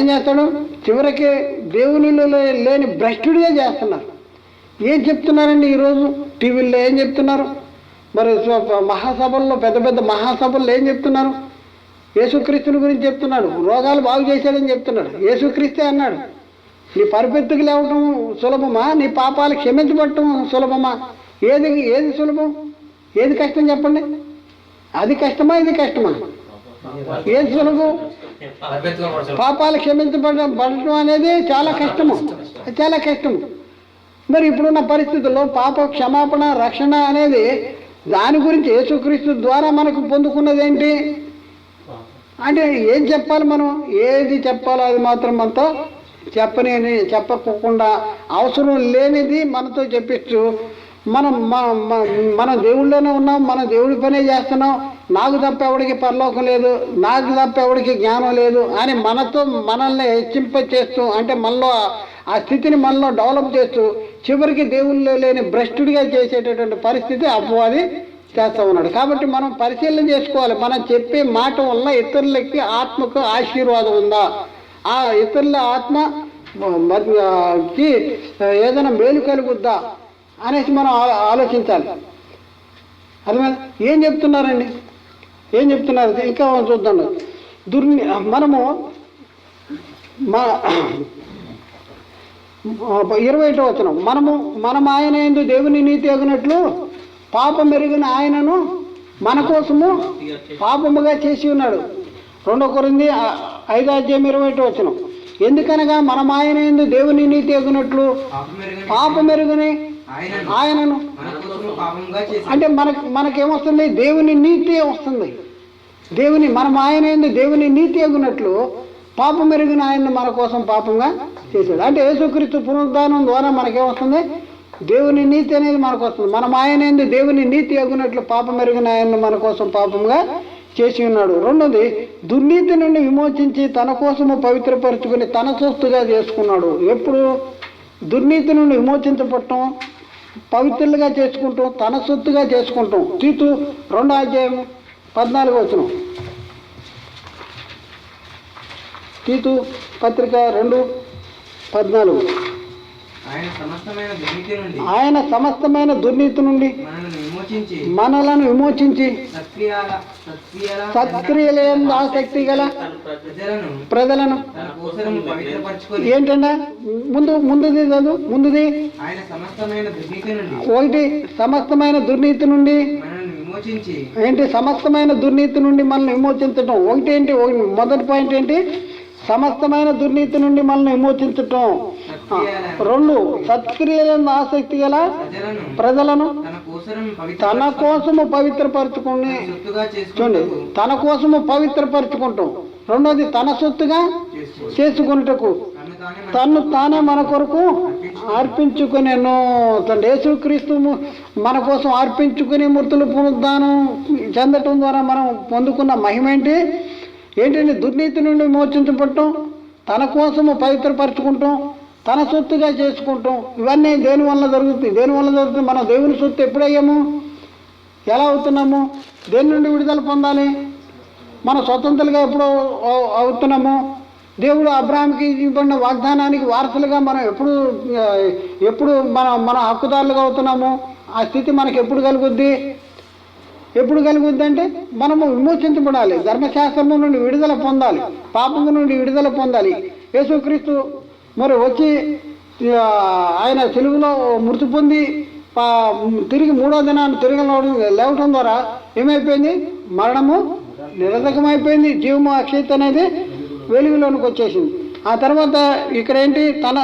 చేస్తాడు? చివరికి దేవునిలో లేని భ్రష్టుడిగా చేస్తున్నారు. ఏం చెప్తున్నారండి ఈరోజు టీవీల్లో? ఏం చెప్తున్నారు? మరి మహాసభల్లో, పెద్ద పెద్ద మహాసభల్లో ఏం చెప్తున్నారు? యేసుక్రీస్తుని గురించి చెప్తున్నాడు. రోగాలు బాగు చేశాడని చెప్తున్నాడు. యేసుక్రీస్తే అన్నాడు, నీ పరిపెత్తుకు లేవటం సులభమా, నీ పాపాలు క్షమించబడటం సులభమా? ఏది సులభం? ఏది కష్టం చెప్పండి? అది కష్టమా ఇది కష్టమా? ఏది సులభం? పాపాలు క్షమించబడటం అనేది చాలా కష్టము. మరి ఇప్పుడున్న పరిస్థితుల్లో పాప క్షమాపణ, రక్షణ అనేది దాని గురించి యేసుక్రీస్తు ద్వారా మనకు పొందుకున్నది ఏంటి అంటే ఏం చెప్పాలి? మనం ఏది చెప్పాలో అది మాత్రం మనతో చెప్పకుండా అవసరం లేనిది మనతో చెప్పిస్తూ మనం దేవుళ్ళలోనే ఉన్నాం, మనం దేవుడి పనే చేస్తున్నాం, నాకు తప్ప ఎవడికి పరలోకం లేదు, నాకు తప్ప ఎవడికి జ్ఞానం లేదు అని మనల్ని హెచ్చింపచేస్తూ, అంటే మనలో ఆ స్థితిని మనలో డెవలప్ చేస్తూ చివరికి దేవుళ్ళలో లేని భ్రష్టుడిగా చేసేటటువంటి పరిస్థితి అపవాది చేస్తూ ఉన్నాడు. కాబట్టి మనం పరిశీలన చేసుకోవాలి. మనం చెప్పే మాట వల్ల ఇతరులకి ఆత్మకు ఆశీర్వాదం ఉందా, ఆ ఇతరుల ఆత్మకి ఏదైనా మేలు కలుగుద్దా అనేసి మనం ఆలోచించాలి. అర్థమైంది? ఏం చెప్తున్నారండి? ఇంకా చూద్దాం. మనము 21వ వచనం, మనం ఆయన యందు దేవుని నీతి అగినట్లు పాపం ఎరిగిన ఆయనను మన కోసము పాపముగా చేసి ఉన్నాడు. 2 కొరింథీ 5:21. ఎందుకనగా మన ఆయన యందు దేవుని నీతి ఎగునట్లు పాపమెరుగుని ఆయనను అంటే మనకేమొస్తుంది? దేవుని నీతి వస్తుంది. మన ఆయన యందు దేవుని నీతి ఎగునట్లు పాపమెరుగున ఆయన్ని మన కోసం పాపంగా చేశాడు. అంటే యేసుక్రీస్తు పునరుద్ధానం ద్వారా మనకేమొస్తుంది? దేవుని నీతి అనేది మనకు వస్తుంది. మన ఆయన యందు దేవుని నీతి ఎగునట్లు పాపమెరుగున ఆయన్ని మన కోసం పాపంగా చేసి ఉన్నాడు. 2వది, దుర్నీతి నుండి విమోచించి తన కోసము పవిత్రపరుచుకుని తన సొత్తుగా చేసుకున్నాడు. ఎప్పుడు? దుర్నీతి నుండి విమోచించబడటం, పవిత్రులుగా చేసుకుంటాం, తన సొత్తుగా చేసుకుంటాం. తీతు 2:14. తీతు పత్రిక 2:14. ఆయన సమస్తమైన దుర్నీతి నుండి మనలను విమోచించి సత్క్రియలందు ఆసక్తి గల ప్రజలను ఏంటంటే ముందుది చదువు. ముందుది 1 సమస్తమైన దుర్నీతి నుండి ఏంటి? సమస్తమైన దుర్నీతి నుండి మనల్ని విమోచించటం. ఏంటి? మొదటి పాయింట్ ఏంటి? సమస్తమైన దుర్నీతి నుండి మనల్ని విమోచించటం. 2 సత్క్రియలందు ఆసక్తి గల ప్రజలను తన కోసము పవిత్రపరచుకుని చూడండి, తన కోసము పవిత్రపరచుకుంటాం. 2వది తన సొత్తుగా చేసుకున్నటకు తను తానే మన కొరకు అర్పించుకునేను. యేసుక్రీస్తు మన కోసం అర్పించుకుని మృతులు పునరుద్ధానం చెందటం ద్వారా మనం పొందుకున్న మహిమ ఏంటంటే దుర్నీతి నుండి విమోచించబడటం, తన కోసము పవిత్రపరచుకుంటాం, తన సొత్తుగా చేసుకుంటాం. ఇవన్నీ దేని వల్ల జరుగుతుంది? మనం దేవుని సొత్తు ఎప్పుడయ్యాము? ఎలా అవుతున్నాము? దేని నుండి విడుదల పొందాలి? మన స్వతంత్రులుగా ఎప్పుడు అవుతున్నాము? దేవుడు అబ్రాహాంకి ఇవ్వబడిన వాగ్దానానికి వారసులుగా మనం ఎప్పుడు మన హక్కుదారులుగా అవుతున్నాము? ఆ స్థితి మనకు ఎప్పుడు కలుగుద్ది అంటే మనము విమోచించబడాలి, ధర్మశాస్త్రము నుండి విడుదల పొందాలి, పాపము నుండి విడుదల పొందాలి. యేసుక్రీస్తు మరి వచ్చి ఆయన సిలువలో మృతి పొంది తిరిగి 3వ దినాన్ని తిరిగి లేవటం ద్వారా ఏమైపోయింది? మరణము నిరర్ధకమైపోయింది, జీవము అక్షయత అనేది వెలుగులోనికి వచ్చేసింది. ఆ తర్వాత ఇక్కడ ఏంటి? తన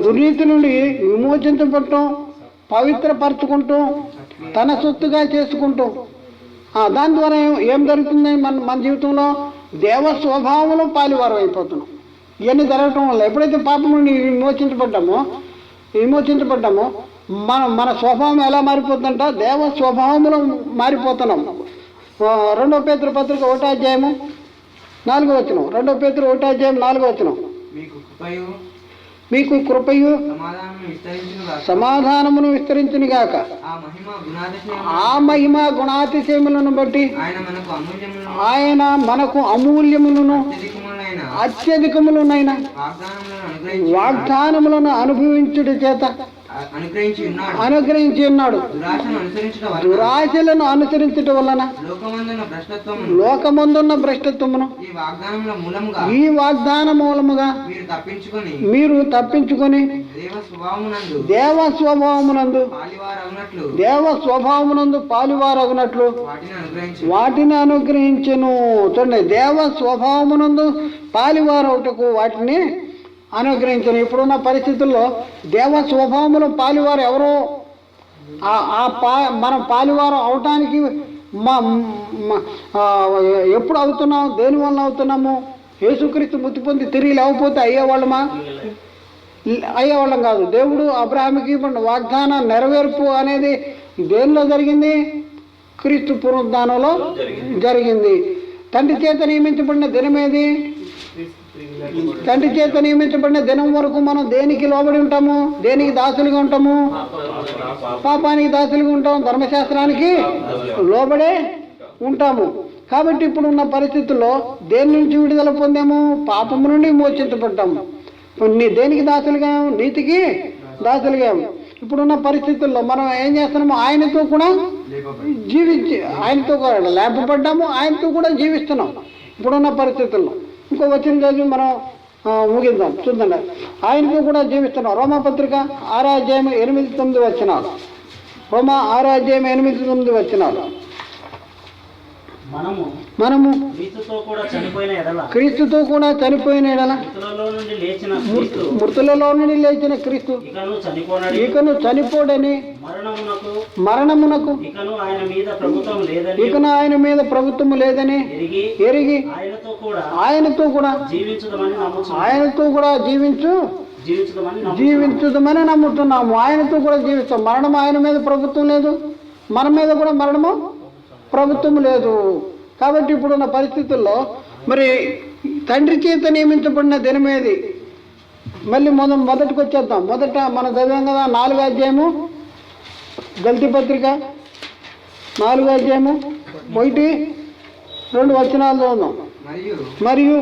దుర్నీతి నుండి విమోచించబడటం, పవిత్రపరచుకుంటాం, తన సొత్తుగా చేసుకుంటాం. దాని ద్వారా ఏం జరుగుతుంది? మన జీవితంలో దేవ స్వభావంలో పాలివారం అయిపోతున్నాం. ఇవన్నీ జరగటం వల్ల ఎప్పుడైతే పాపం నుండి విమోచించబడ్డామో మన స్వభావం ఎలా మారిపోతుందంట? దేవ స్వభావంలో మారిపోతున్నాం. 2 పేతురు పత్రిక 1:4. 2 పేతురు 1:4. మీకు కృపయు సమాధానమును విస్తరించును గాక. ఆ మహిమ గుణాతిశయములను బట్టి ఆయన మనకు అమూల్యములను అత్యధికములనైన వాగ్దానములను అనుభవించుట చేత అనుగ్రహించి ఉన్నాడు. దురాశలను అనుసరించటం వలన లోకమందున్న భ్రష్టత్వమును ఈ వాగ్దాన మూలముగా మీరు తప్పించుకొని దేవ స్వభావమునందు పాలువారగునట్లు వాటిని అనుగ్రహించెను. చూడండి, దేవ స్వభావమునందు పాలువారవుటకు వాటిని అనుగ్రహించను. ఇప్పుడున్న పరిస్థితుల్లో దేవ స్వభావములు పాలువారు ఎవరో మనం పాలువారు అవటానికి ఎప్పుడు అవుతున్నాం? దేనివల్ల అవుతున్నాము? యేసుక్రీస్తు మృతి పొంది తిరిగి లేకపోతే అయ్యేవాళ్ళం కాదు. దేవుడు అబ్రాహాముకి ఇవ్వబడిన వాగ్దానం నెరవేర్పు అనేది దేనిలో జరిగింది? క్రీస్తు పునరుద్ధానంలో జరిగింది. తండ్రి చేత నియమించబడిన దినమేది? తండ్రి చేత నియమించబడిన దినం వరకు మనం దేనికి లోబడి ఉంటాము? దేనికి దాసులుగా ఉంటాము? పాపానికి దాసులుగా ఉంటాం, ధర్మశాస్త్రానికి లోబడే ఉంటాము. కాబట్టి ఇప్పుడున్న పరిస్థితుల్లో దేని నుంచి విడుదల పొందాము? పాపము నుండి మోచించబడ్డాము. దేనికి దాసులుగా? నీతికి దాసులుగా. ఇప్పుడున్న పరిస్థితుల్లో మనం ఏం చేస్తున్నాము? ఆయనతో కూడా ఆయనతో కూడా లేపబడ్డాము, ఆయనతో కూడా జీవిస్తున్నాం ఇప్పుడున్న పరిస్థితుల్లో. ఇంకో వచ్చిన రోజు మనం ముగిద్దాం, చూద్దాం. ఆయనతో కూడా జీవిస్తున్నాం. రోమాపత్రిక 6:8-9. రోమా 6:8-9 వచనాలు. మనము క్రీస్తుతో కూడా చనిపోయిన ఎడల క్రీస్తుతో కూడా చనిపోయిన ఎడల మృతులలో నుండి లేచిన క్రీస్తు మృతులలో నుండి లేచిన క్రీస్తు ఇకను చనిపోనని ఇకను చనిపోడని మరణమునకు ఇకను ఆయన మీద ప్రభుత్వం లేదని ఇకను ఆయన మీద ప్రభుత్వం లేదని ఎరిగి ఆయనతో కూడా జీవించుదమని నమ్ముచున్నాము. ఆయనతో కూడా జీవించుదమని నమ్ముతున్నాము. ఆయనతో కూడా జీవిస్తాం. మరణం ఆయన మీద ప్రభుత్వం లేదు, మన మీద కూడా మరణము ప్రభుత్వం లేదు. కాబట్టి ఇప్పుడున్న పరిస్థితుల్లో మరి తండ్రి చేత నియమించబడిన దినమేది? మళ్ళీ మొదటికి వచ్చేద్దాం. మొదట మనం చదివాం కదా 4వ అధ్యాయము గల్తీ పత్రిక 4వ అధ్యాయము 1-2 వచనాలు చదువుదాం. మరియు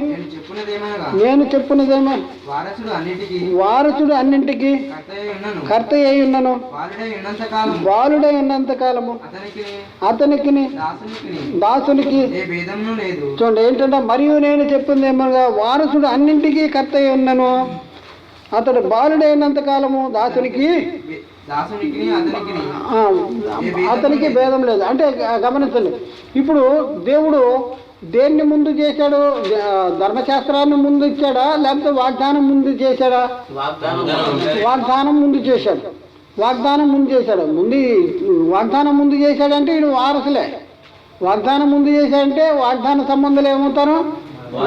నేను చెప్పున్నదేమో వారసుడు అన్నింటికి కర్త అయి ఉన్నను, బాలుడై ఉన్నంత కాలము అతనికి దాసునికి. చూడండి ఏంటంటే, మరియు నేను చెప్పిందేమనగా వారసుడు అన్నింటికీ కర్త అయి ఉన్నను, అతడు బాలుడైనంత కాలము అతనికి భేదం లేదు. అంటే గమనించండి, ఇప్పుడు దేవుడు దేన్ని ముందు చేశాడు? ధర్మశాస్త్రాన్ని ముందు ఇచ్చాడా, లేకపోతే వాగ్దానం ముందు చేశాడా? వాగ్దానం ముందు చేశాడు. వాగ్దానం ముందు చేశాడంటే వీడు వారసులే. వాగ్దానం ముందు చేశాడంటే వాగ్దాన సంబంధాలు ఏమవుతారు?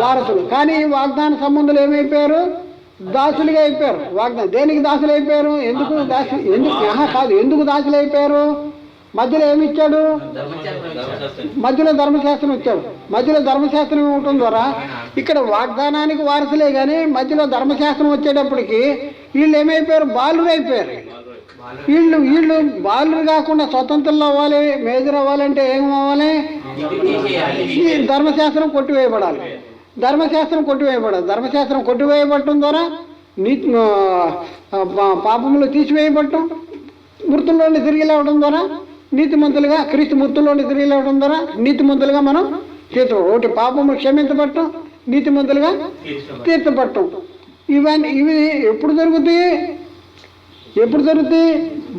వారసులు. కానీ వాగ్దాన సంబంధాలు ఏమైపోయారు? దాసులుగా అయిపోయారు. దేనికి దాసులు అయిపోయారు? ఎందుకు దాసులు అయిపోయారు? మధ్యలో ఏమి ఇచ్చాడు? మధ్యలో ధర్మశాస్త్రం ఇచ్చాడు. మధ్యలో ధర్మశాస్త్రం ఇవ్వటం ద్వారా ఇక్కడ వాగ్దానానికి వారసులే, కానీ మధ్యలో ధర్మశాస్త్రం వచ్చేటప్పటికి వీళ్ళు ఏమైపోయారు? బాలురు అయిపోయారు. వీళ్ళు బాలురు కాకుండా స్వతంత్రులు అవ్వాలి, మేజర్ అవ్వాలంటే ఏం అవ్వాలి? ధర్మశాస్త్రం కొట్టివేయబడాలి. ధర్మశాస్త్రం కొట్టివేయబడటం ద్వారా పాపములు తీసివేయబడటం, మృతుల్లోని తిరిగి లేవడం ద్వారా నీతిమంతులుగా, క్రీస్తు మృతుల్లోని తిరిగి లేవడం ద్వారా నీతిమంతులుగా మనం తీర్చబడటం. ఒకటి పాపములు క్షమించబడటం, నీతిమంతులుగా తీర్చబడటం. ఇవి ఎప్పుడు జరుగుతాయి?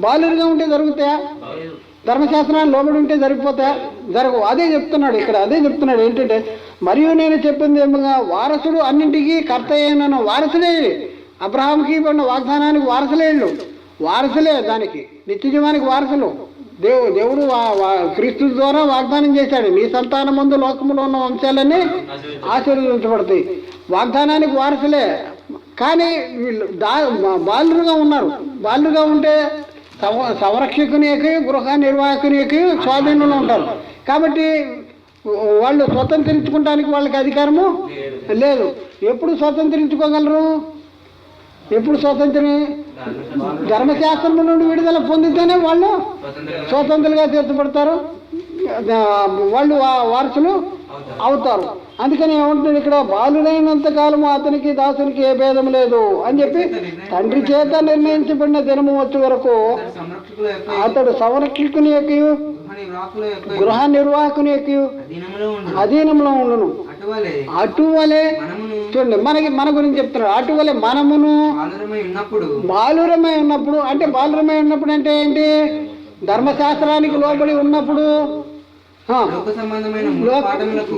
బాలురుగా ఉంటే జరుగుతాయా? ధర్మశాస్త్రాన్ని లోబడి ఉంటే జరిగిపోతాయా? జరగవు. అదే చెప్తున్నాడు ఇక్కడ. ఏంటంటే, మరియు నేను చెప్పింది ఏమగా వారసుడు అన్నింటికీ కర్త అయినను. వారసులే అబ్రహాంకి ఇవ్వబడిన వాగ్దానానికి వారసులే దానికి నిత్యజీవానికి వారసులు. దేవుడు క్రీస్తు ద్వారా వాగ్దానం చేశాడు, నీ సంతానం ముందు లోకంలో ఉన్న వంశాలన్నీ ఆశీర్వదించబడతాయి. వాగ్దానానికి వారసులే, కానీ వీళ్ళు బాలురుగా ఉన్నారు. బాలురుగా ఉంటే సంరక్షకుని గృహ నిర్వాహకుని స్వాధీనంలో ఉంటారు. కాబట్టి వాళ్ళు స్వతంత్రించుకోవడానికి వాళ్ళకి అధికారము లేదు. ఎప్పుడు స్వతంత్రించుకోగలరు? ధర్మశాస్త్రం నుండి విడుదల పొందితేనే వాళ్ళు స్వతంత్రులుగా తీర్చబడతారు, వాళ్ళు వారసులు అవుతారు. అందుకని ఏమంటుంది ఇక్కడ? బాలుడైనంత కాలము అతనికి దాసునికి ఏ భేదం లేదు అని చెప్పి తండ్రి చేత నిర్ణయించబడిన దినము వచ్చే వరకు అతడు సంరక్షకుని యొక్క గృహ నిర్వాహకుని యొక్క అధీనంలో ఉండును. అటువలే చూడండి, మన గురించి చెప్తున్నారు. అటువలే మనమును బాలురమై ఉన్నప్పుడు అంటే ఏంటి? ధర్మశాస్త్రానికి లోబడి ఉన్నప్పుడు,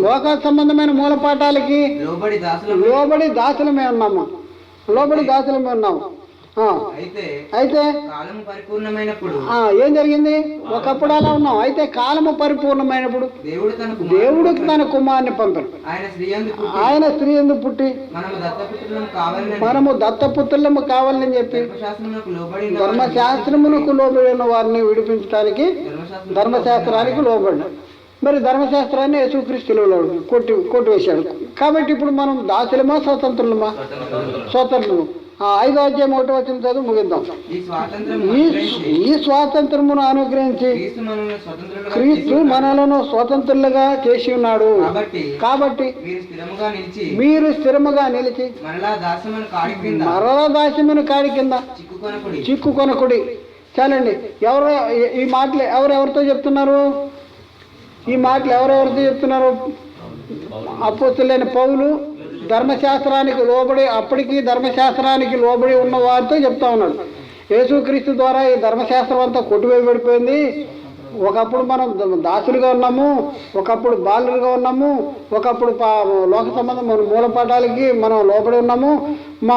లోక సంబంధమైన మూలపాఠాలకి లోబడి దాసులమే ఉన్నాము. అయితే ఏం జరిగింది? ఒకప్పుడు అలా ఉన్నాం. అయితే కాలము పరిపూర్ణమైనప్పుడు దేవుడు తన కుమారుని పంపాడు. ఆయన స్త్రీ ఎందుకు పుట్టి మనము దత్తపుత్రులము కావాలని చెప్పి ధర్మశాస్త్రమునకు లోబడిన వారిని విడిపించడానికి ధర్మశాస్త్రానికి లోబడినాడు. మరి ధర్మశాస్త్రాన్ని యేసుక్రీస్తులో కొట్టివేశాడు. కాబట్టి ఇప్పుడు మనం దాసులమా స్వతంత్రులమా? స్వతంత్రులు. 5వ అధ్యాయం 1వ వచనం చదువు ముగిద్దాం. ఈ స్వాతంత్రమును అనుగ్రహించి క్రీస్తు మనలను స్వతంత్రులుగా చేసి ఉన్నాడు. కాబట్టి మీరు స్థిరముగా నిలిచి మరలా దాస్యమును కాడి కింద చిక్కుకొనకుడి. చాలండి. ఈ మాటలు ఎవరెవరితో చెప్తున్నారు? అపోస్తలులైన పౌలు ధర్మశాస్త్రానికి లోబడి, అప్పటికి ధర్మశాస్త్రానికి లోబడి ఉన్న వారితో చెప్తా ఉన్నాడు. యేసుక్రీస్తు ద్వారా ఈ ధర్మశాస్త్రం అంతా కొట్టివేయబడిపోయింది. ఒకప్పుడు మనం దాసులుగా ఉన్నాము, ఒకప్పుడు బాలులుగా ఉన్నాము, ఒకప్పుడు లోక సంబంధం మన మూలపాఠాలకి మనం లోపడి ఉన్నాము, మా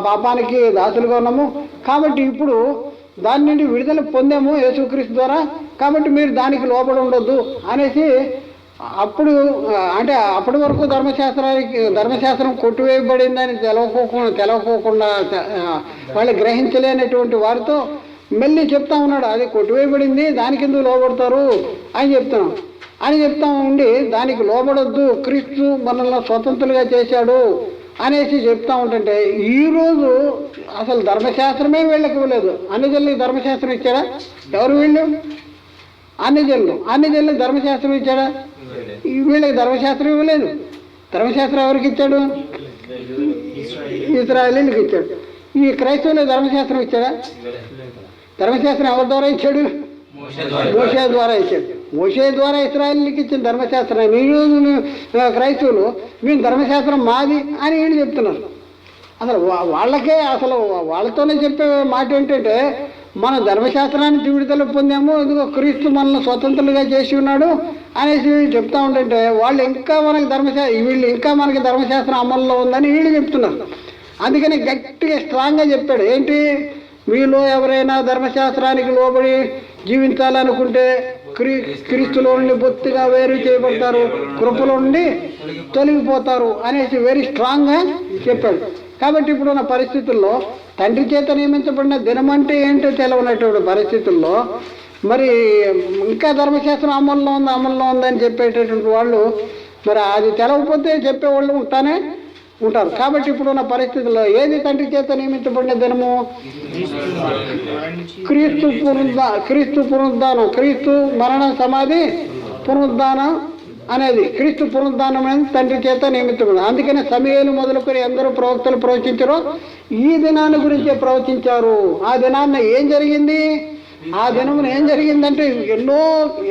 పాపానికి దాసులుగా ఉన్నాము. కాబట్టి ఇప్పుడు దాని నుండి విడుదల పొందాము యేసుక్రీస్తు ద్వారా. కాబట్టి మీరు దానికి లోపడి ఉండొద్దు అనేసి అప్పుడు అంటే అప్పటి వరకు ధర్మశాస్త్రం కొట్టివేయబడిందని తెలవకోకుండా వాళ్ళు గ్రహించలేనటువంటి వారితో మళ్ళీ చెప్తా ఉన్నాడు, అది కొట్టివేయబడింది, దానికి ఎందుకు లోబడతారు అని చెప్తా ఉండి దానికి లోబడొద్దు, క్రీస్తు మనల్ని స్వతంత్రులుగా చేశాడు అనేసి చెప్తా ఉంటుంటే ఈరోజు అసలు ధర్మశాస్త్రమే వీళ్ళకి ఇవ్వలేదు. అన్ని జనులకు ధర్మశాస్త్రం ఇచ్చాడా? ఎవరు వీళ్ళు? అన్ని జనులకు ధర్మశాస్త్రం ఇచ్చాడా? వీళ్ళకి ధర్మశాస్త్రం ఇవ్వలేదు. ధర్మశాస్త్రం ఎవరికి ఇచ్చాడు? ఇశ్రాయేలీయులకు ఇచ్చాడు. ఈ క్రైస్తవులకు ధర్మశాస్త్రం ఇచ్చాడా? ధర్మశాస్త్రం ఎవరి ద్వారా ఇచ్చాడు? మోషే ద్వారా ఇచ్చాడు. మోషే ద్వారా ఇశ్రాయేలీయులకు ఇచ్చిన ధర్మశాస్త్రం ఈరోజు క్రైస్తవులు మేము ధర్మశాస్త్రం మాది అని వీళ్ళు చెప్తున్నారు. అసలు వాళ్ళకే అసలు వాళ్ళతోనే చెప్పే మాట ఏంటంటే మన ధర్మశాస్త్రాన్ని విడుదల పొందాము, ఇదిగో క్రీస్తు మనల్ని స్వతంత్రులుగా చేసి ఉన్నాడు అనేసి చెప్తా ఉంటుంటే వాళ్ళు ఇంకా వీళ్ళు ఇంకా మనకి ధర్మశాస్త్రం అమల్లో ఉందని వీళ్ళు చెప్తున్నారు. అందుకని గట్టిగా స్ట్రాంగ్గా చెప్పాడు, ఏంటి మీలో ఎవరైనా ధర్మశాస్త్రానికి లోబడి జీవించాలనుకుంటే క్రీస్తులో నుండి బొత్తిగా వేరు చేయబడతారు, కృపలో నుండి తొలగిపోతారు అనేసి వెరీ స్ట్రాంగ్గా చెప్పాడు. కాబట్టి ఇప్పుడున్న పరిస్థితుల్లో తండ్రి చేత నియమించబడిన దినం అంటే ఏంటో తెలవనటువంటి పరిస్థితుల్లో మరి ఇంకా ధర్మశాస్త్రం అమల్లో ఉందని చెప్పేటటువంటి వాళ్ళు మరి అది తెలవకపోతే చెప్పేవాళ్ళు ఉంటారు. కాబట్టి ఇప్పుడున్న పరిస్థితుల్లో ఏది తండ్రి చేత నియమించబడిన దినము? క్రీస్తు పునరుద్ధానం, క్రీస్తు మరణ సమాధి పునరుద్ధానం అనేది, క్రీస్తు పునరుద్ధానం అనేది తండ్రి చేత నియమించబడింది. అందుకని సమూయేలు మొదలుకొని ఎందరూ ప్రవక్తలు ప్రవచించారో ఈ దినాన్ని గురించే ప్రవచించారు. ఆ దినాన్న ఏం జరిగింది? ఆ దినమున ఏం జరిగిందంటే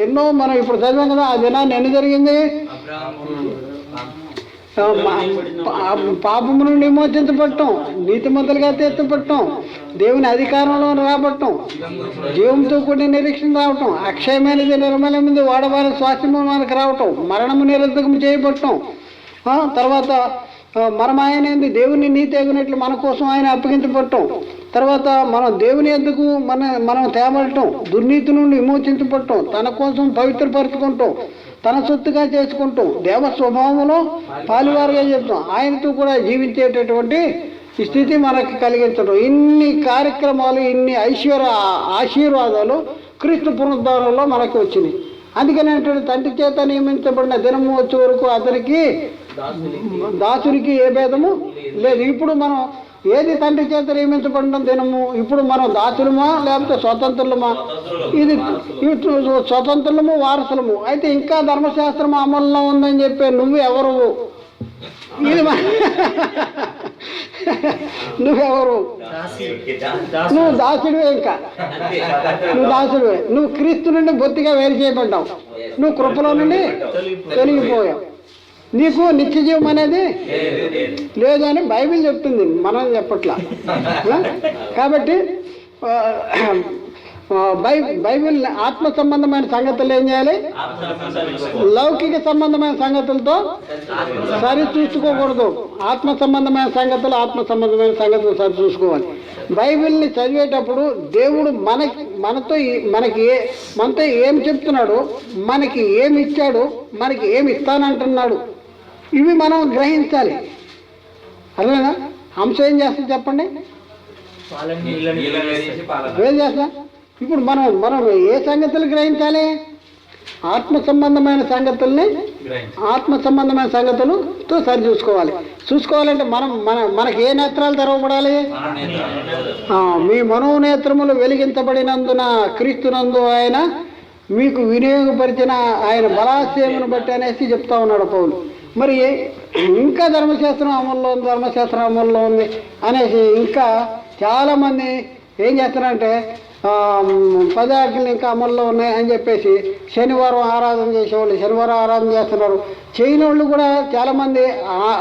ఎన్నో మనం ఇప్పుడు చదివాం కదా. ఆ దినాన్ని ఎన్ని జరిగింది? పాపము నుండి విమోచించబడటం, నీతిమంతులుగా తీర్చబడటం, దేవుని అధికారంలో రాబట్టం, జీవంతో కూడిన నిరీక్షణ రావటం, అక్షయమైనది నిర్మలమైనది వాడవారి స్వాస్థ్యము మనకు రావటం, మరణము నిరర్ధకము చేయబడటం, తర్వాత మనమాయనేది దేవుని నీతి ఎగినట్లు మన కోసం ఆయన అప్పగించబడటం, తర్వాత మనం దేవుని ఎద్దుకు మనం తేబడటం, దుర్నీతి నుండి విమోచించబడటం, తన కోసం పవిత్రపరచుకుంటాం, తన సొత్తుగా చేసుకుంటాం, దేవ స్వభావంలో పాలువారుగా చెప్తాం, ఆయనతో కూడా జీవించేటటువంటి ఈ స్థితి మనకి కలిగించడం. ఇన్ని కార్యక్రమాలు, ఇన్ని ఆశీర్వాదాలు క్రీస్తు పునరుద్ధానంలో మనకు వచ్చినాయి. అందుకని తండ్రి చేత నియమించబడిన దినము వచ్చే వరకు అతనికి దాసునికి ఏ భేదము లేదు. ఇప్పుడు మనం ఏది తండ్రి చేత నియమించబడిన దినము? ఇప్పుడు మనం దాసులమా లేకపోతే స్వతంత్రులమా? ఇది స్వతంత్రులము, వారసులము. అయితే ఇంకా ధర్మశాస్త్రం అమల్లో ఉందని చెప్పే నువ్వు ఎవరు? ఇది నువ్వెవరు? నువ్వు దాసుడివే. ఇంకా నువ్వు దాసుడివే. నువ్వు క్రీస్తు నుండి బొత్తిగా వేరు చేయబడ్డావు, నువ్వు కృపలో నుండి తొలగిపోయావు, నీకు నిత్య జీవం అనేది లేదు అని బైబిల్ చెప్తుంది, మనం చెప్పట్లా. కాబట్టి బైబిల్ ఆత్మ సంబంధమైన సంగతులు ఏం చేయాలి? లౌకిక సంబంధమైన సంగతులతో సరి చూసుకోకూడదు. ఆత్మ సంబంధమైన సంగతులు సరి చూసుకోవాలి. బైబిల్ని చదివేటప్పుడు దేవుడు మనతో ఏం చెప్తున్నాడు, మనకి ఏమి ఇచ్చాడు, మనకి ఏమి ఇస్తానంటున్నాడు, ఇవి మనం గ్రహించాలి. అర్థమేనా? హంస ఏం చేస్తా చెప్పండి? ఏం చేస్తా? ఇప్పుడు మనం ఏ సంగతులు గ్రహించాలి? ఆత్మ సంబంధమైన సంగతులతో సరి చూసుకోవాలంటే మనకి ఏ నేత్రాలు తెరవబడాలి? మీ మనోనేత్రములు వెలిగించబడినందున క్రీస్తునందు ఆయన మీకు వినియోగపరిచిన ఆయన బలాశయమును బట్టి అనేసి చెప్తా ఉన్నాడు పౌలు. మరి ఇంకా ధర్మశాస్త్రం అమల్లో ఉంది అనేసి ఇంకా చాలామంది ఏం చేస్తారంటే 10 ఆజ్ఞలు ఇంకా అమల్లో ఉన్నాయి అని చెప్పేసి శనివారం ఆరాధన చేసేవాళ్ళు శనివారం ఆరాధన చేస్తున్నారు. చేయని వాళ్ళు కూడా చాలామంది,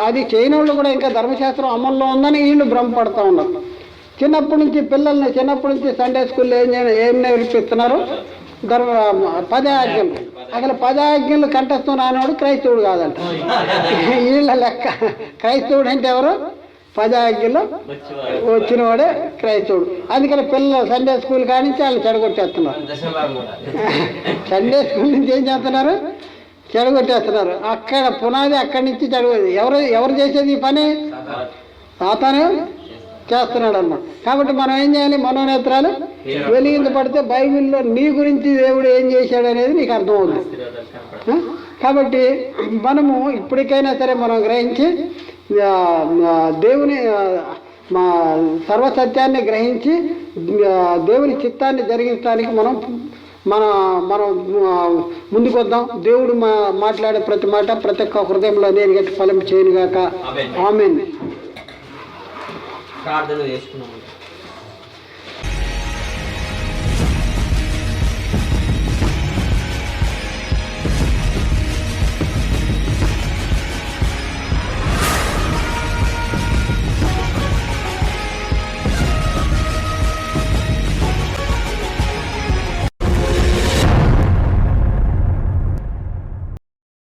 అది చేయని వాళ్ళు కూడా ఇంకా ధర్మశాస్త్రం అమల్లో ఉందని వీళ్ళు భ్రమపడుతూ ఉన్నారు. చిన్నప్పటి నుంచి సండే స్కూల్లో ఏం నేర్పిస్తున్నారు? పదే ఆజ్ఞలు. అసలు 10 ఆజ్ఞలు కంఠస్థం రానివాడు క్రైస్తవుడు కాదంట. వీళ్ళ లెక్క. క్రైస్తవుడు అంటే ఎవరు? 10 ఆజ్ఞలు వచ్చినవాడే క్రైస్తవుడు. అందుకని పిల్లలు సండే స్కూల్ కానించి వాళ్ళు చెడగొట్టేస్తున్నారు. సండే స్కూల్ నుంచి ఏం చేస్తున్నారు? చెడగొట్టేస్తున్నారు. అక్కడ పునాది అక్కడి నుంచి ఎవరు చేసేది ఈ పని? సాతానే చేస్తున్నాడు అన్నమాట. కాబట్టి మనం ఏం చేయాలి? మనోనేత్రాలు వెలిగించబడితే బైబిల్లో నీ గురించి దేవుడు ఏం చేశాడు అనేది నీకు అర్థమవుతుంది. కాబట్టి మనము ఇప్పటికైనా సరే మనం గ్రహించి దేవుని మా సర్వసత్యాన్ని గ్రహించి దేవుని చిత్తాన్ని జరిగించడానికి మనం ముందుకు వద్దాం. దేవుడు మాట్లాడే ప్రతి మాట ప్రతి ఒక్క హృదయంలో నేను గట్టి ఫలం చేయనుగాక. ఆమేన్. ప్రార్థన చేసుకున్నాము.